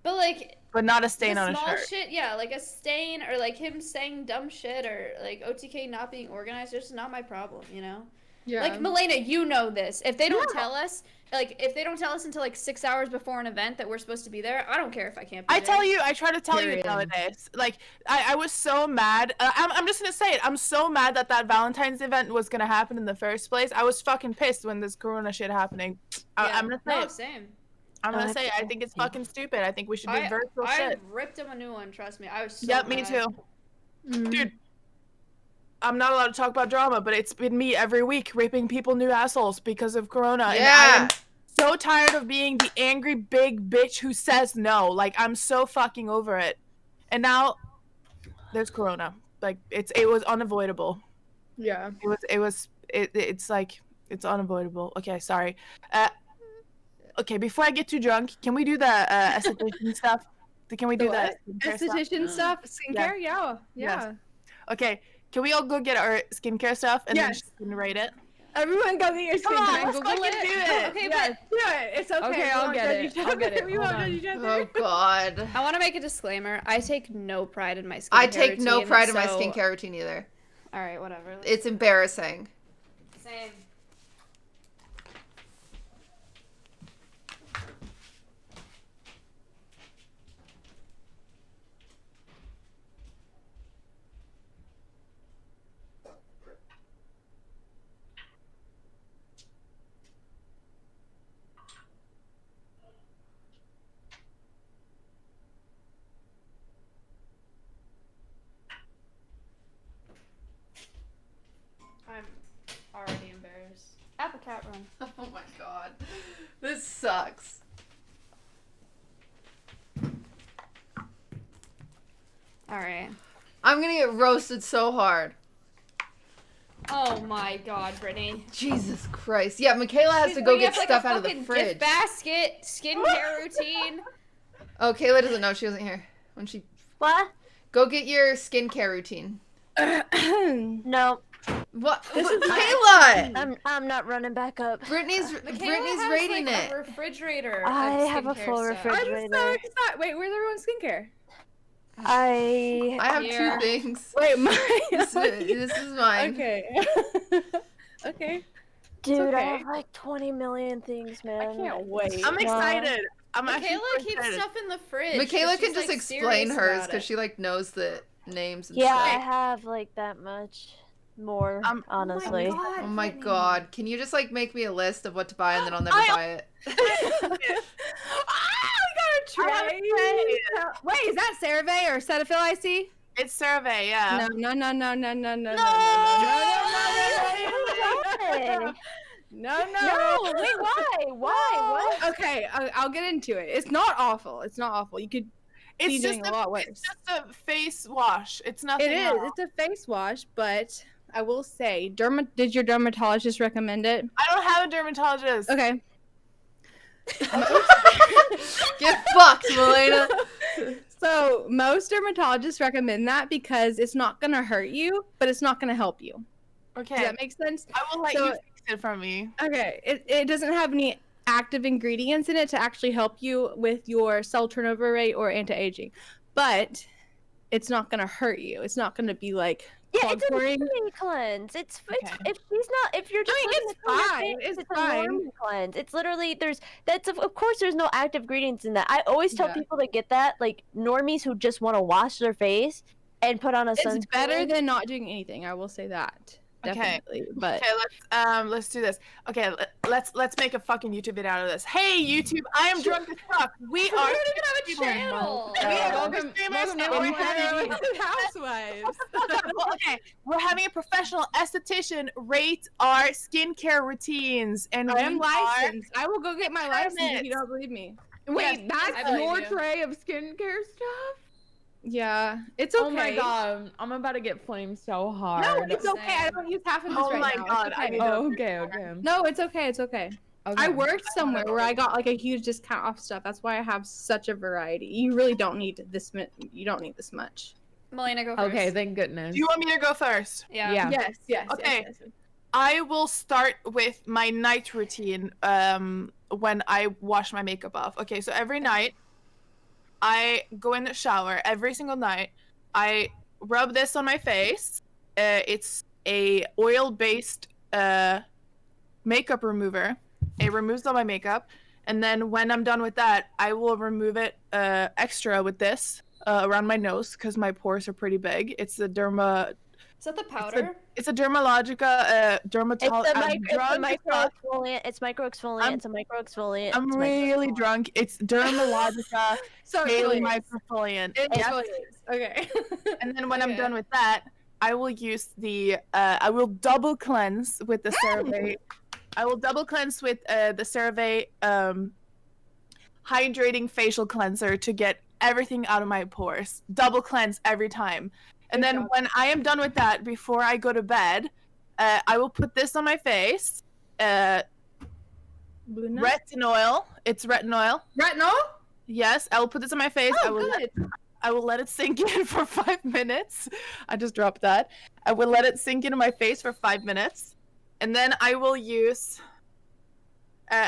But like but not a stain the on a small shirt. shit, yeah, like a stain or like him saying dumb shit or like OTK not being organized, it's just not my problem, you know? Yeah. Like Malena, you know this. If they don't tell us, if they don't tell us until like 6 hours before an event that we're supposed to be there, I don't care if I can't be I there. tell you, I try to tell Period. you nowadays. Like, I was so mad. I'm just gonna say it. I'm so mad that Valentine's event was gonna happen in the first place. I was fucking pissed when this Corona shit happening. I'm gonna say no, it. same. I'm gonna I say it. I think it's fucking stupid. I think we should do virtual I shit. ripped him a new one, trust me. I was so Yep, me mad. too. Dude, I'm not allowed to talk about drama, but it's been me every week ripping people new assholes because of Corona. And I Yeah. am so tired of being the angry big bitch who says no. Like, I'm so fucking over it. And now there's Corona. Like, it was unavoidable. Yeah. It's like, it's unavoidable. Okay, sorry. Okay, before I get too drunk, can we do the esthetician stuff? Can we do that? Esthetician stuff, skincare, yeah. Yes. Okay, can we all go get our skincare stuff and Yes. then she can rate it? Everyone go get your Come on, skincare. let's Google fucking it. do it. Okay, Yes, do it. It's okay. Okay, We I'll won't get judge it. each I'll other. get it. We Hold won't on. judge each other. Oh, God. I want to make a disclaimer. I take no pride in my skincare I take no routine, pride in my so- skincare routine either. All right, whatever. It's embarrassing. Same. I'm already embarrassed. Apple cat run. Oh my God. This sucks. All right. I'm gonna get roasted so hard. Oh my God, Brittany. Jesus Christ. Yeah, Macaiyla has to go get stuff out of the fridge. Gift basket, skincare routine. Oh, Kayla doesn't know she wasn't here. When she What? go get your skincare routine. No, What? Kayla! I'm not running back up. Brittany's Michaela has, rating like, it. a refrigerator. I of have a skincare full stuff. refrigerator. I'm so excited. Wait, where's everyone's skincare? I I have Here. 2 things. Wait, mine. This is mine. Okay. Okay. Dude, I okay. have like 20 million things, man. I can't wait. I'm excited. I'm actually Macaiyla so keeps excited. stuff in the fridge. Macaiyla can she's, just like, explain serious hers about because it. she like knows the names and Yeah, I stuff. have like that much more, honestly. Oh my god. Can you just like make me a list of what to buy and then I'll never buy it? We got a tray. Wait, is that CeraVe or Cetaphil I see? It's survey, yeah. No. No, wait, why? Why? What? Okay, I'll get into it. It's not awful. It's not awful. You could be It's doing just a lot worse. It's just a face wash. It's nothing. It is. else. It's a face wash, but I will say, did your dermatologist recommend it? I don't have a dermatologist. Okay. Get fucked, Malena. So most dermatologists recommend that because it's not gonna hurt you, but it's not gonna help you. Okay. Does that make sense? I will let So- you fix it for me. Okay. It doesn't have any active ingredients in it to actually help you with your cell turnover rate or anti-aging, but it's not gonna hurt you. It's not gonna be like Yeah, it's a contouring. normie cleanse. It's Okay. if you're just looking it's at your fine. face, It's a fine. normie cleanse. It's literally of course there's no active ingredients in that. I always tell Yeah. people to get that, like normies who just want to wash their face and put on a sunscreen. It's better than not doing anything. I will say that. Okay. Definitely. But Okay, let's do this. Okay, let's make a fucking YouTube video out of this. Hey YouTube, I am drunk as fuck. We are. We don't even have a channel. We are Welcome- streamers welcome and to we're our having. Housewives. Well, okay, we're having a professional esthetician rate our skincare routines, and I am we are- licensed. I will go get my license if Permits. you don't believe me. Wait, I that's believe your you. tray of skincare stuff? Yeah, it's okay. Oh my god, I'm about to get flamed so hard. No, it's okay. I don't use half of this Oh right my now. God, It's I okay. need Oh, okay. No, it's okay. It's okay. Okay. I worked somewhere where I got like a huge discount off stuff. That's why I have such a variety. You really don't need this. You don't need this much. Malena, go first. Okay, thank goodness. Do you want me to go first? Yeah. Yeah. Yes. Okay. Yes. I will start with my night routine when I wash my makeup off. Okay, so every night I go in the shower every single night. I rub this on my face. It's a oil-based makeup remover. It removes all my makeup. And then when I'm done with that, I will remove it extra with this around my nose because my pores are pretty big. It's the Is that the powder? It's a Dermalogica It's a microexfoliant. It's I'm- a microexfoliant. I'm It's really drunk. It's Dermalogica So Daily really, Microfoliant. it Yep. really is. Okay. And then when I'm Okay. done with that, I will use I will double cleanse with the CeraVe. I will double cleanse with the CeraVe hydrating facial cleanser to get everything out of my pores. Double cleanse every time. And Good then job. when I am done with that, before I go to bed, I will put this on my face. Retinol. It's retinol. Retinol? Yes, I will put this on my face. Oh, good. I will let it sink in for 5 minutes. I just dropped that. I will let it sink into my face for 5 minutes. And then I will use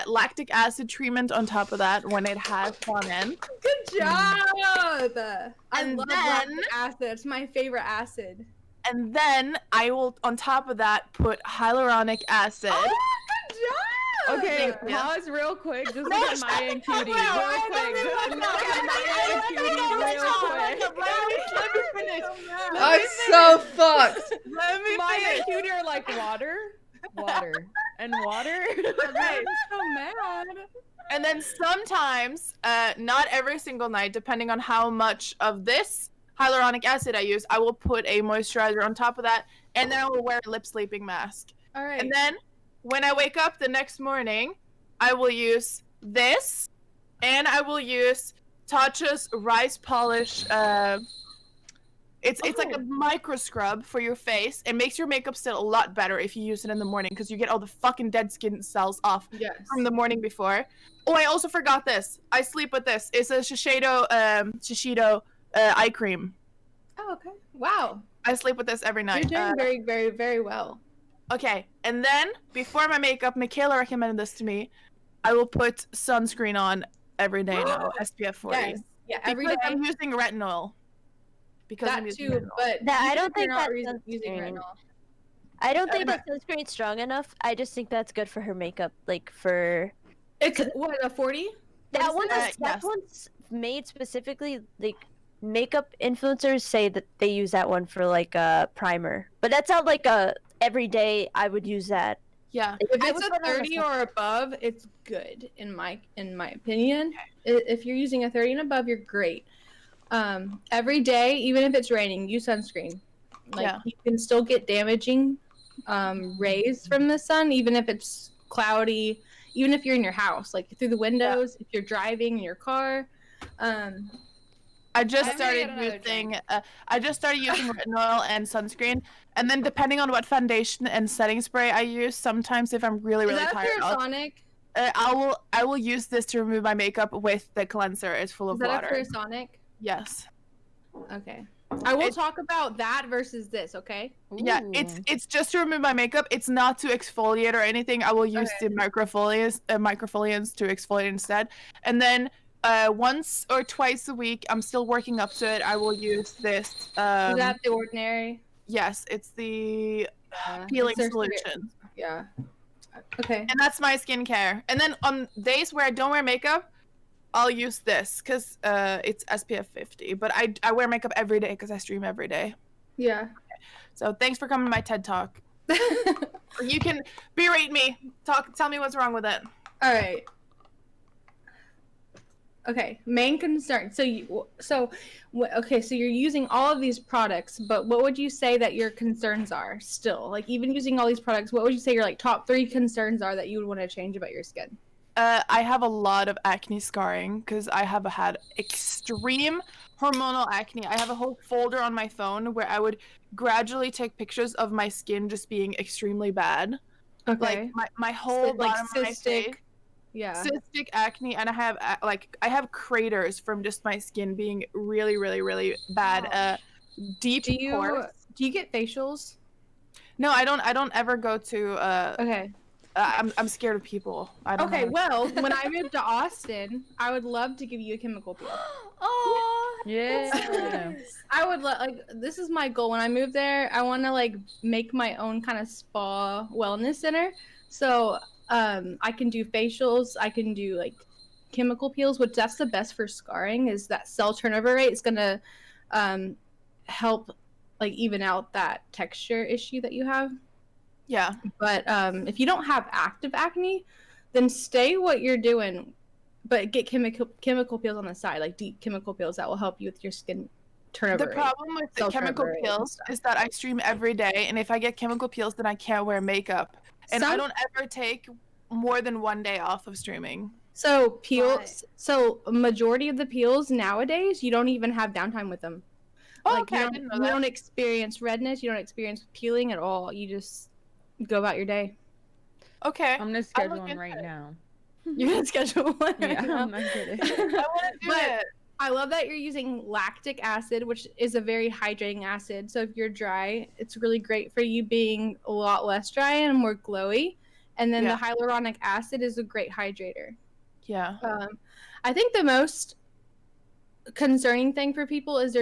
lactic acid treatment on top of that when it has gone in. Good job. I And love then- lactic acid. It's my favorite acid. And then I will, on top of that, put hyaluronic acid. Oh, good job. Okay, Yeah. pause real quick. Just No, look at shut Maya and the fuck Cutie up. real I quick. don't Just even look know. at Maya and Cutie real quick. Let me finish. I'm so fucked. Let me Maya finish. and Cutie are like water, and water. Okay. So mad. And then sometimes, not every single night, depending on how much of this hyaluronic acid I use, I will put a moisturizer on top of that, and then I will wear a lip sleeping mask. All right. And then when I wake up the next morning, I will use this, and I will use Tatcha's rice polish. It's like a micro scrub for your face. It makes your makeup still a lot better if you use it in the morning because you get all the fucking dead skin cells off yes. from the morning before. Oh, I also forgot this. I sleep with this. It's a Shiseido eye cream. Oh, okay. Wow. I sleep with this every You're night. doing very, very, very well. Okay, and then before my makeup, Macaiyla recommended this to me. I will put sunscreen on every day now, SPF 40. Yes. Yeah, every day. Because I'm using retinol. Because I'm That using too, retinol. but That- I even don't if you're think not that's using sunscreen. retinol. I don't think that sunscreen's strong enough. I just think that's good for her makeup. Like for It's what, a 40? that one. Yes. That one's made specifically. Like makeup influencers say that they use that one for like a primer, but that's not like a everyday. I would use that. Yeah. If I it's would a put it on 30 a- or above, it's good in my opinion. If you're using a 30 and above, you're great. Every day, even if it's raining, use sunscreen. Like Yeah. you can still get damaging rays from the sun, even if it's cloudy, even if you're in your house, like through the windows, if you're driving in your car. I just I'm gonna get started another using retinol and sunscreen, and then depending on what foundation and setting spray I use, sometimes if I'm really Is that tired, I will use this to remove my makeup with the cleanser. It's full of Is that water. a Clarisonic? Yes. Okay. I will talk about that versus this, okay? Yeah, it's just to remove my makeup. It's not to exfoliate or anything. I will use the microfoliants to exfoliate instead. And then once or twice a week, I'm still working up to it. I will use this. Is that the Ordinary? Yes, it's the peeling It's their solution. Yeah. Okay. And that's my skincare. And then on days where I don't wear makeup, I'll use this because it's SPF 50. But I wear makeup every day because I stream every day. Yeah. So thanks for coming to my TED Talk. You can berate me. Tell me what's wrong with it. All right. Okay. Main concern. So you're using all of these products, but what would you say that your concerns are still? Like even using all these products, what would you say your like top 3 concerns are that you would want to change about your skin? I have a lot of acne scarring because I have had extreme hormonal acne. I have a whole folder on my phone where I would gradually take pictures of my skin just being extremely bad. Okay. Like my whole bottom of my face. Yeah. Cystic acne, and I have craters from just my skin being really, really, really bad. Deep pores. Do you get facials? No, I don't ever go to. Okay. I'm scared of people. I don't know. Well, when I moved to Austin, I would love to give you a chemical peel. Oh. Yeah. I would this is my goal when I move there. I want to like make my own kind of spa wellness center. So I can do facials, I can do like chemical peels, which that's the best for scarring is that cell turnover rate is going to help like even out that texture issue that you have. Yeah. But if you don't have active acne, then stay what you're doing, but get chemical peels on the side, like deep chemical peels that will help you with your skin turnover. The problem with the chemical peels is that I stream every day, and if I get chemical peels, then I can't wear makeup. And I don't ever take more than 1 day off of streaming. So so a majority of the peels nowadays, you don't even have downtime with them. Oh, like, okay, I didn't know that. You don't experience redness, you don't experience peeling at all. You just go about your day. Okay. I'm gonna schedule one right now. You're gonna schedule one. Yeah, right now? I'm not kidding. I want to do it. I love that you're using lactic acid, which is a very hydrating acid. So if you're dry, it's really great for you being a lot less dry and more glowy. And then the hyaluronic acid is a great hydrator. Yeah. I think the most concerning thing for people is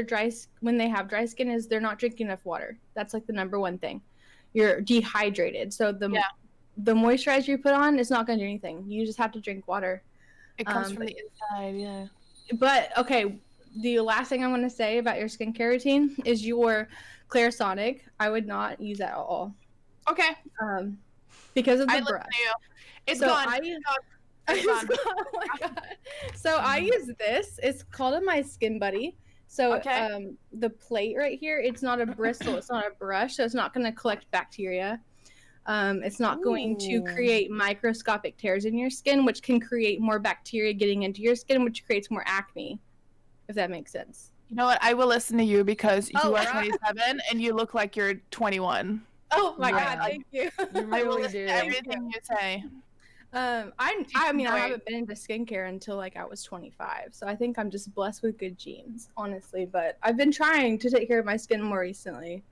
when they have dry skin is they're not drinking enough water. That's like the number one thing. You're dehydrated. So the moisturizer you put on is not going to do anything. You just have to drink water. It comes from the inside, yeah. But okay, the last thing I'm going to say about your skincare routine is your Clarisonic. I would not use that at all. Okay. Because of the listen brush. to you. It's So gone. It's gone. Oh my god. So I use this. It's called My Skin Buddy. So the plate right here, it's not a bristle, it's not a brush, so it's not going to collect bacteria. It's not going to create microscopic tears in your skin, which can create more bacteria getting into your skin, which creates more acne, if that makes sense. You know what? I will listen to you because you are 27 and you look like you're 21. Oh my god, thank you. I will listen to everything you say. I mean, I haven't been into skincare until like I was 25, so I think I'm just blessed with good genes, honestly. But I've been trying to take care of my skin more recently.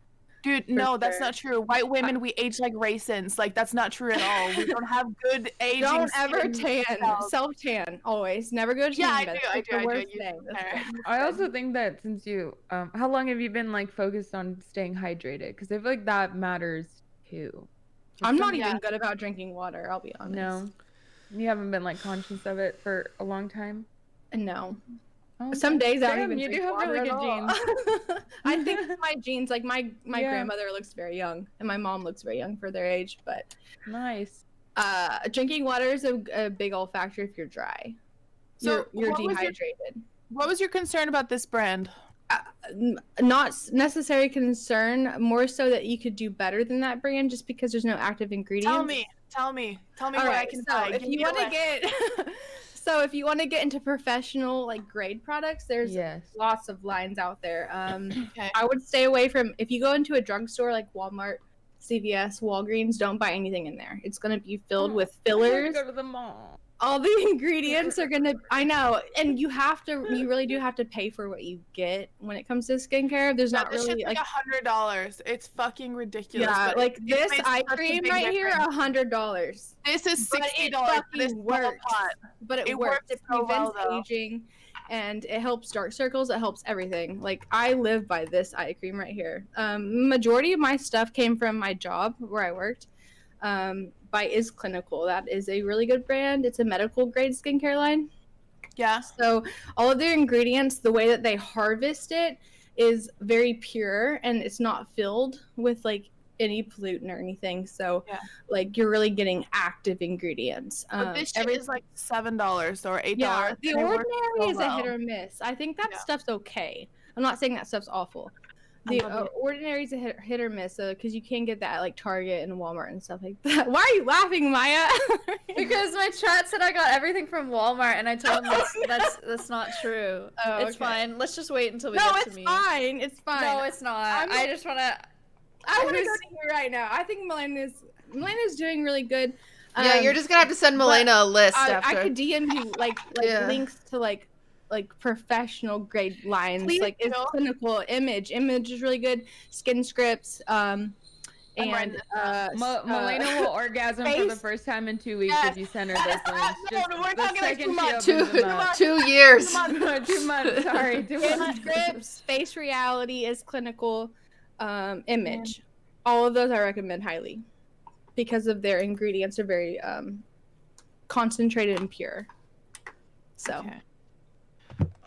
Dude, no, that's not true. White women, we age like raisins. Like, that's not true at all. We don't have good aging. Don't ever skin tan. cells. Self-tan, always. Never go to Yeah, tanning bed. I That's the worst do. thing. I also think that since you, how long have you been like focused on staying hydrated? Because I feel like that matters too. I'm not even good about drinking water, I'll be honest. No. You haven't been like conscious of it for a long time? No. Oh, Some days I don't damn, even you drink do have water really at good all. genes. I think it's my genes, like my Yeah. grandmother looks very young and my mom looks very young for their age, but Nice. drinking water is a big old factor if you're dry. So You're what was dehydrated. What was your concern about this brand? Not necessary concern, more so that you could do better than that brand just because there's no active ingredients. Tell me All what I right, can so buy. if Give you me a want to list. if you want to get into professional like grade products, there's Yes. lots of lines out there. Okay. I would stay away from, if you go into a drugstore like Walmart, CVS, Walgreens, don't buy anything in there. It's going to be filled with fillers. Go to the mall. All the ingredients are going to, I know, and you really do have to pay for what you get when it comes to skincare. There's not this really shit's like $100. It's fucking ridiculous. yeah, but like it this makes eye such a cream big right here, difference. $100. This is But $60. it for this fucking small works. pot. But it It works. works It so prevents well, though. aging, and it helps dark circles. It helps everything. Like I live by this eye cream right here. Majority of my stuff came from my job where I worked. By Is Clinical. That is a really good brand. It's a medical grade skincare line. Yeah. So all of their ingredients, the way that they harvest it is very pure, and it's not filled with like any pollutant or anything. So like you're really getting active ingredients. But this shit is like $7 or $8. Yeah, the and it works Ordinary so is a well. hit or miss. I think that stuff's okay. I'm not saying that stuff's awful. The Ordinary is a hit or miss, because you can get that at like Target and Walmart and stuff like that. Why are you laughing, Maya? Because my chat said I got everything from Walmart, and I told them that's not true. Oh, it's okay. fine. Let's just wait until we No, get to it's me. fine. It's fine. No, it's not. I just wanna. I want to go to you right now. I think Malena's doing really good. Yeah, you're just gonna have to send Malena a list after. I could DM you like links to like professional grade lines. Please like it's do. Clinical, Image is really good. Skin Scripts, and Malena will orgasm for the face- first time in 2 weeks if you send her those links. No, we're the talking like 2 second she months. opens them up. 2 years. 2 months. Sorry, 2 Skin months. Scripts, Face Reality is Clinical, Image. All of those I recommend highly because of their ingredients are very concentrated and pure. So.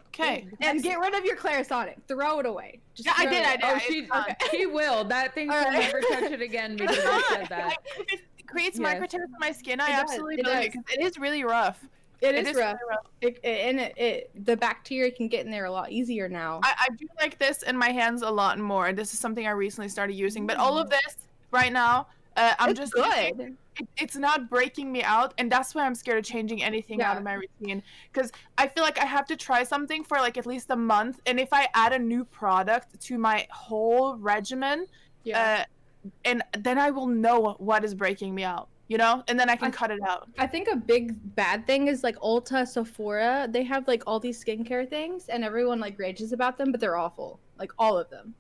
Okay. And get rid of your Clarisonic. Throw it away. Just Yeah, I throw did. it away. Oh, she will. That thing will Alright. never touch it again because I said that. Like, if it creates Yes. microtears in my skin, I It does, absolutely it believe does. it because it is really rough. It It is is rough. really rough. The bacteria can get in there a lot easier now. I do like this in my hands a lot more. This is something I recently started using. But all of this right now, I'm It's just good. using- it's not breaking me out, and that's why I'm scared of changing anything out of my routine. Because I feel like I have to try something for like at least a month, and if I add a new product to my whole regimen, and then I will know what is breaking me out, you know, and then I can cut it out. I think a big bad thing is like Ulta, Sephora. They have like all these skincare things, and everyone like rages about them, but they're awful. Like all of them,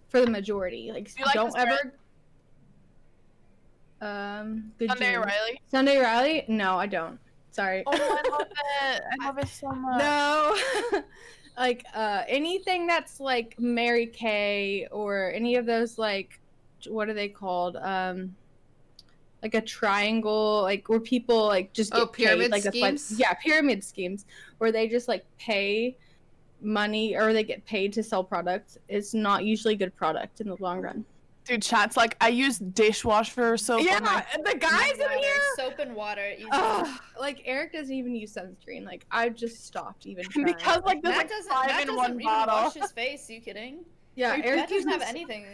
for the majority. Like Do you like don't this brand? ever. Good Sunday June. Riley. Sunday Riley? No, I don't. Sorry. Oh, I love it. I love it so much. No. Like anything that's like Mary Kay or any of those like what are they called? Like a triangle, like where people like just get pyramid paid, like schemes? pyramid schemes where they just like pay money or they get paid to sell products. It's not usually good product in the long run. Dude, chat's like, I use dishwasher soap. on my- the guys in here. Soap and water. Easy. Like Eric doesn't even use sunscreen. Like I've just stopped even trying. Because like there's Matt like doesn't. 5 Matt in doesn't one even bottle. wash his face. You kidding? Yeah, Matt Eric doesn't have uses anything.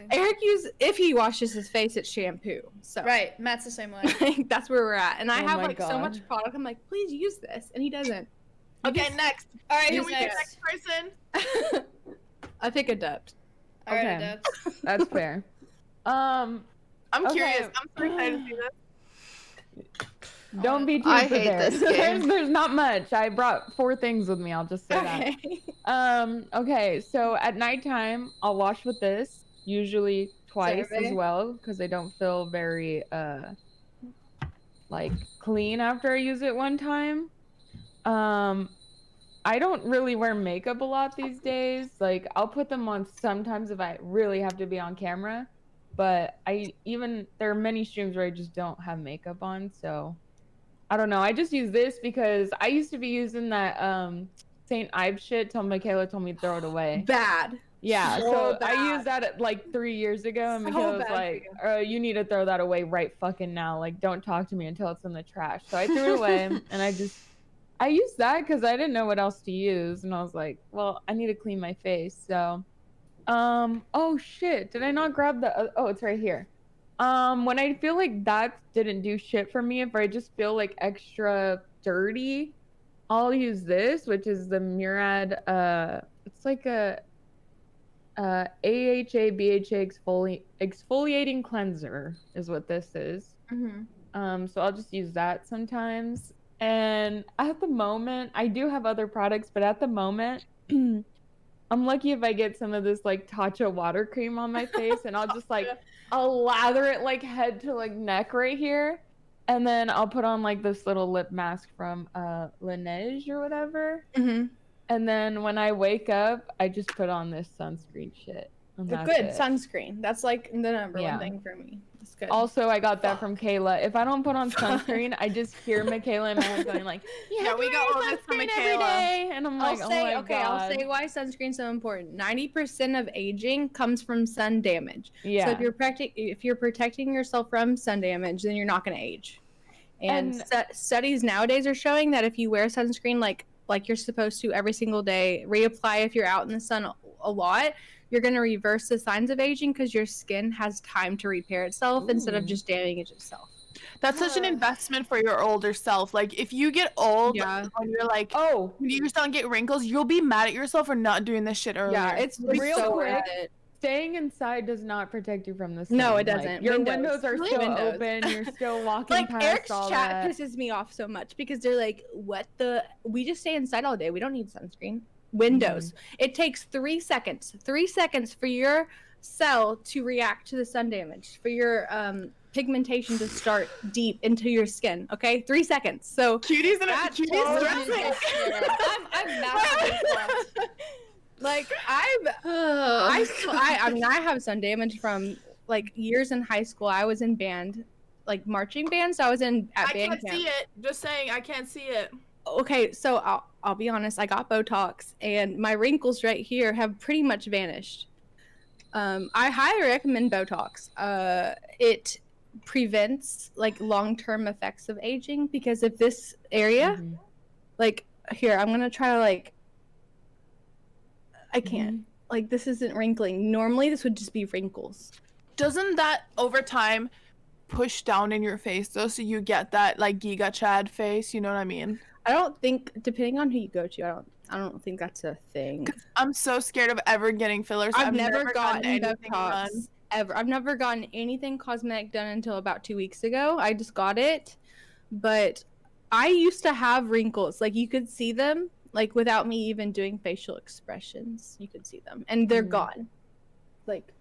if he washes his face, it's shampoo. So Right, Matt's the same way. that's where we're at. And I Oh have my like so God. much product. I'm like, please use this, and he doesn't. Okay, next. All right, Can who's we get next? next person? I pick Adept. All right, Okay. Debs. That's fair. I'm Okay. curious. I'm so excited to see this. Don't be too I hate prepared. this game. There's not much. I brought 4 things with me. I'll just say that. Okay, so at nighttime, I'll wash with this, usually twice as CeraVe? well, because they don't feel very like clean after I use it one time. I don't really wear makeup a lot these days. Like I'll put them on sometimes if I really have to be on camera, but there are many streams where I just don't have makeup on, so I don't know. I just use this because I used to be using that St. Ives shit till Macaiyla told me to throw it away. Bad. Yeah, So so bad. I used that like 3 years ago, and So Macaiyla was bad like, you need to throw that away right fucking now. Like, don't talk to me until it's in the trash. So I threw it away, and I used that because I didn't know what else to use, and I was like, well, I need to clean my face. So, oh shit, did I not grab the? Oh, it's right here. When I feel like that didn't do shit for me, if I just feel like extra dirty, I'll use this, which is the Murad. It's like a AHA BHA exfoliating cleanser is what this is. So I'll just use that sometimes. And at the moment, I do have other products, but at the moment, I'm lucky if I get some of this like Tatcha water cream on my face, and I'll just like I'll lather it like head to like neck right here, and then I'll put on like this little lip mask from Laneige or whatever. And then when I wake up, I just put on this sunscreen shit. And that's Good it. sunscreen. That's like the number Yeah. one thing for me. That's good. Also, I got that from Kayla. If I don't put on sunscreen, I just hear Macaiyla in my head going like, Yeah, we got all this from sunscreen every Macaiyla. day. And I'm like, I'll say, oh my God. I'll say why sunscreen's so important. 90% of aging comes from sun damage. Yeah. So if you're protecting yourself from sun damage, then you're not going to age. And studies nowadays are showing that if you wear sunscreen like you're supposed to every single day, reapply if you're out in the sun a lot, you're going to reverse the signs of aging because your skin has time to repair itself instead of just damaging itself. That's such an investment for your older self. Like, if you get old, when you're like, when you start to get wrinkles, you'll be mad at yourself for not doing this shit earlier. Yeah, it's real so quick. Staying inside does not protect you from the sun. No, it Like, doesn't. your windows are still open. You're still walking Like, past Erick's all chat that. pisses me off so much because they're like, we just stay inside all day. We don't need sunscreen. Windows. It takes 3 seconds. 3 seconds for your cell to react to the sun damage, for your pigmentation to start deep into your skin. Okay, 3 seconds. So Cutie's stressing. I'm massively flushed. like I mean, I have sun damage from like years in high school. I was in band, like marching band. So I was at I band can't camp. see it. Just saying, I can't see it. Okay, so I'll be honest. I got Botox, and my wrinkles right here have pretty much vanished. I highly recommend Botox. It prevents like long-term effects of aging because if this area, like here, I'm gonna try to like. I can't. Like, this isn't wrinkling. Normally, this would just be wrinkles. Doesn't that over time push down in your face though, so you get that like Giga Chad face? You know what I mean? I don't think, depending on who you go to, I don't think that's a thing. I'm so scared of ever getting fillers. I've never gotten anything Botox done. ever. I've never gotten anything cosmetic done until about 2 weeks ago. I just got it, but I used to have wrinkles. Like, you could see them. Like, without me even doing facial expressions, you could see them. And they're gone. Like,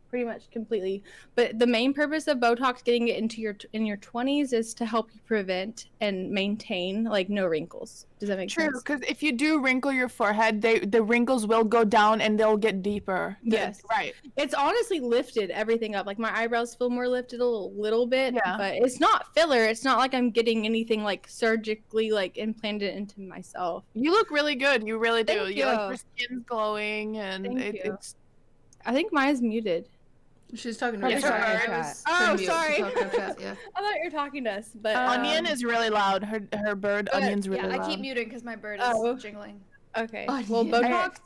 pretty much completely. But the main purpose of Botox, getting it into your 20s, is to help you prevent and maintain, like, no wrinkles. Does that make sense? True, because if you do wrinkle your forehead, the wrinkles will go down and they'll get deeper. Yes. Right. It's honestly lifted everything up. Like, my eyebrows feel more lifted a little bit. Yeah. But it's not filler. It's not like I'm getting anything, like, surgically, like, implanted into myself. You look really good. You really do. Thank you. Like, your skin's glowing and Thank you. it's... I think mine's muted. She's talking to Yes, me. sorry. Oh, She's sorry. talking to chat, yeah. I thought you were talking to us, but Onion is really loud. Her bird Onion's really Yeah, loud. I keep muting because my bird is Oh. jingling. okay. Onion. Well, Botox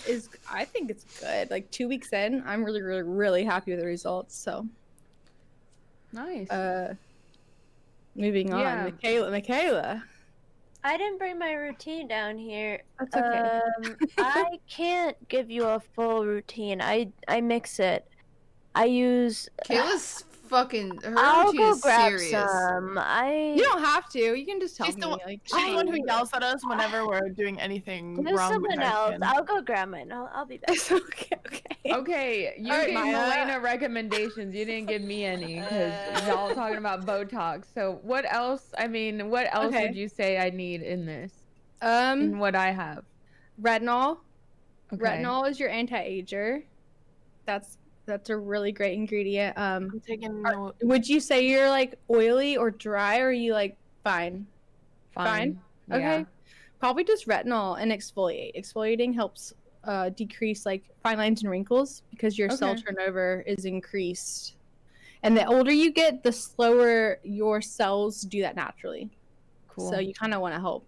is, I think it's good. Like 2 weeks in, I'm really, really, really happy with the results. So, Nice. moving on, Yeah. Macaiyla. I didn't bring my routine down here. That's okay. I can't give you a full routine. I mix it. I use. Kayla's fucking, her I'll routine go is grab serious. some. You don't have to. You can just tell She's me. the one- Like, She's the one who yells at us whenever we're doing anything There's wrong with someone our else. skin. I'll go grab mine. I'll be back. it's okay. Okay. Okay, you All right, gave Maya. Malena recommendations. You didn't give me any because y'all talking about Botox. So what else? I mean, what else Okay. would you say I need in this? In what I have? Retinol. Okay. Retinol is your anti-ager. That's That's a really great ingredient. I'm taking note. Would you say you're like oily or dry, or are you like fine? Fine. Okay. Yeah. Probably just retinol and exfoliate. Exfoliating helps decrease like fine lines and wrinkles because your cell Okay. turnover is increased. And the older you get, the slower your cells do that naturally. Cool. So you kind of want to help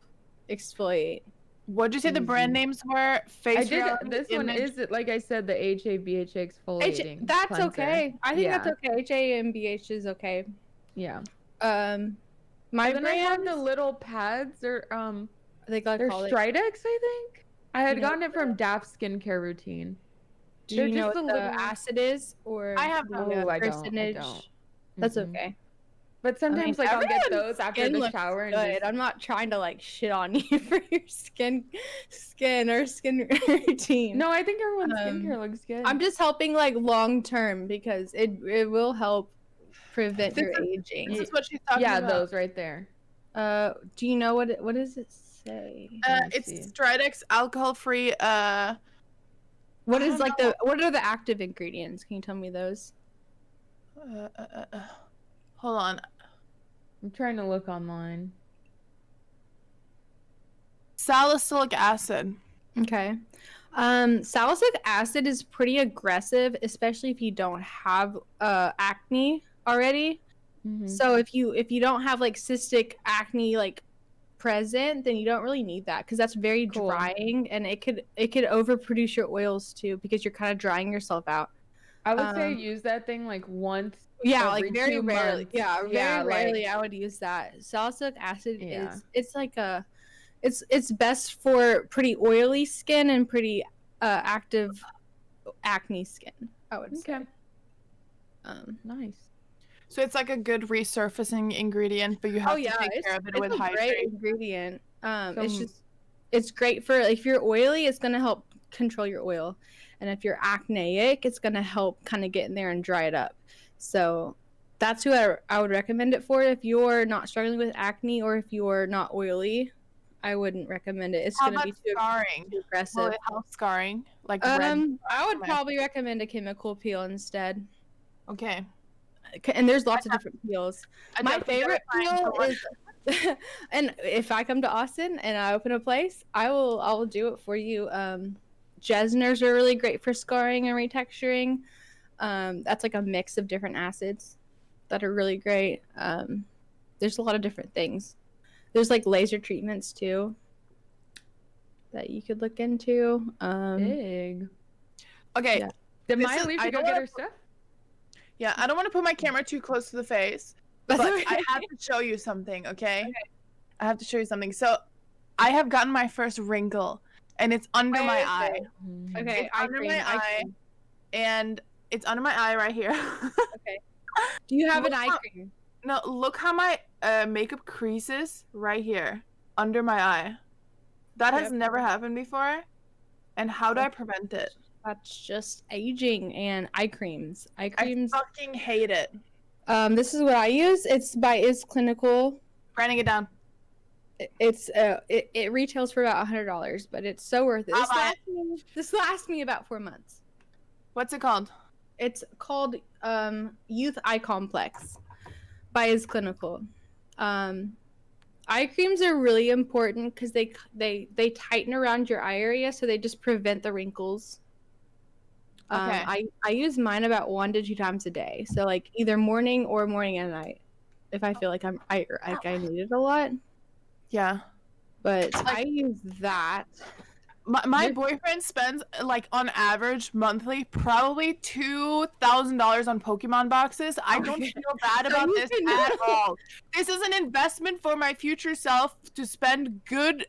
exfoliate. What'd you say the brand names were? Face I did. reality, This one image. is, like I said, the HA BHA exfoliating. That's cleanser. okay. I think that's Yeah. okay. HA and BH is okay. Yeah. My Then I have the brand, little pads, or they got they're called it. Stridex, I think. I had You know gotten it from DAF Skincare Routine. Do they're you know just what a the little- acid is, or I have the, Oh, I don't. percentage? I don't. That's Mm-mm. okay. But sometimes, like, I'll get everyone's those after skin the looks shower and good. just... I'm not trying to like shit on you for your skin or skin routine. No, I think everyone's skincare looks good. I'm just helping like long term because it will help prevent your aging. This is what she's talking yeah, about. those right there. Do you know what does it say? Let me It's see. Stridex alcohol-free. What I is don't like know. what are the active ingredients? Can you tell me those? Hold on. I'm trying to look online. Salicylic acid. Okay. Salicylic acid is pretty aggressive, especially if you don't have acne already. Mhm. So if you don't have like cystic acne like present, then you don't really need that because that's very Cool. drying, and it could overproduce your oils too because you're kind of drying yourself out. I would say use that thing like once. Yeah, every like very 2 rarely. months. Yeah, very Yeah, rarely like- I would use that. Salicylic acid Yeah. it's like a it's best for pretty oily skin and pretty active acne skin, I would say. Okay. Nice. So it's like a good resurfacing ingredient, but you have to take care of it with it's a great hydrate. ingredient. Some- It's great for if you're oily, it's gonna help control your oil, and if you're acneic, it's gonna help kind of get in there and dry it up. So that's who I would recommend it for. If you're not struggling with acne or if you're not oily, I wouldn't recommend it. It's How gonna be about too scarring? Will aggressive. it help scarring? Like red? I would Okay. probably recommend a chemical peel instead. Okay. And there's lots of different peels. I My definitely favorite gotta find peel someone. is, and if I come to Austin and I open a place, I will do it for you. Jesners are really great for scarring and retexturing. That's like a mix of different acids that are really great. There's a lot of different things. There's like laser treatments too that you could look into. Big. Okay. Yeah. Did This Maya is- leave I to go don't get wanna her stuff? Yeah, I don't want to put my camera too close to the face, but I have to show you something, okay? I have to show you something. So, I have gotten my first wrinkle, and it's under my eye. Okay, It's under my eye, and it's under my eye right here. Do you have an Look eye how- cream? No, look how my makeup creases right here, under my eye. That has Yep. never happened before. And how do I prevent it? That's just aging and eye creams. Eye I creams. fucking hate it. This is what I use. It's by Is Clinical. Writing it down. It retails for about $100, but it's so worth it. I'll buy This lasts me about 4 months. What's it called? It's called Youth Eye Complex by Is Clinical. Eye creams are really important because they tighten around your eye area, so they just prevent the wrinkles. Okay. I use mine about 1 to 2 times a day, so like either morning and night, if I feel like I need it a lot. Yeah. But I use that. My boyfriend spends like on average monthly probably $2,000 on Pokemon boxes. I don't Okay. feel bad So about you this can- at all. This is an investment for my future self to spend good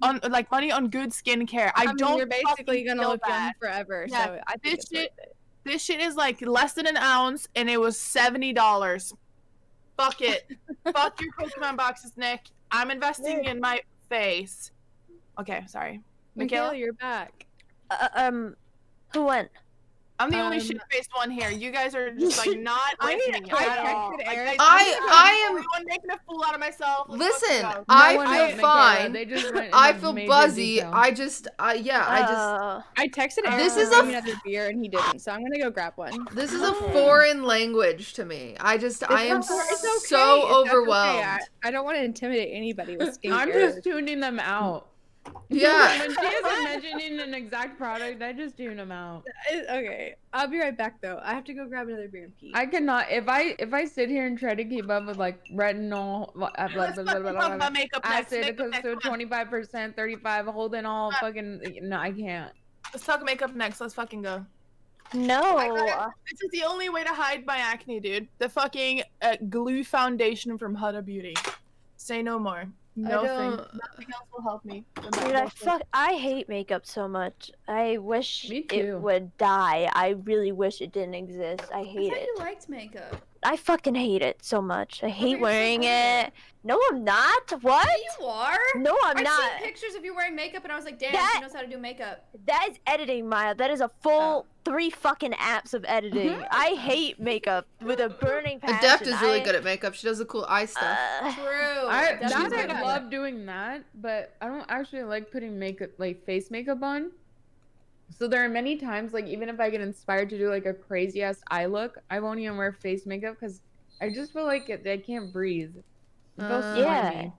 on like money on good skincare. I mean, don't You're basically fucking gonna feel look young bad. forever. Yeah, So I think this it's shit- worth it. This shit is like less than an ounce and it was $70. Fuck it. Fuck your Pokemon boxes, Nick. I'm investing in my face. Okay, sorry. Macaiyla, Macaiyla? you're back. Who went? I'm the only shit-faced one here. You guys are just like not listening at all. I am making a fool out of myself. Listen, No I one feel knows, Macaiyla. fine. They just went I into feel major buzzy. detail. I just I texted Eric This to is bring a me another beer and he didn't, so I'm gonna go grab one. this is a foreign language to me. I am It's okay. so That's overwhelmed. okay. I don't want to intimidate anybody with skincare. I'm just tuning them out. Yeah. When she isn't mentioning an exact product, I just tune them out. Okay, I'll be right back though. I have to go grab another beer and pee. I cannot. If I sit here and try to keep up with like retinol, Let's fucking talk about makeup next. acid, Makeup because next. so 25%, 35, holding all fucking. No, I can't. Let's talk makeup next. Let's fucking go. No. This is the only way to hide my acne, dude. The fucking glue foundation from Huda Beauty. Say no more. Nothing else will help me. Dude, I hate makeup so much. I wish Me it too. would die. I really wish it didn't exist. I hate I thought it. you liked makeup. I fucking hate it so much. I hate you're so wearing good at it. No, I'm not. What? Yeah, you are. No, I'm I've not. seen pictures of you wearing makeup, and I was like, damn, That- she knows how to do makeup. That is editing, Maya. That is a full 3 fucking apps of editing. I hate makeup with a burning passion. Adept is really good at makeup. She does the cool eye stuff. True. I That's that good. I love doing that, but I don't actually like putting makeup, like face makeup on. So there are many times, like even if I get inspired to do like a crazy ass eye look, I won't even wear face makeup because I just feel like I can't breathe. It feels Yeah. slimy.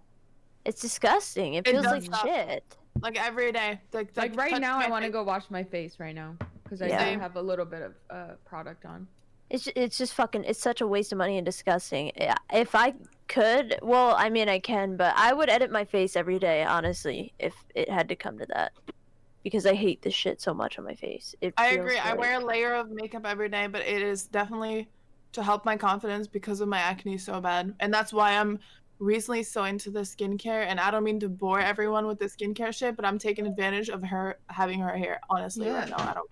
It's disgusting. It It feels does like suck. shit. Like every day. Like right touch now, my I want to face. go wash my face right now because I Yeah. do have a little bit of product on. It's just fucking. It's such a waste of money and disgusting. If I could, well, I mean I can, but I would edit my face every day, honestly, if it had to come to that, because I hate this shit so much on my face. I feels agree. I like- wear a layer of makeup every day, but it is definitely to help my confidence because of my acne so bad. And that's why I'm recently so into the skincare. And I don't mean to bore everyone with the skincare shit, but I'm taking advantage of her having her hair, honestly, right now.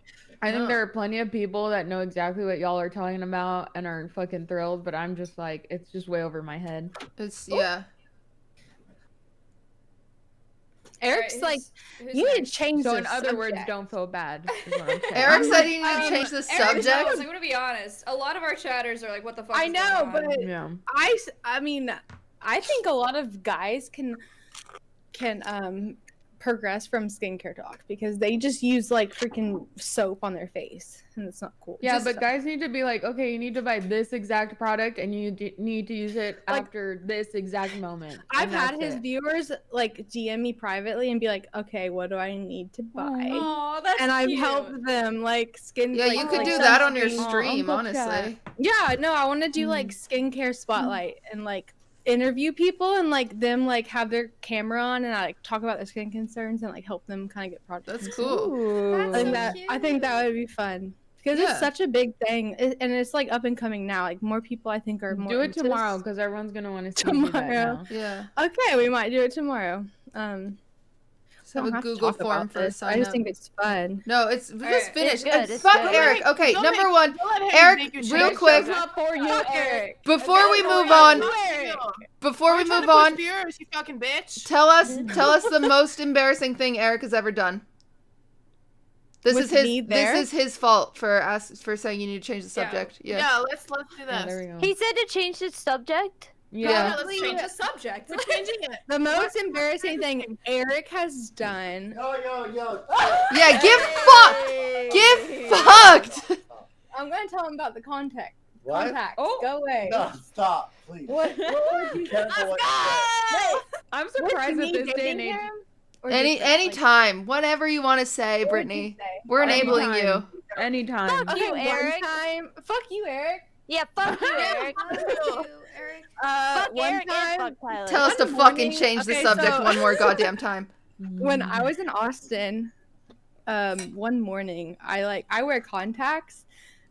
I think No. there are plenty of people that know exactly what y'all are talking about and are fucking thrilled, but I'm just like, it's just way over my head. It's yeah. Eric's Alright, like, who's you need to next? change. So the in other words, subject." don't feel bad. Is what I'm saying. Eric said he needed to change the Eric knows, subject. I'm gonna be honest. A lot of our chatters are like, "What the fuck?" I is know, going on? but Yeah. I mean, I think a lot of guys can progress from skincare talk because they just use like freaking soap on their face and it's not cool. Yeah, Just- but guys need to be like, okay, you need to buy this exact product and you need to use it Like, after this exact moment. I've and had that's his it. viewers like DM me privately and be like, okay, what do I need to buy? Oh, that's And I've cute. helped them like skin. Yeah, like, you could like, do that on your sunscreen. stream, Uncle honestly. Yeah, no, I want to do like skincare spotlight and like interview people and like them like have their camera on and I like talk about their skin concerns and like help them kind of get products. That's and cool. That's I think so that I think that would be fun because Yeah. it's such a big thing and it's like up and coming now. Like more people I think are more Do it into tomorrow this. because everyone's gonna want to see you do that Tomorrow. now. Yeah. Okay, we might do it tomorrow. Just have don't a have to Google talk form about for a this. sign I just up. think it's fun. No, it's just Alright, finish. it's good, it's Fuck good. Eric. Okay, Don't number make- one. Don't let him Eric, make you real change quick, the Not for you, Fuck Eric. before we move on, before we move on, Viewers, you fucking bitch. tell us the most embarrassing thing Eric has ever done. This With is his me there? this is his fault for saying you need to change the Yeah. subject. Yeah. Yeah, let's do Yeah, there this. we go. He said to change the subject. Yeah. Let's change the subject. We're changing it. The most embarrassing thing Eric has done. Yo. Yeah, get fucked. I'm gonna tell him about the contact. What? Contacts. Oh. Go away. No, stop, please. What would Be you careful what you say. I'm Would surprised you at need this day and dating age. him? Or just that, like, Anytime, whatever you want to say, what would Brittany. you say? We're enabling you. Anytime. Anytime. Okay, You, Eric. Fuck you, Eric. Yeah, fuck you, Eric. Fuck you, Eric. Fuck One Eric time, and fuck Tyler. Tell us to One fucking morning- change the okay, subject so- one more goddamn time. when I was in Austin, one morning, I wear contacts,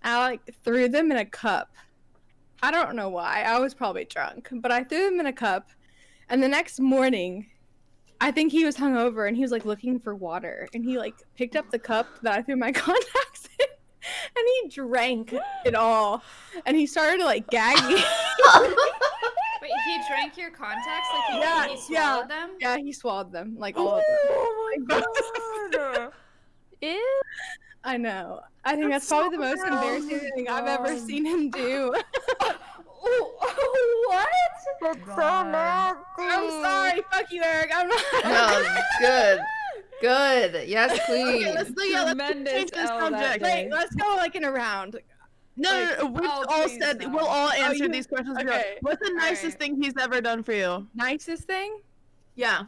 and I threw them in a cup. I don't know why. I was probably drunk, but I threw them in a cup, and the next morning, I think he was hungover and he was looking for water, and he picked up the cup that I threw my contacts in, and he drank it all, and he started to gag me. Wait, he drank your contacts? Like Yeah, he swallowed them? Yeah, he swallowed them, all of them. Oh my god. Ew. I know. I think that's probably the most embarrassing thing I've ever seen him do. What? That's so nasty. I'm sorry. Fuck you, Eric. I'm not. No, good. Good. Yes, queen. Okay, let's Tremendous change the L that subject. day. Wait, let's go like in a round. No, we've all please, said no. we'll all answer you- these questions. okay. What's the nicest thing he's ever done for you? Nicest thing? Yeah.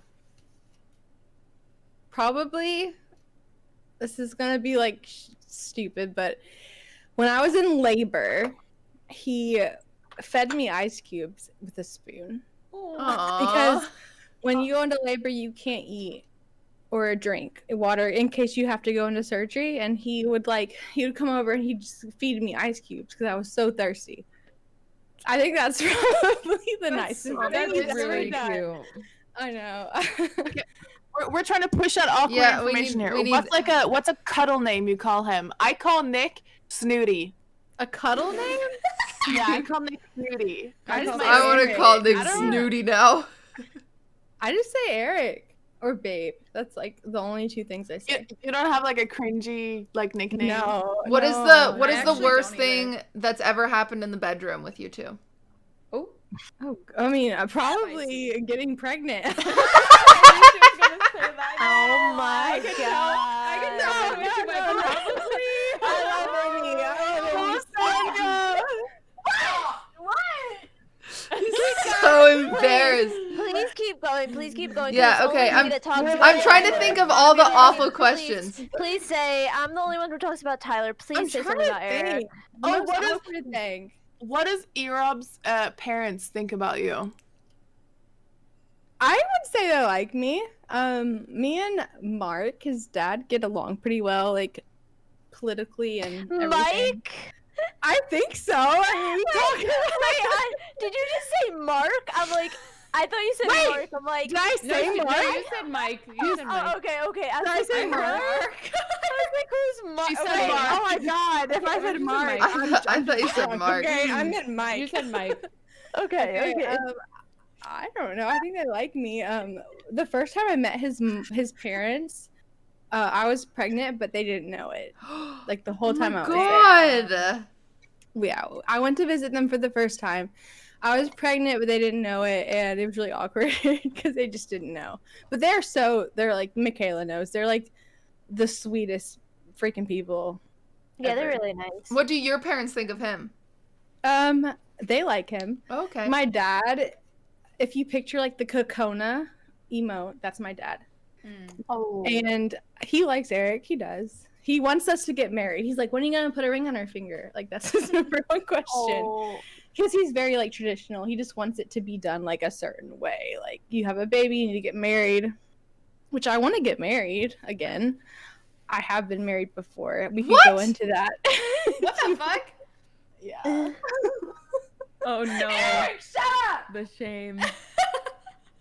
Probably. This is gonna be like stupid, but when I was in labor, he fed me ice cubes with a spoon. Aww. Because when you go into labor, you can't eat or drink water in case you have to go into surgery. And he would come over and he'd just feed me ice cubes because I was so thirsty. I think that's probably the nicest thing That's he's ever really done. cute. I know. We're trying to push out awkward Yeah, we information need- here. we need- What's a cuddle name you call him? I call Nick Snooty. A cuddle name? Yeah, I call Nick Snooty. I just say I want to Erick. call Nick I don't- Snooty now. I just say Eric or Babe. That's like the only two things I say. You don't have like a cringy like nickname. No. What is no. the I actually worst don't thing either. that's ever happened in the bedroom with you two? Oh, I mean, probably getting pregnant. Oh my I god. can tell. I love Amy. I love Amy. So embarrassed. Please keep going. Please keep going. 'cause Yeah, it's okay, only me that talks about I'm trying to Tyler. think of all the Please- awful please- questions. Please say I'm the only one who talks about Tyler. Please I'm say trying something to about Eric. think. Oh, Most what is- awkward thing? What does Erobb's parents think about you? I would say they like me. Me and Mark, his dad, get along pretty well, like politically and everything. Mike? I think so. I mean, Did you just say Mark? I'm like, I thought you said Wait, Mark. I'm like, did I No, say you, Mark? no, you said Mike. You said Mike. oh, okay. I was Did I like, say Mark? I was like, who's Mark? She said Okay. Mark. Oh my god! If I Yeah, said you said Mark, Mike. I thought you said drunk. Mark. Okay, I meant Mike. You said Mike. Okay. I don't know. I think they like me. The first time I met his parents, I was pregnant, but they didn't know it. Like the whole time I was there. God. Yeah, I went to visit them for the first time. I was pregnant, but they didn't know it, and it was really awkward because they just didn't know. But they're like Macaiyla knows. They're like the sweetest freaking people. Yeah, they're ever. really nice. What do your parents think of him? They like him. Okay. My dad, if you picture like the Kokona emote, that's my dad. Oh. And he likes Eric. He does. He wants us to get married. He's like, when are you gonna put a ring on our finger? Like that's his number one question. Oh. Because he's very like traditional. He just wants it to be done like a certain way. Like you have a baby, you need to get married. Which I want to get married again. I have been married before. We can go What? into that. What the fuck? Yeah. Oh no. Eric, shut up! The shame. But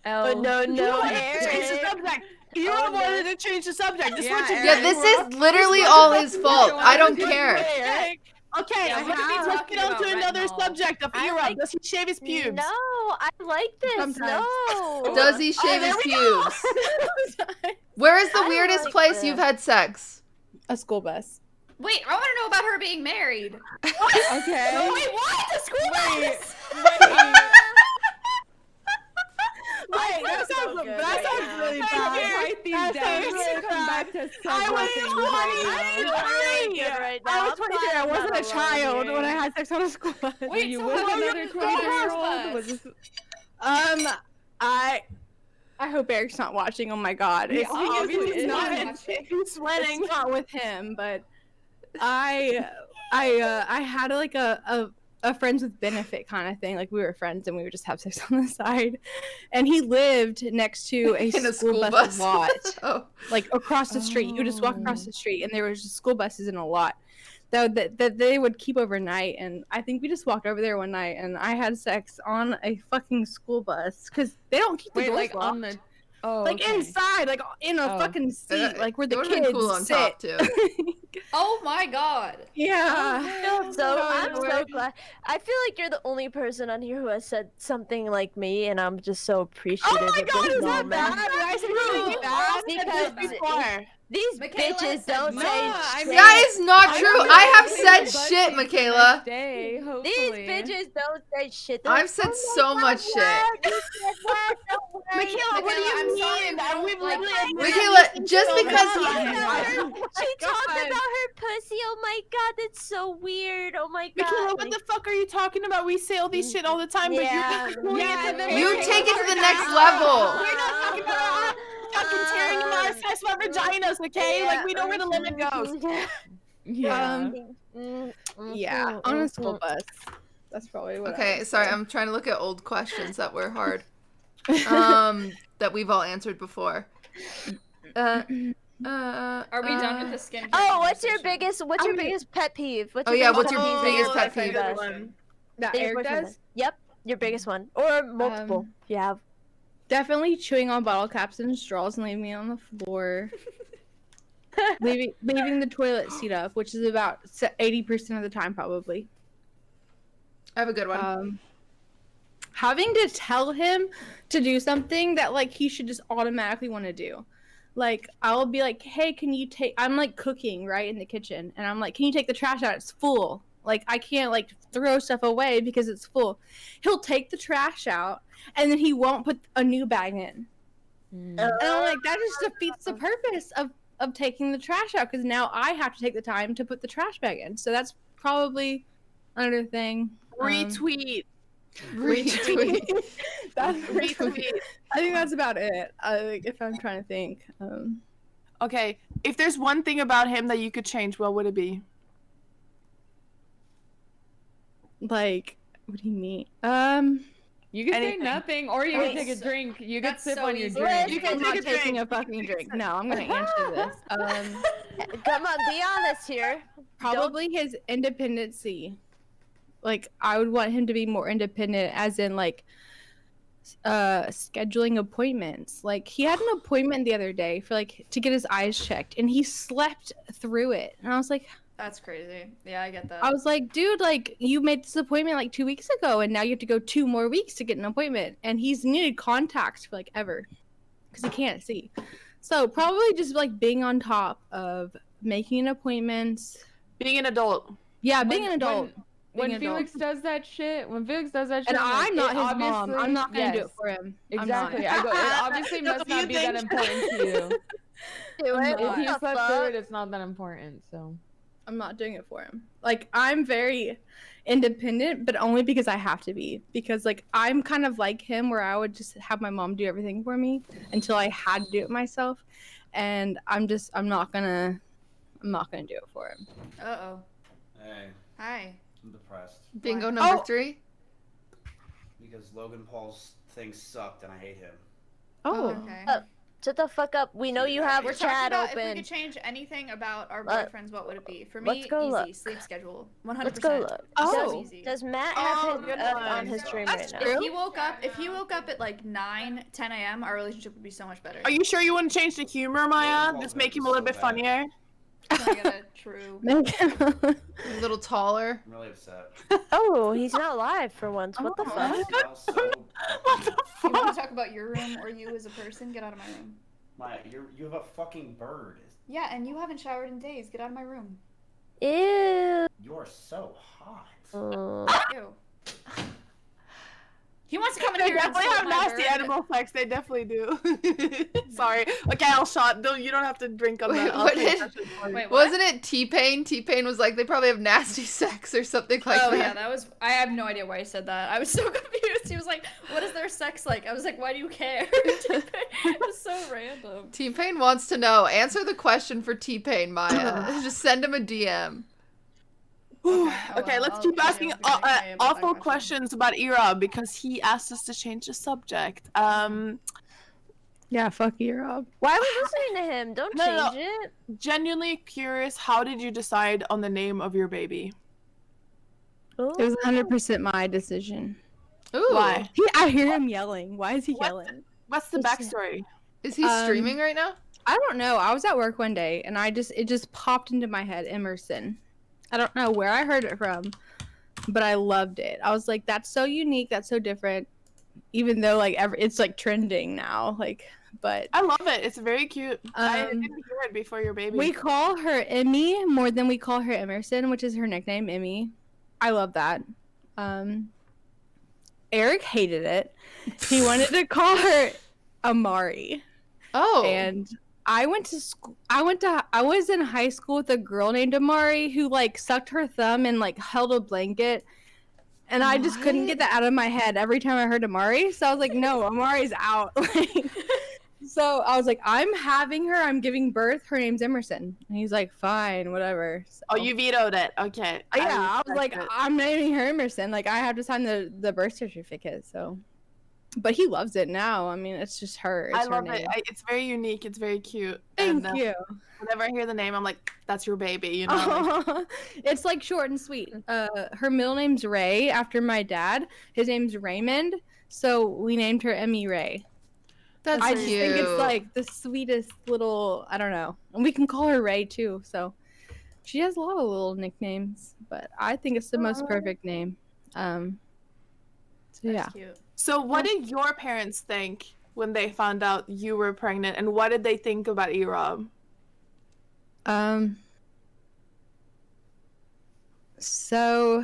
L. no, You wanted to Eric. change the subject. Erobb wanted to change the subject. This is what you Yeah, Yeah, did. this is literally all his fault. I don't care. Eric. Okay, Yeah, what are we let's talking get on to about another right now? subject of I Erobb. like- Does he shave his pubes? No, I like this. Sometimes. No. Does he shave there his we go. pubes? Where is the I weirdest like place this. you've had sex? A school bus. Wait, I want to know about her being married. Okay. Wait, what? The school bus? Wait, that sounds good. really bad. Write these That down. sounds We're really gonna come back to I several was things 20. right now. Really good right now. I was I'm 23. glad I I'm wasn't not a child alone. when I had sex on a school bus. Wait, You so with how long another you been on the 23-year-old? Was bus? this I hope Eric's not watching. Oh my god. Yeah, It's, obviously it's he's not. not He's sweating. It's not with him, but I had like a friends with benefit kind of thing. Like we were friends and we would just have sex on the side. And he lived next to a, In a school, school bus bus. lot, Oh. like across the street. You would just walk across the street, and there was just school buses in a lot that they would keep overnight. And I think we just walked over there one night, and I had sex on a fucking school bus because they don't keep the wait, doors like locked. on the oh Like okay. inside, like in a Oh. fucking seat, like where the It would've been kids cool on sit. top too. Oh my god. Yeah. So I'm so glad. I feel like you're the only person on here who has said something like me, and I'm just so appreciative Oh my of god, this is that moment. bad? Did I say something bad? Because before. These Macaiyla bitches said don't no. say I shit. mean- That is not I true. don't I know have if said it's shit, the Macaiyla. next day, These hopefully. bitches don't say shit. They're I've like, said "Oh so my much God, shit. what? You said what? Don't worry." Macaiyla, what do Macaiyla, you I'm sorry, mean? we don't We've like- literally admitted Macaiyla, these just things all the because time. She talked God. about her pussy. Oh my God, that's so weird. Oh my God. Macaiyla, what the fuck are you talking about? We say all these shit all the time, but Yeah. you're doing Yeah, it. then You Macaiyla take it to the turned next out- level. We're not talking about fucking tearing them our sex about vaginas, okay? Like, we know where the limit goes. Yeah. Yeah, on a school bus. That's probably what. I Okay, would sorry, say. I'm trying to look at old questions that were hard. That we've all answered before. Are we done with the skincare? Oh, what's your conversation? biggest pet peeve? What's Oh your yeah, biggest what's your pet peeve? biggest pet that's a peeve? good one. That that your Eric boyfriend does? Yep, your biggest one. Or multiple, if you have. Definitely chewing on bottle caps and straws and leaving me on the floor. leaving the toilet seat up, which is about 80% of the time, probably. I have a good one. Having to tell him to do something that like he should just automatically want to do. Like I'll be like, hey, can you take? I'm like cooking right in the kitchen, and I'm like, can you take the trash out? It's full. Like I can't like throw stuff away because it's full. He'll take the trash out, and then he won't put a new bag in. And I'm like, that just defeats the purpose of taking the trash out because now I have to take the time to put the trash bag in. So that's probably another thing. Retweet. Retweet. That's Retweet. I think that's about it. If I'm trying to think. Okay, if there's one thing about him that you could change, what would it be? Like, what do you mean? You can say Anything. nothing, or you can Wait, take a so- drink. You can that's sip so on your easy. drink. You can I'm not take a taking drink. a fucking drink. No, I'm gonna answer this. Come on, be honest here. Probably his independency. Like, I would want him to be more independent, as in like scheduling appointments. Like, he had an appointment the other day for like to get his eyes checked, and he slept through it. And I was like, That's crazy. Yeah, I get that. I was like, dude, like you made this appointment like 2 weeks ago, and now you have to go 2 more weeks to get an appointment. And he's needed contacts for like ever, because he can't see. So probably just like being on top of making appointments. Being an adult. Yeah, being an adult. When Being an adult. Felix does that shit, And I'm not his mom. I'm not gonna do it for him. Exactly. I'm I go. It obviously No, must you not be that think- important to you. Do it. If he What the slept through fuck? it, it's not that important. So. I'm not doing it for him. Like, I'm very independent, but only because I have to be. Because like I'm kind of like him, where I would just have my mom do everything for me until I had to do it myself. And I'm not gonna do it for him. Uh-oh. Hey, Hi. I'm depressed Bingo Oh. number 3. because Logan Paul's thing sucked and I hate him. Oh, Okay. Shut the fuck up. We know you have We're a talking chat about if we open. could change anything about our Let- boyfriends, what would it be? For let's me, go easy. look. Sleep schedule. 100%. Let's go look. Oh. Easy. Does Matt have his good up one. on his stream right That's now? If he woke up at like 9, 10 a.m., our relationship would be so much better. Are you sure you wouldn't change the humor, Maya? Just make him a little bit funnier. Can I get a true? A little taller. I'm really upset. Oh, he's not live for once. What the I fuck? smell so What the You want fuck? to talk about your room or you as a person? Get out of my room. You have a fucking bird. Yeah, and you haven't showered in days. Get out of my room. Ew. You're so hot. Ew. He wants to come in They here and definitely insult have my nasty bird. animal sex. They definitely do. Sorry. Okay, I'll shot. No, you don't have to drink on Wait, that. I'll what take did- that shit for you. Wait, what? Wasn't it T-Pain? T-Pain was like, they probably have nasty sex or something like Oh that. yeah, that was. I have no idea why he said that. I was so confused. He was like, "What is their sex like?" I was like, "Why do you care?" It was so random. T-Pain wants to know. Answer the question for T-Pain, Maya. Just send him a DM. Okay, well, let's I'll keep email asking Brittnay about that awful question. questions about Erobb because he asked us to change the subject. yeah, fuck you, Rob. Why are we listening to him? Don't No, no. change it. Genuinely curious, how did you decide on the name of your baby? It was 100% my decision. Ooh. Why? I hear him yelling. Why is he What? yelling? What's the It's- backstory? Is he streaming right now? I don't know. I was at work one day and it just popped into my head, Emerson. I don't know where I heard it from, but I loved it. I was like, that's so unique, that's so different. Even though like it's like trending now, like, but I love it. It's very cute. I Um, didn't hear it before your baby. we call her Emmy more than we call her Emerson, which is her nickname, Emmy. I love that. Erick hated it. He wanted to call her Amari. Oh. And I went to school. I was in high school with a girl named Amari who like sucked her thumb and like held a blanket. And I just couldn't get that out of my head every time I heard Amari. So I was like, no, Amari's out. Like, so I was like, I'm having her. I'm giving birth. Her name's Emerson. And he's like, fine, whatever. So, Oh, you vetoed it. Okay. yeah, I was like, respect it. I'm naming her Emerson. Like, I have to sign the birth certificate. So, but he loves it now. I mean, it's just her. It's I her love name. it. It's very unique. It's very cute. Thank And, you. Whenever I hear the name, I'm like, that's your baby, you know? Like, It's like short and sweet. Her middle name's Ray after my dad. His name's Raymond, so we named her Emmy Ray. That's I cute. just think it's like the sweetest little, I don't know. And we can call her Ray too. So she has a lot of little nicknames, but I think it's the most perfect name. So yeah. Cute. so what did your parents think when they found out you were pregnant, and what did they think about Erobb? So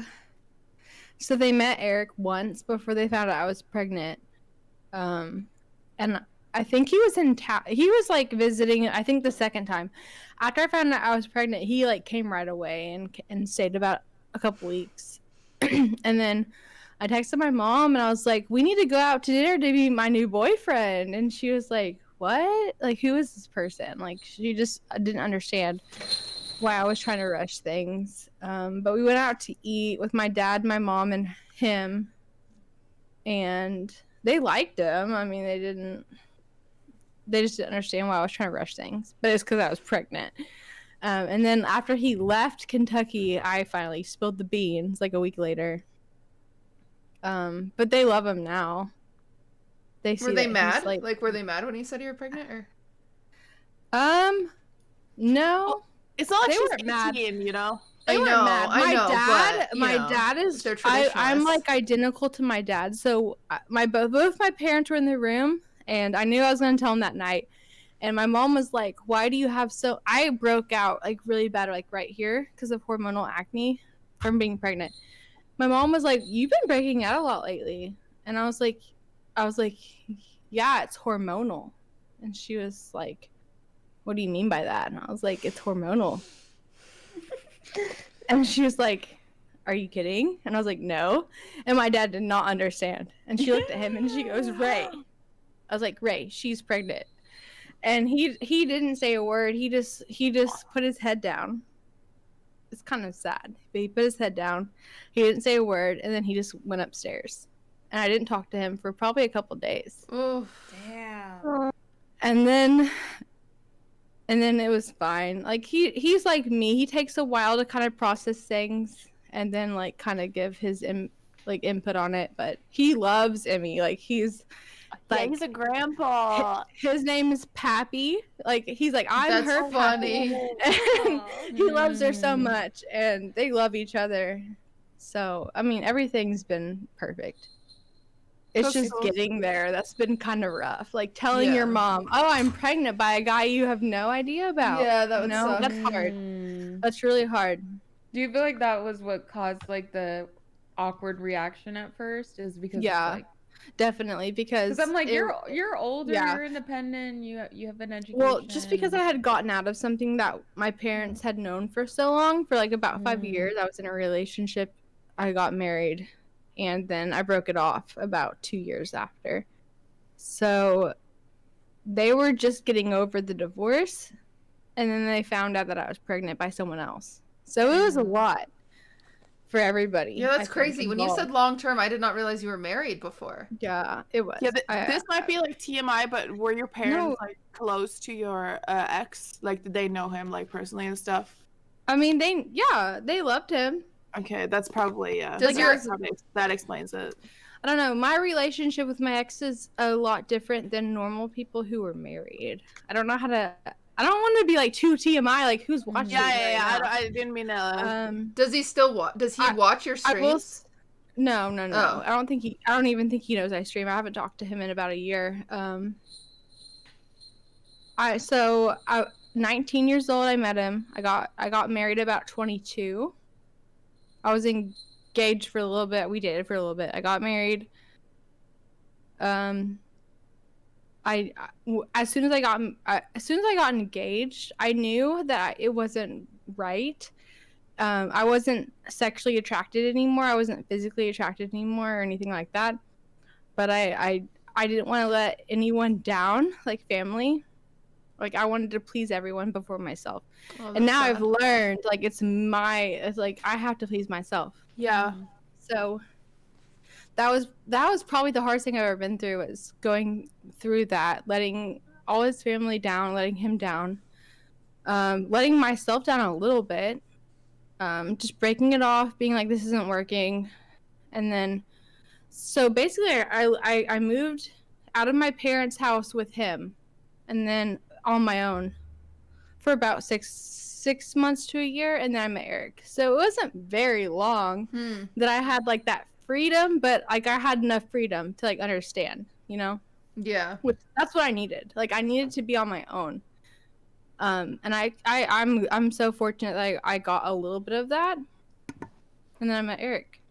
they met Erick once before they found out I was pregnant. And I think he was in town. He was like visiting, I think the second time. After I found out I was pregnant, he like came right away and stayed about a couple weeks. And then I texted my mom and I was like, we need to go out to dinner to meet my new boyfriend. And she was like, what? Like, who is this person? Like, she just didn't understand why I was trying to rush things. But we went out to eat with my dad, my mom, and him. And they liked him. I mean, they just didn't understand why I was trying to rush things. But it's because I was pregnant. And then after he left Kentucky, I finally spilled the beans like a week later. But they love him now. They see Were they that he's, mad? like, Like, were they mad when he said you were pregnant? Or no. It's not like They she's weren't mad. 18, you know? They I weren't know, mad. I know, but, you my know, dad is. they're I'm traditionalists. like identical to my dad. So both my parents were in the room, and I knew I was going to tell them that night. And my mom was like, "Why do you have so?" I broke out like really bad, like right here, because of hormonal acne from being pregnant. My mom was like, "You've been breaking out a lot lately," and I was like, "Yeah, it's hormonal," and she was like, "What do you mean by that?" And I was like, "It's hormonal." And she was like, "Are you kidding?" And I was like, "No." And my dad did not understand. And she looked at him and she goes, "Ray." I was like, "Ray, she's pregnant." And he didn't say a word. He just put his head down. It's kind of sad. But he put his head down. He didn't say a word, and then he just went upstairs. And I didn't talk to him for probably a couple days. Oof. Damn. And then it was fine. Like he's like me. He takes a while to kind of process things and then like kind of give his input on it. But he loves Emmy. Like he's like, yeah, he's a grandpa. his name is Pappy. Like he's like, I'm That's her funny. Pappy. And he loves her so Mm. much, and they love each other. So I mean, everything's been perfect. It's That's just so getting there. That's been kind of rough. Like telling your Yeah. mom, "Oh, I'm pregnant by a guy you have no idea about." Yeah, that would you know? suck. That's hard. Mm. That's really hard. Do you feel like that was what caused like the awkward reaction at first? Is because Yeah, it's, like, Definitely, because I'm like it- you're older, yeah. you're independent, you have an education. well, just because I had gotten out of something that my parents had known for so long, for like about 5 Mm. years, I was in a relationship. I got married, and then I broke it off about 2 years after. So they were just getting over the divorce, and then they found out that I was pregnant by someone else. So it was a lot for everybody. Yeah, I that's think, crazy. When you involved. said long term, I did not realize you were married before. Yeah, it was. Yeah, I- this might be like TMI, but were your parents No. like close to your ex? Like, did they know him like personally and stuff? I mean, they loved him. Okay, that's probably Does your- that explains it. I don't know. My relationship with my ex is a lot different than normal people who are married. I don't know how to. I don't want to be like too TMI. Like who's watching? Yeah, this yeah, yeah. right now? I didn't mean to. Does he still watch? Does he watch your I will. streams? No. Oh. I don't even think he knows I stream. I haven't talked to him in about a year. So 19 years old, I met him. I got married about 22. I was engaged for a little bit. We dated for a little bit. I got married. As soon as I got engaged, I knew that it wasn't right. I wasn't sexually attracted anymore. I wasn't physically attracted anymore or anything like that. But I didn't want to let anyone down, like family. Like I wanted to please everyone before myself. Oh, And now sad. I've learned like it's like I have to please myself. Yeah. So that was probably the hardest thing I've ever been through, was going through that, letting all his family down, letting him down, letting myself down a little bit, just breaking it off, being like, this isn't working. And then, so basically I moved out of my parents' house with him, and then on my own for about six months to a year, and then I met Erick. So it wasn't very long that I had like that freedom, but like I had enough freedom to like understand, you know? Yeah. Which that's what I needed. Like I needed to be on my own. And I'm so fortunate that I got a little bit of that. And then I met Erick.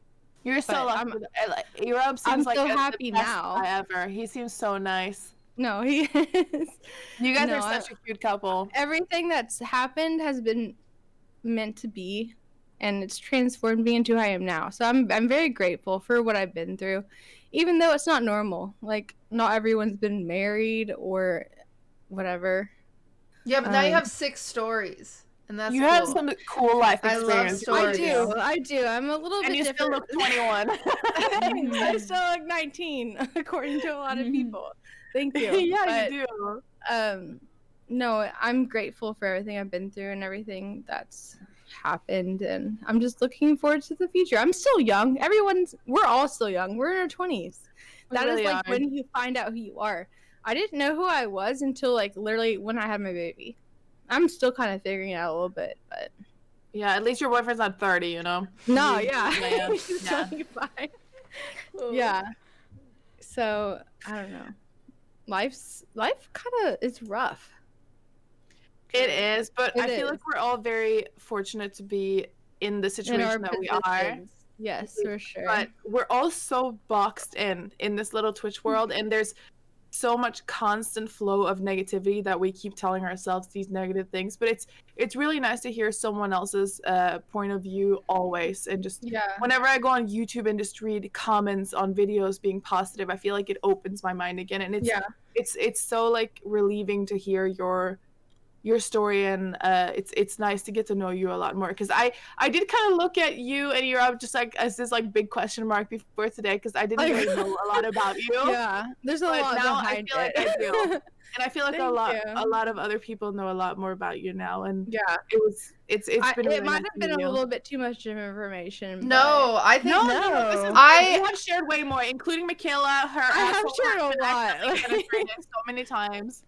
You're so But lucky. Erobb seems I'm like so the happy best now. guy ever. He seems so nice. No, he is. You guys No, are such a cute couple. Everything that's happened has been meant to be, and it's transformed me into who I am now. So I'm very grateful for what I've been through, even though it's not normal. Like not everyone's been married or whatever. Yeah, but now you have 6 stories, and that's You cool. have some cool life I love experience. stories. I do. I'm a little And bit you still different. look 21. I still look 19, according to a lot of people. Thank you. Yeah, But, you do. No, I'm grateful for everything I've been through and everything that's happened, and I'm just looking forward to the future. I'm still young. We're all still young. We're in our 20s. That is really like are. when you find out who you are. I didn't know who I was until like literally when I had my baby. I'm still kind of figuring it out a little bit, but Yeah, at least your boyfriend's not 30, you know? no, You- yeah, Yeah. he's Yeah. 25. Yeah. So I don't know. Life kind of is rough. It is, but It I feel is. like we're all very fortunate to be in the In situation our that we are. positions. Yes, for sure. But we're all so boxed in this little Twitch world, and there's so much constant flow of negativity that we keep telling ourselves these negative things. But it's really nice to hear someone else's point of view always, and just yeah. whenever I go on YouTube and just read comments on videos being positive, I feel like it opens my mind again, and it's so like relieving to hear your story, and it's nice to get to know you a lot more, because I did kind of look at you and Erobb just like as this like big question mark before today, because I didn't really know a lot about you. Yeah, there's a But lot now behind I feel it. like I do, and I feel like Thank a lot of other people know a lot more about you now, and Yeah, it's been really it might nice have been to meet a you. little bit too much information. No, I think No, this is, I- you have shared way more, including Macaiyla. Her I have asshole shared a has been lot. accidentally penetrated so many times.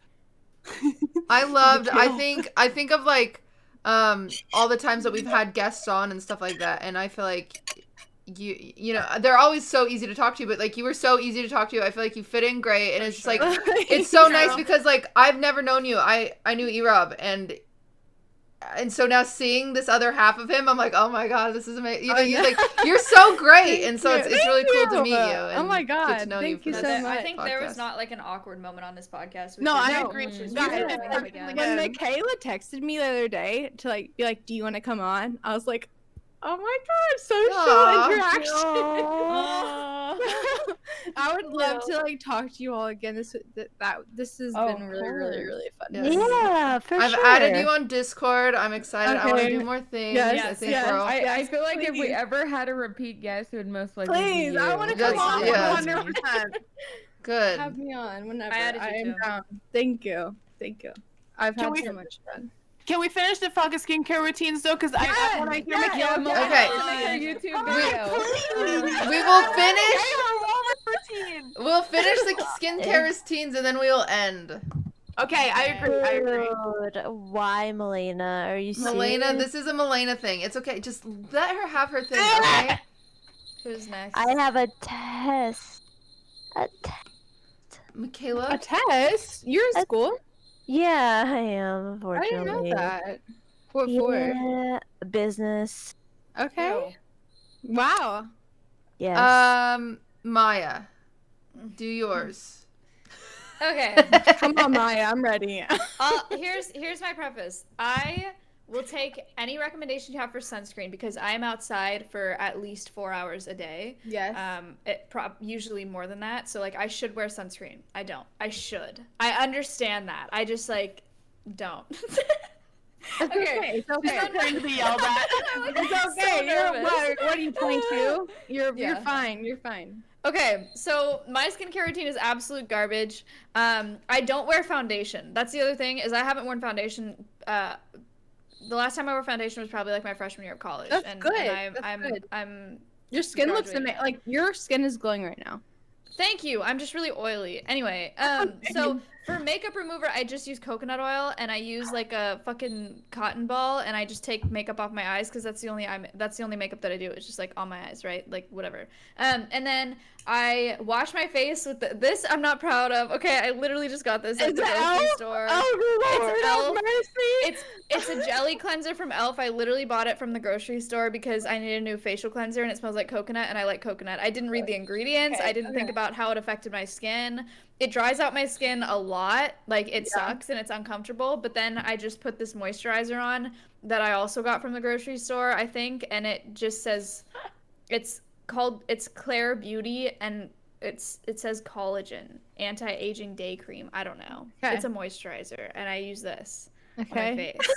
I think of like all the times that we've had guests on and stuff like that, and I feel like you know, they're always so easy to talk to, but like you were so easy to talk to. I feel like you fit in great, and it's just like it's so nice because like I've never known you. I knew Erobb, and so now seeing this other half of him, I'm like, oh my god, this is amazing. You know, you're so great, and so it's really cool to meet you. And Oh my get to God, know thank you for so this much. I think there was podcast. not like an awkward moment on this podcast. No, I No, agree. Which is That really has been fun perfectly again. good. When Macaiyla texted me the other day to like be like, "Do you want to come on?" I was like, "Oh my god, so Aw. chill interaction." I would love to like talk to you all again. This has Oh, been of really, really, course. really fun. Yes. Yeah, for I've sure. added you on Discord. I'm excited. I want to Okay. do more things. Yes, I think yes. we're all. I feel like if we please. ever had a repeat guest, it would most likely Please, be I you. want to That's- come on. yeah. 100%. Good. Have me on whenever. I added you I am too. down. Thank you. I've Can had we- so much fun. Can we finish the fucking skincare routines though? Because I want to hear yes, Yeah, Macaiyla. Malena Okay. has to make a YouTube We- video. We will finish. We'll finish the skincare routines and then we'll end. Okay, I agree. Dude, why, Malena? Are you Malena, serious? this is a Malena thing. It's okay. Just let her have her thing, okay? Who's next? I have a test. A Macaiyla? test? You're in A- school? Yeah, I am, I unfortunately. didn't know that. What for? Yeah, business. Okay. Wow. Yes. Maya, do yours. Okay. Come on, Maya. I'm ready. Here's my preface. I will take any recommendation you have for sunscreen because I am outside for at least 4 hours a day. Yes. Usually more than that. So like I should wear sunscreen. I don't. I should. I understand that. I just like don't. Okay. It's okay. It's okay to be yelled at. It's okay. What are you, 22? You're Yeah. fine. You're fine. Okay, so my skincare routine is absolute garbage. I don't wear foundation. That's the other thing is I haven't worn foundation. The last time I wore foundation was probably like my freshman year of college. That's good. I'm That's good. I'm Your skin looks graduating. amazing. Like your skin is glowing right now. Thank you. I'm just really oily. Anyway, so for makeup remover, I just use coconut oil and I use like a fucking cotton ball and I just take makeup off my eyes because that's the only makeup that I do. It's just like on my eyes, right? Like whatever. And then I wash my face with this. I'm not proud of. Okay, I literally just got this at the grocery store. Oh, Lord mercy. It's a jelly cleanser from Elf. I literally bought it from the grocery store because I need a new facial cleanser and it smells like coconut and I like coconut. I didn't read the ingredients. I didn't think about how it affected my skin. It dries out my skin a lot. Like it sucks and it's uncomfortable. But then I just put this moisturizer on that I also got from the grocery store, I think, and it just says it's Claire Beauty and it says collagen anti-aging day cream. I don't know. Okay. It's a moisturizer and I use this on my Okay. face.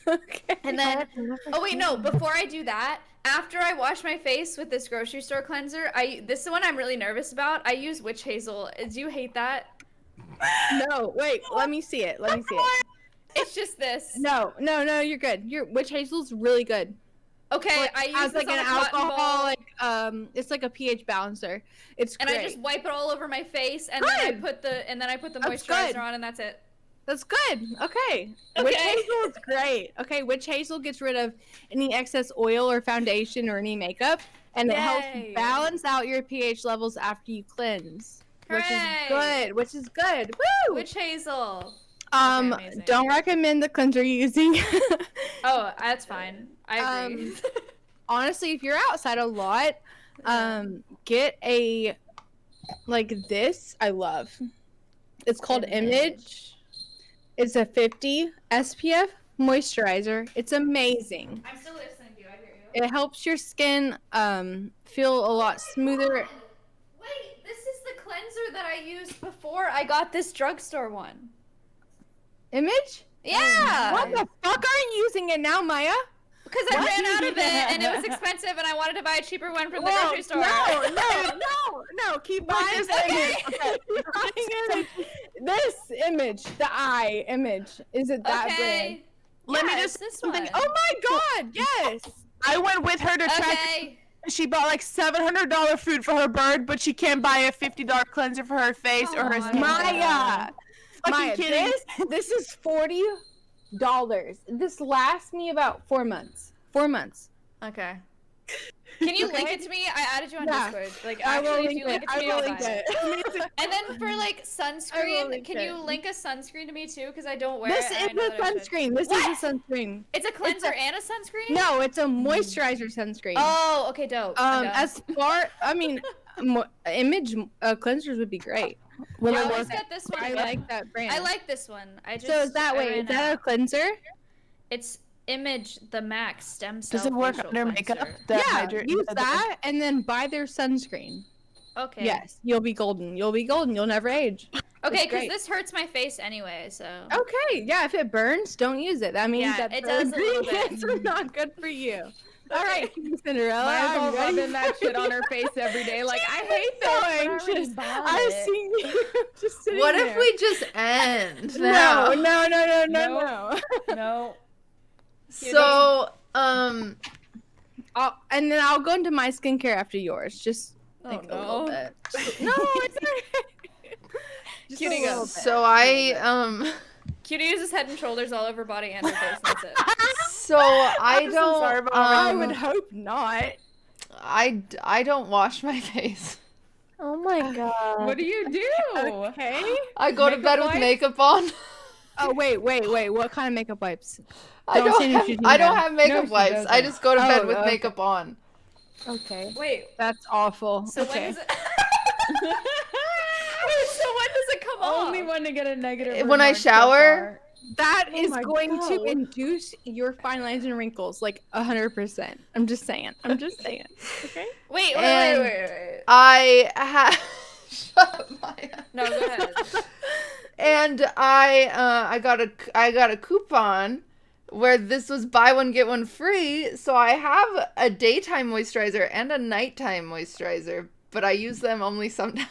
Okay. And then oh wait, no, before I do that, after I wash my face with this grocery store cleanser, this is the one I'm really nervous about. I use witch hazel. Do you hate that? No, wait. Let me see it. It's just this. No, you're good. Your witch hazel's really good. Okay, I use As this like on an a cotton alcohol, ball, it's like a pH balancer. It's and great. I just wipe it all over my face, and Good. then I put the That's moisturizer good. on, and that's it. That's good. Okay. Okay. Witch hazel is great. Okay, witch hazel gets rid of any excess oil or foundation or any makeup, and it helps Yay. balance out your pH levels after you cleanse, which is Hooray. good. Which is good. Woo! Witch hazel. Okay, amazing. Don't recommend the cleanser you're using. Oh, that's fine. I agree. Honestly, if you're outside a lot, get a like this. I love. It's called Image. It's a 50 SPF moisturizer. It's amazing. I'm still listening to you. I hear you. It helps your skin feel a lot smoother. Wait, this is the cleanser that I used before I got this drugstore one. Image? Yeah. What the fuck are you using it now, Maya? Because I ran out of it and it was expensive and I wanted to buy a cheaper one from the grocery store. No. Keep buying this image. Keep buying image. This image, the eye image. Is it that brand? Let me Yeah, just it's this something. one. Oh my god, yes. I went with her to try. Okay. She bought like $700 food for her bird, but she can't buy a $50 cleanser for her face or her Aw, skin. Maya. Fucking Maya, kidding. this is $40. This lasts me about 4 months. 4 months. Okay. Can you link it to me? I added you on Yeah. Discord. Like, I will actually, if link you link it to me, I I'll will buy link it. it. And then for like I will sunscreen, link can it. you link a sunscreen to me too? Because I don't wear This it. is and I know a that I should. sunscreen. This What? is a sunscreen. It's a cleanser and a sunscreen? No, it's a moisturizer sunscreen. Oh, okay, dope. I'm down. As far, I mean, image cleansers would be great. Yeah, I I'll like just get this one. I like that brand. I like this one. I just. So is that I way? ran Is that out. a cleanser? It's Image the Max Stem Cell. Does it work facial under makeup? cleanser. Yeah, use that and then buy their sunscreen. Okay. Yes, you'll be golden. You'll be golden. You'll never age. Okay, It's because great. this hurts my face anyway, so. Okay, yeah. If it burns, don't use it. That means Yeah, that it the does a little bit. ingredients are not good for you. All right, Cinderella. Maya's all I'm ready. rubbing that shit on her face every day. Like, I hate so this. but I already anxious. bought I've it. seen you just sitting What there. if we just end now? No. No. So, And then I'll go into my skincare after yours. Just Oh, like a no. little bit. No, it's alright. Just Cutie a little goes. bit. so I Cutie uses Head and Shoulders all over body and her face, and that's it. so I so sorry don't about I um would hope not. I don't wash my face. Oh my god. What do you do? Okay. I go to bed with Makeup-wise? makeup on. Oh wait. What kind of makeup wipes? I don't say have, Neutrogena. I don't have makeup she wipes. I doesn't. just go to bed Oh, with okay. makeup on. Okay. Wait. That's awful. So okay. when is it? Wait, so when does it come off? Only one to get a negative. When I remark so shower? far. That Oh is my going to God. induce your fine lines and wrinkles like 100%. I'm just saying. Okay. Wait. And I have. Shut up, Maya. No, go ahead. And I got a coupon where this was buy one get one free, so I have a daytime moisturizer and a nighttime moisturizer, but I use them only sometimes.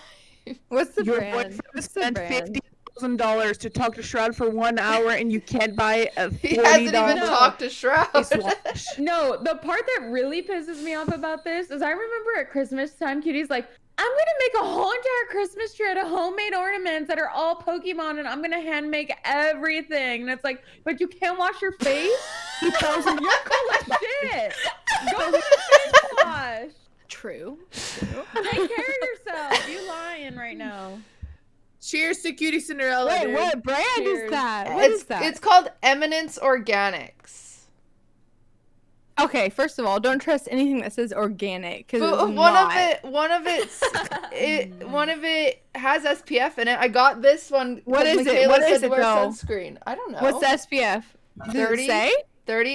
What's the Your brand? boyfriend What's the spent brand? $50,000 to talk to Shroud for 1 hour, and you can't buy a He hasn't even $40 talked to Shroud. face wash. No, the part that really pisses me off about this is I remember at Christmas time, Cutie's like, I'm gonna make a whole entire Christmas tree out of homemade ornaments that are all Pokemon, and I'm gonna hand make everything. And it's like, but you can't wash your face? You're cool as shit. Go get a face wash. True. Take care of yourself. You lying right now. Cheers to QTCinderella. Wait, dude. what brand Cheers. is that? What is that? It's called Eminence Organics. Okay, first of all, don't trust anything that says organic because But one of it has SPF in it. I got this one. What 'cause is it? Macaiyla What said is to it, wear though? sunscreen. I don't know. What's the SPF? Does it 30? say? 30.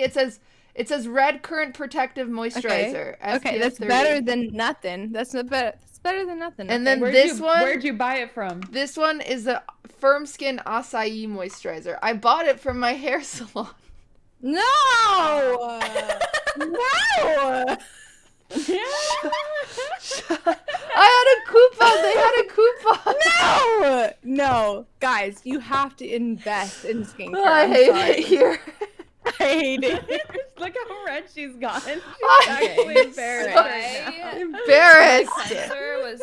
It says red current protective moisturizer. Okay, SPF that's 30. better than nothing. That's better than nothing. And okay. then this one. Where'd you buy it from? This one is a firm skin acai moisturizer. I bought it from my hair salon. No! No! I had a coupon. They had a coupon. No, guys, you have to invest in skincare. Oh, I I'm hate sorry. it here. I hate it. Look how red she's gotten. She's I actually am embarrassed so right now. embarrassed. Cleanser was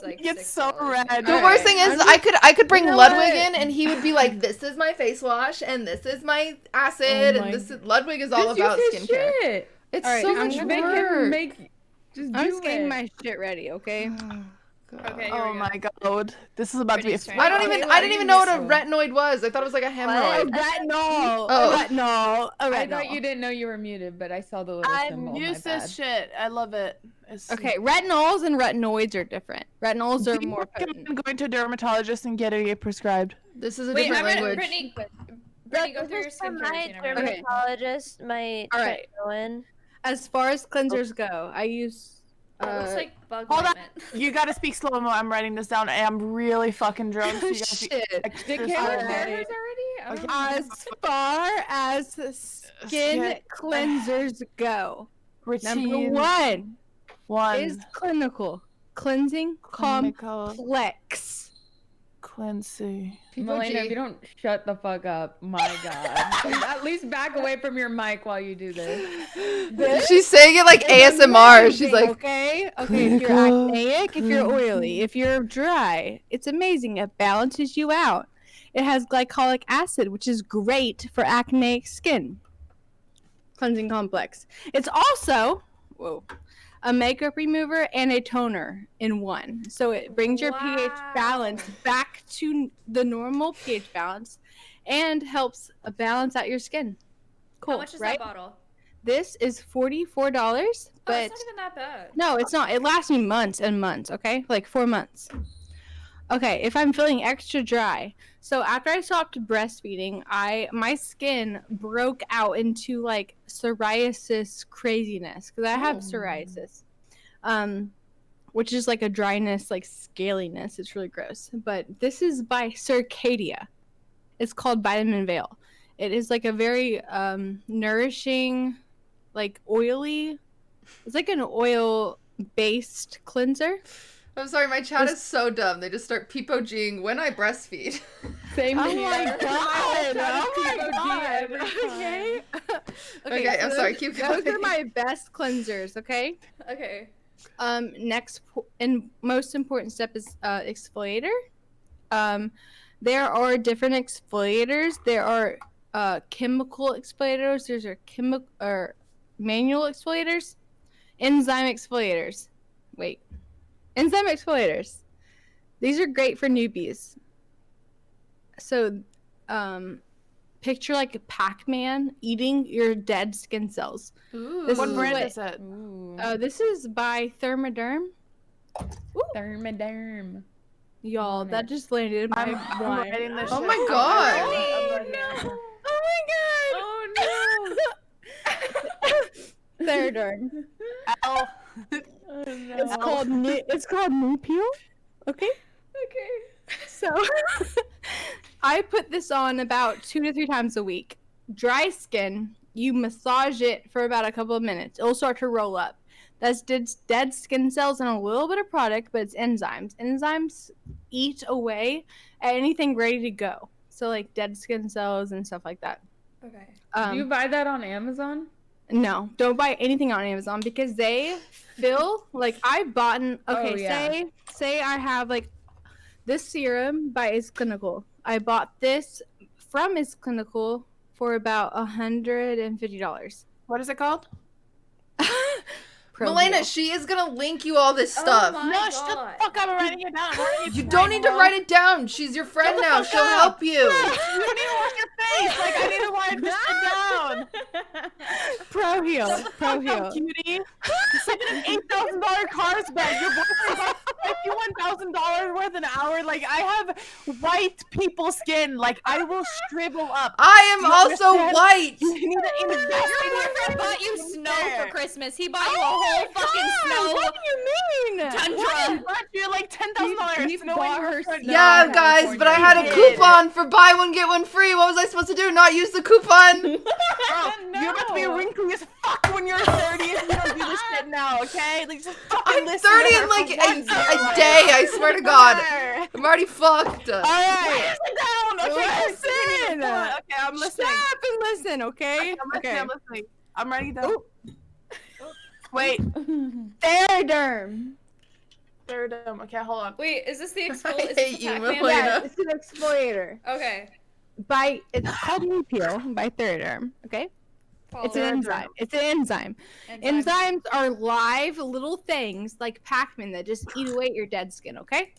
like It's so $6. red. The Alright, worst thing is, I'm I could bring you know Ludwig what? in, and he would be like, "This is my face wash, and this is my acid, Oh my- and this is Ludwig is all Just about use his skincare. shit. It's Alright, so I'm much gonna Make work. him make. Just I'm do just getting it. my shit ready, okay? Okay, here Oh we go. my god, this is about to be a Brittany's turn. I don't Okay, even what I are didn't you even know what a missing? retinoid was. I thought it was like a hemorrhoid. Retinol. Oh. Retinol. I thought you didn't know you were muted, but I saw the little symbol. I've My used bad. this shit. I love it. It's Okay, retinols and retinoids are different. Retinols are Do you more recommend potent. going to a dermatologist and getting it prescribed? This is a Wait, different I'm language. Brittany, Look, go through your this is from skincare my routine. everyone. Okay. dermatologist. My All right. Owen. As far as cleansers go, I use. That looks like bug hold on. ointment. You gotta speak slow-mo. I'm writing this down. I'm really fucking drunk. So you gotta speak Shit. extra Did slow. Kayla Alright. share hers already? I don't know. As far as skin Skin- cleansers go, number Routine one is clinical cleansing clinical complex. cleansing. Malena, if you don't shut the fuck up, my god. At least back away from your mic while you do this. She's saying it like It's ASMR. She's amazing, like, okay, if you're acneic, if you're oily, if you're dry, it's amazing. It balances you out. It has glycolic acid, which is great for acneic skin. Cleansing complex. It's also a makeup remover and a toner in one. So it brings your pH balance back to the normal pH balance and helps balance out your skin. Cool, How much is right? that bottle? This is $44, Oh, but it's not even that bad. no, it's not. It lasts me months and months, okay? Like 4 months. Okay, if I'm feeling extra dry. So after I stopped breastfeeding, my skin broke out into like psoriasis craziness because I have psoriasis. Which is like a dryness, like scaliness. It's really gross. But this is by Circadia. It's called Vitamin Veil. It is like a very nourishing, like oily. It's like an oil-based cleanser. I'm sorry, my chat is so dumb. They just start peepo-G'ing when I breastfeed. Same Oh here. my god! Oh Oh my my god. god! Okay. Okay, I'm so sorry, keep Those going. are my best cleansers. Okay. Okay. Next and most important step is exfoliator. There are different exfoliators. There are chemical exfoliators. There's manual exfoliators, enzyme exfoliators. Wait, enzyme exfoliators. These are great for newbies. So picture like Pac-Man eating your dead skin cells. Ooh. This What is brand what- is it? Ooh. This is by Thermoderm. Thermoderm. Y'all, that just landed in my I'm wine. writing this Oh shit. my I'm God. writing it. Oh, no. Oh my god! Oh Thermoderm. L. no. Oh, no. It's called Nupeel. Okay. Okay. So I put this on about 2 to 3 times a week. Dry skin, you massage it for about a couple of minutes. It'll start to roll up. That's dead skin cells and a little bit of product, but it's enzymes. Enzymes eat away at anything ready to go. So like dead skin cells and stuff like that. Okay. Do you buy that on Amazon? No, don't buy anything on Amazon because they fill like I've bought. Okay, Oh, yeah. say I have like this serum by Is Clinical. I bought this from Is Clinical for about $150. What is it called? Malena, she is gonna link you all this stuff. Oh my No, shut the God. fuck up. I'm writing it down. I'm writing it You down. don't need to write it down. She's your friend Shut the now. fuck She'll up. help you. You don't need to wash your face. Like, I need to write this shit down. Pro Heal. Pro Heal. Cutie. It's like an $8,000 Carlsbad. Your boyfriend got $51,000 worth an hour. Like, I have white people skin. Like, I will shrivel up. I am You also understand? white. You need to invest Your in your boyfriend bought you skincare. snow for Christmas. He bought you a whole fucking snow What do you mean? tundra. What? You're like $10,000. He Snow bought in her your front snow. Yeah, yard. guys, but I had a You did. coupon for buy one get one free. What was I supposed to do? Not use the coupon? Bro, you're about to be wrinkly as fuck when you're 30 if you don't do this shit now, okay? Like, just fucking I'm listen 30 to in her like for a once in your life. day. I swear to God, Alright. I'm already fucked. Alright. Sit down, okay? Listen. Hold on. Okay, I'm listening. Stop and listen, okay? I'm listening. I'm writing it down. Wait, Thermoderm. third okay, hold on. Wait, is this the I exfoliator? hate you, Pac-Man? Malena. Yeah, it's an exfoliator. Okay. It's called Nupeel by Thermoderm, okay? It's an Follow. enzyme. It's an enzyme. Enzymes are live little things like Pac-Man that just eat away at your dead skin, okay?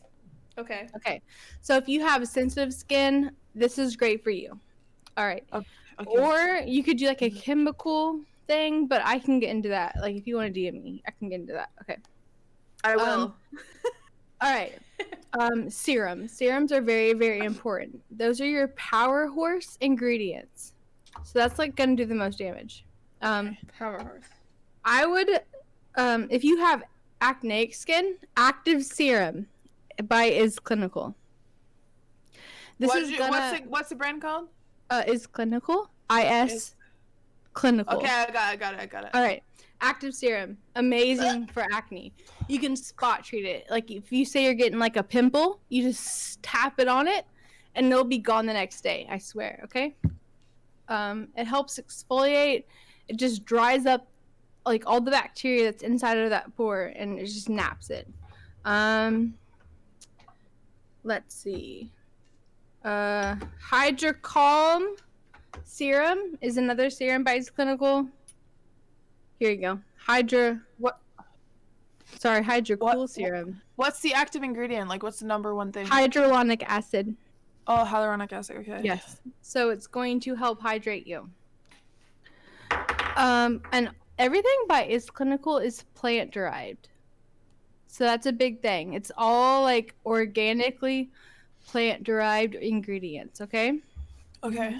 Okay. Okay. So if you have sensitive skin, this is great for you. All right. Okay. Or you could do like a chemical thing, but I can get into that. Like if you want to DM me, I can get into that. Okay. I will. All right. Serums. Serums are very, very important. Those are your power horse ingredients. So that's like gonna do the most damage. Power horse. I would, if you have acneic skin, active serum by Is Clinical. This is gonna what's the brand called? Is Clinical. IS Clinical. Okay, I got it. All right. Active serum, amazing for acne. You can spot treat it. Like if you say you're getting like a pimple, you just tap it on it, and it'll be gone the next day. I swear. Okay. It helps exfoliate. It just dries up like all the bacteria that's inside of that pore, and it just naps it. Let's see. Hydra Calm serum is another serum by Is Clinical. Here you go. Hydra Cool serum. What's the active ingredient? Like, what's the number one thing? Hyaluronic acid. Oh, hyaluronic acid. Okay. Yes. So it's going to help hydrate you. And everything by Is Clinical is plant derived. So that's a big thing. It's all like organically plant derived ingredients, okay? Okay.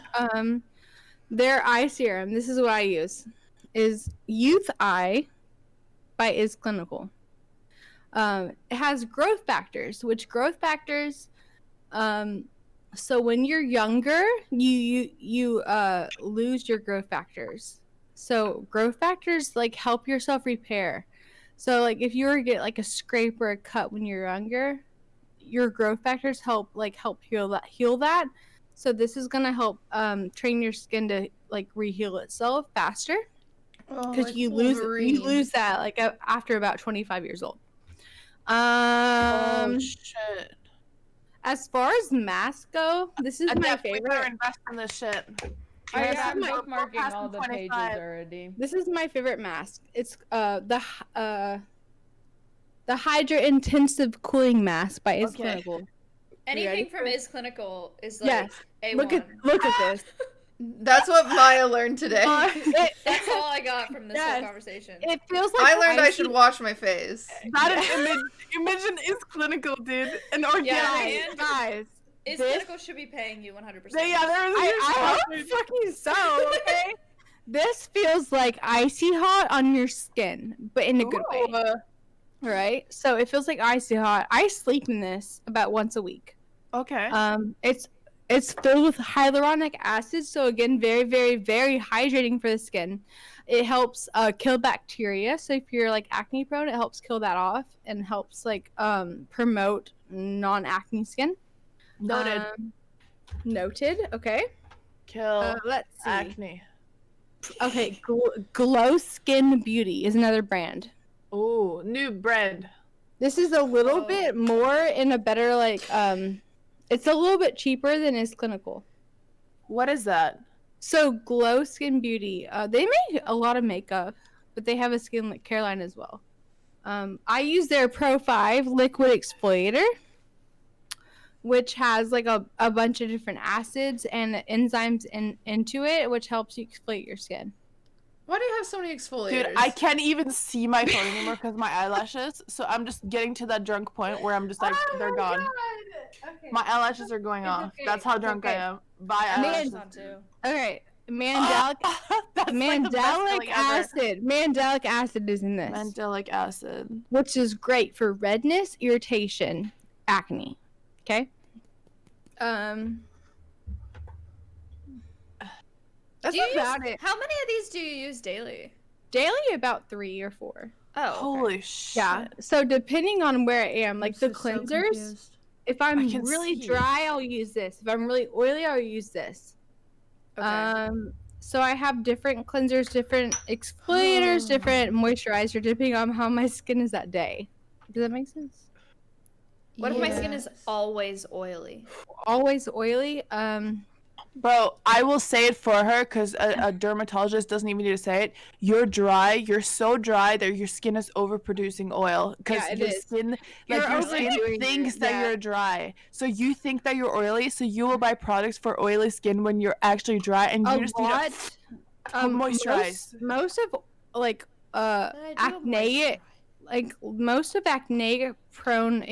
Their eye serum, this is what I use, is Youth Eye by Is Clinical. It has growth factors, which growth factors, so when you're younger, you lose your growth factors. So growth factors like help yourself repair. So like if you were to get like a scrape or a cut when you're younger, your growth factors help heal that. So this is gonna help train your skin to like re-heal itself faster because you lose that like after about 25 years old. Oh shit. As far as masks go, this is I my definitely better favorite. invest in this shit. Oh, This yeah, is I'm my- bookmarking all the pages 25. already. This is my favorite mask. It's the Hydra Intensive Cooling Mask by Is Okay. Clinical. Anything from Is Clinical is like Yes. A1. Look at this. That's what Maya learned today. That's all I got from this Yes. whole conversation. It feels like I learned I should wash my face. That image is clinical, dude. And organic. Yeah, and guys. Is this- Clinical should be paying you 100%. Yeah, there's I hope fucking so. Okay. This feels like icy hot on your skin, but in a good way. Right? So it feels like icy hot. I sleep in this about once a week. Okay. It's filled with hyaluronic acid, so again, very, very, very hydrating for the skin. It helps kill bacteria. So if you're like acne prone, it helps kill that off and helps like promote non-acne skin. Noted. Noted. Okay. Kill Let's see. acne. Okay. Glow Skin Beauty is another brand. Ooh, new brand. This is a little bit more in a better like it's a little bit cheaper than Is Clinical. What is that? So Glow Skin Beauty, they make a lot of makeup, but they have a skin like Caroline as well. I use their Pro 5 liquid exfoliator, which has like a bunch of different acids and enzymes into it, which helps you exfoliate your skin. Why do you have so many exfoliators? Dude, I can't even see my phone anymore because my eyelashes. So I'm just getting to that drunk point where I'm just like, they're gone. Okay. My eyelashes are going off. okay. That's how It's drunk okay. I am. Bye eyelashes. Okay, mandelic Mandelic acid is in this, Mandelic acid. which is great for redness, irritation, acne. Okay. That's about it. How many of these do you use daily? Daily, about 3 or 4. Oh, okay. Holy shit. Yeah. So depending on where I am, like the cleansers, if I'm can really see. dry, I'll use this. If I'm really oily, I'll use this. Okay. So I have different cleansers, different exfoliators, different moisturizer, depending on how my skin is that day. Does that make sense? What if my skin is always oily? Always oily. Bro, I will say it for her because a dermatologist doesn't even need to say it. You're dry. You're so dry that your skin is overproducing oil because Yeah, it your is. skin, You're like your skin overdoing thinks it, that yeah. you're dry. So you think that you're oily, so you will buy products for oily skin when you're actually dry, and you A just lot. need to moisturize. Most of like acne, like most of acne prone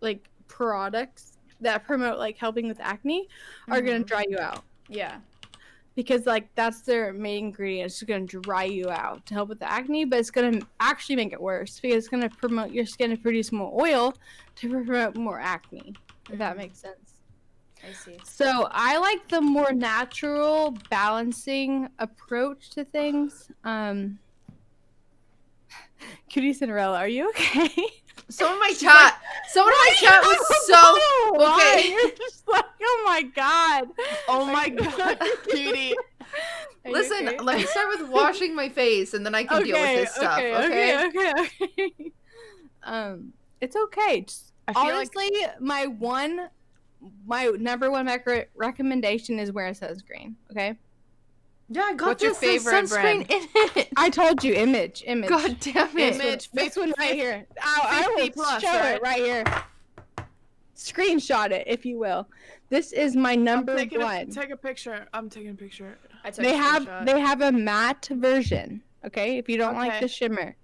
like products that promote like helping with acne are gonna dry you out. Yeah. Because like that's their main ingredient. It's gonna dry you out to help with the acne, but it's gonna actually make it worse because it's gonna promote your skin to produce more oil to promote more acne. If that makes sense. I see. So I like the more natural, balancing approach to things. QTCinderella, are you okay? Someone in my chat was so okay. You're just like, oh my god. Oh my god, cutie. Are you Listen, okay? let me start with washing my face, and then I can deal with this stuff. Okay. Okay. It's okay. Just, I feel honestly, my number one recommendation is wear sunscreen. Okay. Yeah, I got What's your this favorite sunscreen brand? in it. I told you, image. God damn it. Image. This one right here. I will 50 plus, show right? it right here. Screenshot it, if you will. This is my number one. Take a picture. I'm taking a picture. I took They a have screenshot. a matte version. Okay, if you don't like Okay. the shimmer.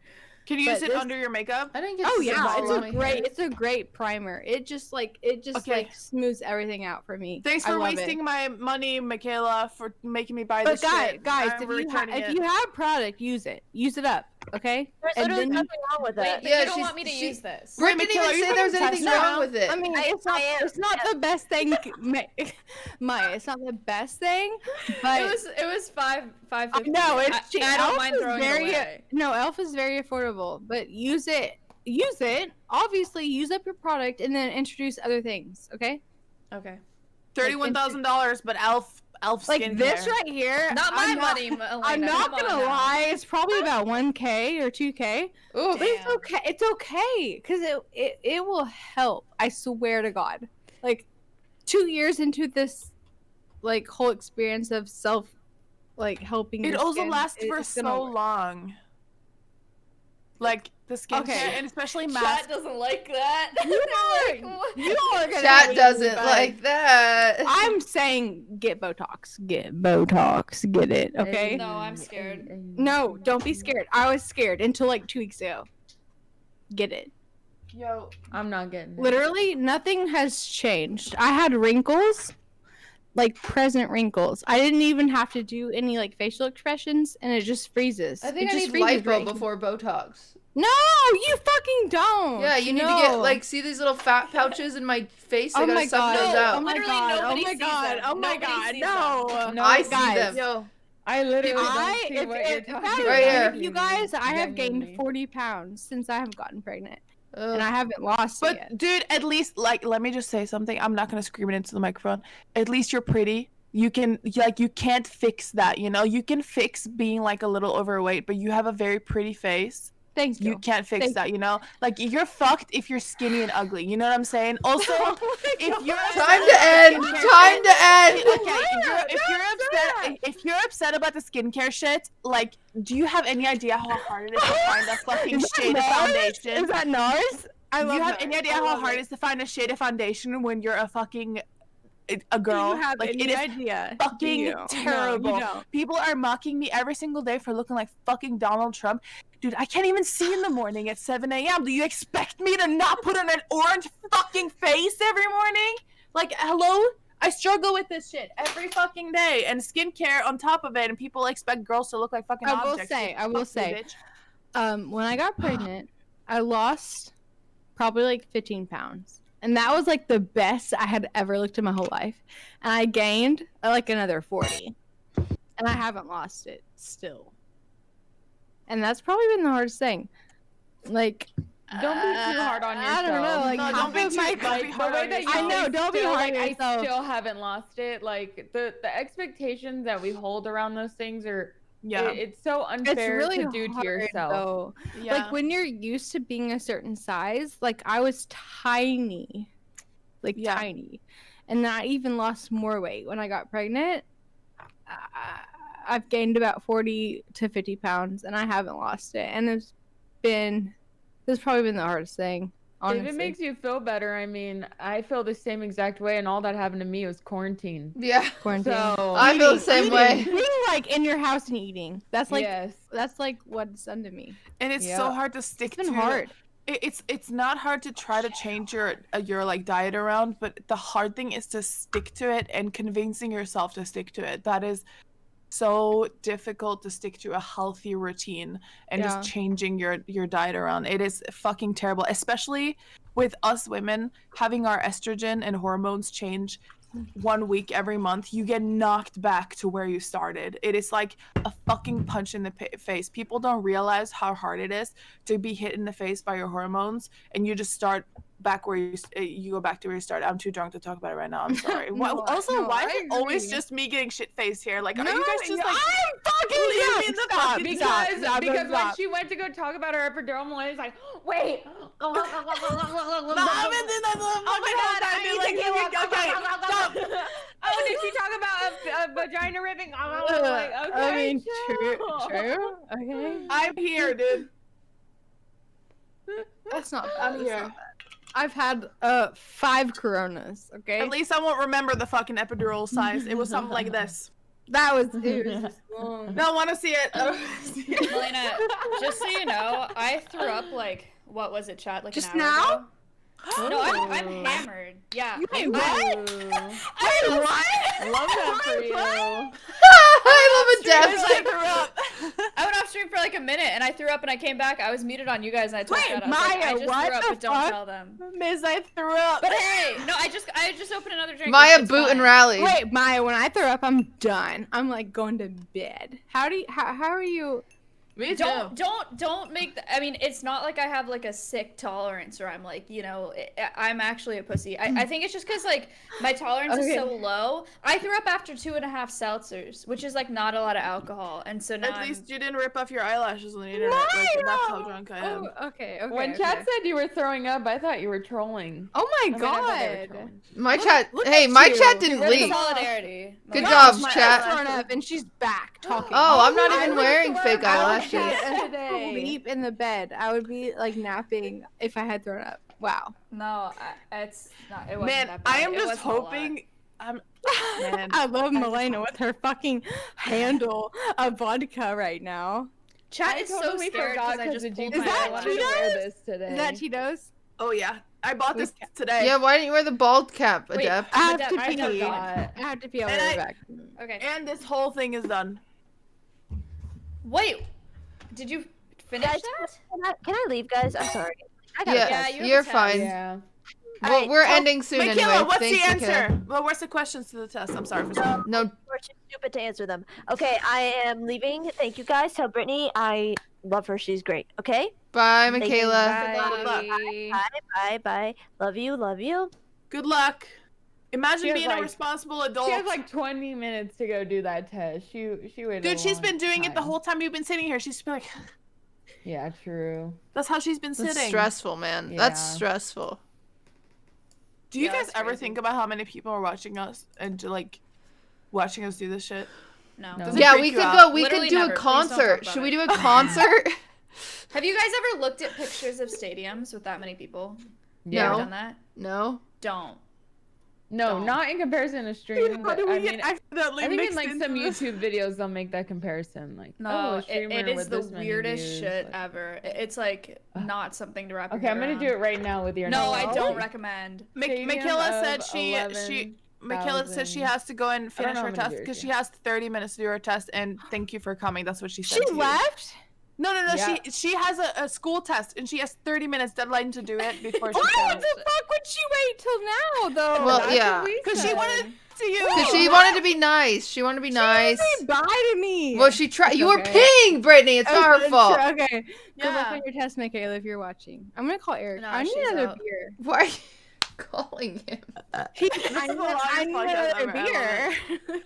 Can you But use it this- under your makeup? I didn't get Oh to yeah, see all of my hair. it's a great primer. It just Okay. smooths everything out for me. Thanks I for love wasting it. my money, Macaiyla, for making me buy But this shit. guys, I'm if returning it. you have product, use it. Use it up, okay? There's And literally then- nothing wrong with Wait, it. but Yeah, you don't she's- want me to she- use this. Britt didn't Macaiyla, even you say there's fucking anything test wrong it. with it. I mean, I am. it's not the best thing, Maya. It's not the best thing, but It was $5.50. no, it's cheap. I don't Elf mind is throwing very, it away. No, Elf is very affordable, but use it. Obviously, use up your product and then introduce other things. Okay, Okay. $31,000, but Elf like skincare. this right here. Not my I'm money, Malena. I'm not Come on gonna now. lie. It's probably about 1K or 2K. Ooh, But it's Damn. okay. It's okay because it will help. I swear to God. Like 2 years into this, like whole experience of helping. It your also skin, lasts for it's gonna so work. long. Like the skincare, and especially Chat masks. doesn't like that. You are gonna Chat hate doesn't me, but like that. I'm saying get Botox. Get Botox. Get it, okay? No, I'm scared. No, don't be scared. I was scared until like 2 weeks ago. Get it. Yo, I'm not getting it. Literally, nothing has changed. I had wrinkles, like present wrinkles. I didn't even have to do any like facial expressions, and it just freezes. I think it I just need freezes lipo right- before Botox. No, you fucking don't. Yeah, you need to get like, see these little fat pouches in my face? I Oh gotta my suck god! those Oh out. my Literally god! Oh nobody my sees god! them. Oh my Nobody god! sees No. No, I see guys, them. yo, I literally don't I see if, what if, you're if talking I about. Right here. you guys, I have Genuinely. gained 40 pounds since I have gotten pregnant, Ugh. and I haven't lost it yet. but dude, at least like, let me just say something. I'm not gonna scream it into the microphone. At least you're pretty. You can like, you can't fix that. You know, you can fix being like a little overweight, but you have a very pretty face. Thank You you. can't fix Thank that. You know, like you're fucked if you're skinny and ugly. You know what I'm saying? Also, if you're Time to end. Time to end. Okay, if you're upset about the skincare shit, like, do you have any idea how hard it is to find a fucking shaded foundation? Is that NARS? I Do love you have NARS. any idea I how love hard it. it is to find a shaded foundation when you're a fucking a Do girl? you have Like, any it is idea? fucking Do you? No, terrible. you don't. People are mocking me every single day for looking like fucking Donald Trump. Dude, I can't even see in the morning at 7 a.m. Do you expect me to not put on an orange fucking face every morning? Like, hello? I struggle with this shit every fucking day. And skincare on top of it, and people expect girls to look like fucking I will objects. say, Fuck you, bitch. when I got pregnant, I lost probably like 15 pounds. And that was like the best I had ever looked in my whole life. And I gained like another 40. And I haven't lost it still. And that's probably been the hardest thing. Like, Don't be too hard on yourself. I don't know. Like, No, half don't be of too- my- don't be The hard way on that you I yourself. know, say don't be still, hard like, on I yourself. still haven't lost it. Like the expectations that we hold around those things are Yeah. it's so it's unfair really to do to hard, yourself. though. Yeah. Like, when you're used to being a certain size, like, I was tiny. Like, Yeah. tiny. And I even lost more weight when I got pregnant. I've gained about 40 to 50 pounds, and I haven't lost it. And it's probably been the hardest thing, honestly. If it makes you feel better, I mean, I feel the same exact way, and all that happened to me was quarantine. Yeah. Quarantine. So I feel the same way. Being, like, in your house and eating. That's like, yes, that's like what it's done to me. And it's Yeah. so hard to stick It's been to. hard. It's not hard to try to change your like diet around, but the hard thing is to stick to it and convincing yourself to stick to it. That is so difficult, to stick to a healthy routine and just changing your diet around. It is fucking terrible, especially with us women having our estrogen and hormones change 1 week every month. You get knocked back to where you started. It is like a fucking punch in the face. People don't realize how hard it is to be hit in the face by your hormones, and you just start back where you go back to where you started. I'm too drunk to talk about it right now. I'm sorry. No, why I is it always agree. just me getting shit faced here? Like, are No, you guys just like, I'm fucking leave me in the stop, fucking stop, because stop, when stop. she went to go talk about her epidural, it's like, wait. Oh my god! Oh, did she talk about a vagina ripping? Oh, I'm like, okay, I mean, chill. true. Okay. I'm here, dude. That's not bad. I'm that's here. not bad. I've had 5 Coronas. Okay. At least I won't remember the fucking epidural size. It was something like this. That was it. Was just long. Don't want to see it. I don't wanna see it. Malena, just so you know, I threw up like, what was it, chat? Like Just an hour now? ago? No, I'm hammered. Yeah. Wait, Ooh. what? Love that for you. I love a death. I went off stream for like a minute and I threw up and I came back. I was muted on you guys and I told Wait, chat, I was like, I Maya, just what threw up, the but don't fuck? tell them. Miss, I threw up. But hey, no, I just opened another drink. Maya It's boot fine. and rally. Wait, Maya, when I throw up, I'm done. I'm like going to bed. How are you? Me too. Don't make I mean, it's not like I have like a sick tolerance or I'm like, you know, I'm actually a pussy. I think it's just because like my tolerance is so low. I threw up after 2.5 seltzers, which is like not a lot of alcohol, and so now At least you didn't rip off your eyelashes on the internet. Like, that's how drunk I am. Oh, okay. When chat said you were throwing up, I thought you were trolling. Oh my I mean, I thought they were god. trolling. My Look- chat. look Hey, at my you. chat didn't Where's the leave. solidarity? Good Like, job, My chat. eyes thrown up and she's back talking. Oh, I'm not I even went wearing to fake work. I don't nauseous. Today. Sleep in the bed. I would be like napping if I had thrown up. Wow. No, it's not. It wasn't Man, that bad. I am It just wasn't a lot. hoping. Man, I love Malena with her fucking handle of vodka right now. Chat I is so totally scared forgot because I just of pulled Jeep. Is my that I wanted eyelash. to wear Cheetos? this today. Is that Cheetos? oh yeah, I bought this today. Yeah, why didn't you wear the bald cap, Wait, Adept? I have Adept, to I pee. forgot. I have to pee. I'll be And right I- back. Okay. And this whole thing is done. Wait, did you finish Guys, that? can I leave, guys? I'm sorry. I gotta Yeah, Yeah, test. you have you're a test. fine. Yeah. Well, Alright, we're so- ending soon Macaiyla, anyway. what's Thanks, the answer? Macaiyla. Well, what's the questions to the test? I'm sorry for saying. No, We're too stupid to answer them. Okay, I am leaving. Thank you guys. Tell Brittany I love her. She's great. Okay? bye, Thank you. Macaiyla. Bye. Bye. Love you. Love you. Good luck. Imagine She has, being a like- responsible adult. She has like 20 minutes to go do that test. She waited. Dude, a she's long been doing it the time. whole time you've been sitting here. She's been like, Yeah, true. that's how she's been That's sitting. stressful, man. That's Yeah. stressful. Do you Yeah, guys that's ever crazy. think about how many people are watching us and like watching us do this shit? No. No. Does it Yeah, freak we you could out? go. We Literally could do never. a Please don't talk concert. about Should we it. do a concert? Have you guys ever looked at pictures of stadiums with that many people? You Yeah. ever No. done that? No. Don't. No, Don't. not in comparison to stream. How But do we I get mean, accidentally I think in mixed like into some this? YouTube videos they'll make that comparison. Like, No, oh, a it streamer is with the this many weirdest views, shit like- ever. It's like not something to wrap your Okay, head I'm gonna around. do it right now with your. No, knowledge. I don't recommend. Stadium Macaiyla said of Macaiyla said she 11,000. has to go and I don't finish know her how many test viewers because she she has 30 minutes to do her test. And thank you for coming. That's what she said. She to you. left? No. Yeah. She has a school test and she has 30 minutes deadline to do it before she Why goes. the fuck would she wait till now, though? Well, That's yeah. what we Because she said. wanted to you. Because she wanted to be nice. She wanted to be nice. Say bye to me. Well, she tried. It's You were okay. peeing, Brittany. It's not her fault. Okay. Good luck Yeah. on your test, Macaiyla, if you're watching. I'm gonna call Eric. No, I need she's another out. beer. Why are you calling him? I is need, the longest I need podcast another ever. I beer.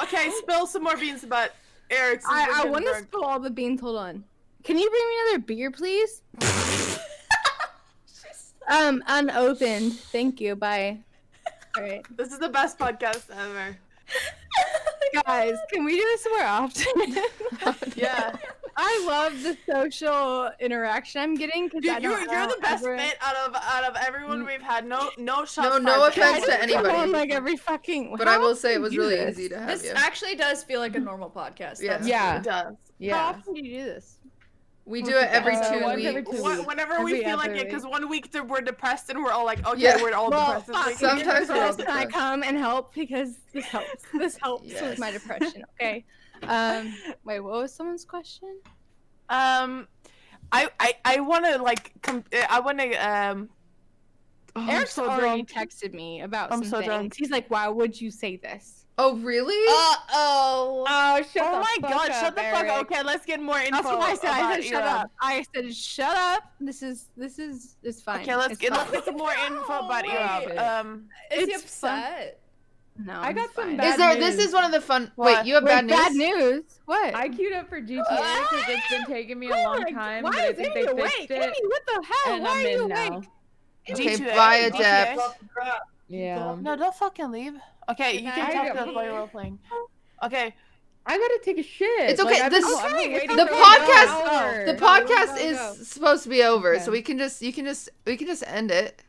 Okay, spill some more beans about Eric. since we're I getting want to drunk. spill all the beans. Hold on. Can you bring me another beer, please? Unopened. Thank you. Bye. All right, This is the best podcast ever. guys, can we do this more often? Yeah. I love the social interaction I'm getting because Dude, you're the best fit out of everyone we've had. No shots. fired. no offense I to just come anybody. on like every fucking. But I How will often say it do was you really do this? easy to have This you. actually does feel like a normal podcast. Yeah. That's Yeah. It does. How Yeah. often do you do this? We do it every Uh, 2 once weeks. every 2 weeks. Whenever we Every feel like other it, because week. 1 week we're depressed and we're all like, okay, Yeah. we're all Well, depressed. fuck, It's Sometimes like, we're all Can I depressed. come and help because this helps. This helps with my Yes. depression. Okay. Wait, what was someone's question? I want to like I want to oh, I'm Eric's so already drunk. texted me about I'm some so things. drunk. He's like, "Why would you say this?" Oh, really? Uh-oh. Oh, shut Oh the my fuck god, up, shut the fuck Eric. up. Okay, let's get more info. That's what I said. I about said, "Shut Erobb. up." I said, "Shut up." This is it's fine. Okay, let's It's get fine. some more info about wait. Erobb. Is he It's fun. upset? No, I got it's some fine. bad Is there? news. This is one of the fun. What? Wait, you have Wait, bad news? bad news. What? I queued up for GTA because it's been taking me a long time, but Why I is think they Amy fixed awake? it. Amy, what the hell? And Why I'm are you in now. awake? Okay, G2A, bye, G2A. Adept. Fucking crap. Yeah. No, don't fucking leave. Okay, you can Good talk night. to us while you're role playing. Okay, I gotta take a shit. It's okay, I've this- been- I've been Okay, waiting the for podcast- an hour. The Go, podcast go, is go. supposed to be over, Okay. so we can just end it.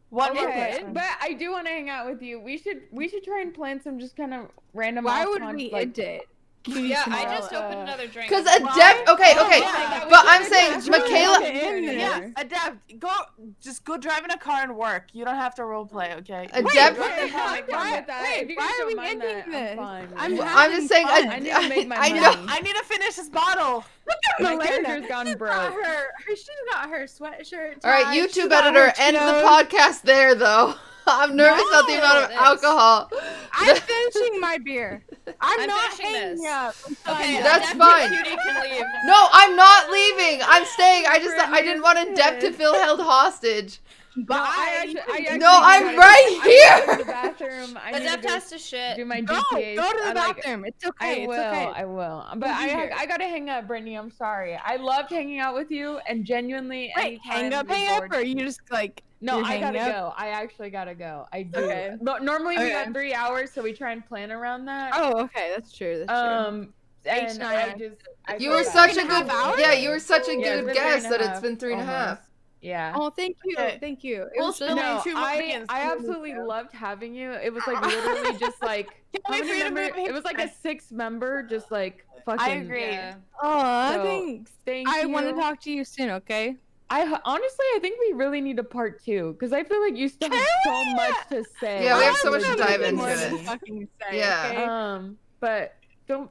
what? Okay, but I do want to hang out with you. We should try and plan some just kind of random. Why off would con- we like, end it? Yeah, I just Uh, opened another drink. Because Why? Adept. Okay, Oh, okay. yeah, But I'm saying, That's really Macaiyla. not fair to Yeah, me. Adept, just go drive in a car and work. You don't have to role play, okay? Adept- Drive in a Okay, car I'm and fine work. with that. Wait, If you why guys are don't we mind ending that, I'm this? fine. I'm Yeah. I'm just saying. fun. I need to make my I money. know. I need to finish this bottle. My Malena. character's gone She's got broke. she's got her sweatshirt. All right, tied, YouTube she's got editor, her end the Cheetos. podcast there, though. I'm nervous about the amount of this. alcohol. I'm finishing my beer. I'm I'm not finishing hanging this. up. Okay, That's Adept fine. and Cutie can leave. No, I'm not leaving. I'm staying. I didn't want Brittany Adept to feel held hostage. No, I actually No, I'm right I gotta go to the bathroom. I need to Adept go has to shit. do my Go GTA. to the I like- bathroom. It's I okay. will. It's okay. I will. But We'll be here. I gotta hang up, Brittany. I'm sorry. I loved hanging out with you, and genuinely, Wait, hang anytime up, you're bored- or you just like? No, you're I gotta hanging up? go. I actually gotta go. I do. Okay. Normally we Okay. got 3 hours, so we try and plan around that. Oh, okay, that's true. That's true. And I H9. just, I You feel were bad. such a 3.5 good, hours? yeah, you were such a Yeah, it's good been guess 3.5, that it's been 3.5. almost. Yeah. Oh, thank you. Okay. Thank you. It We'll was spill really it. No, 2 more I minutes. absolutely loved having you. It was like literally just like Can't how wait many for you to members? move It was like a 6-member, just like fucking. I agree. Yeah. Oh, So, thanks. Thank I you. want to talk to you soon, okay? Honestly, I think we really need a part 2 because I feel like you still have so much to say. Yeah, we have Like, so much to dive into legitimately. it. Fucking say, Yeah. okay? But don't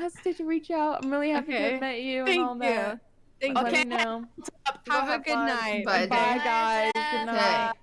hesitate to reach out. I'm really happy to Okay. have met you and Thank all that. Thank Let you. me know. Have a good fun. night. Bye, Bye, Jay. guys. Good night. Okay.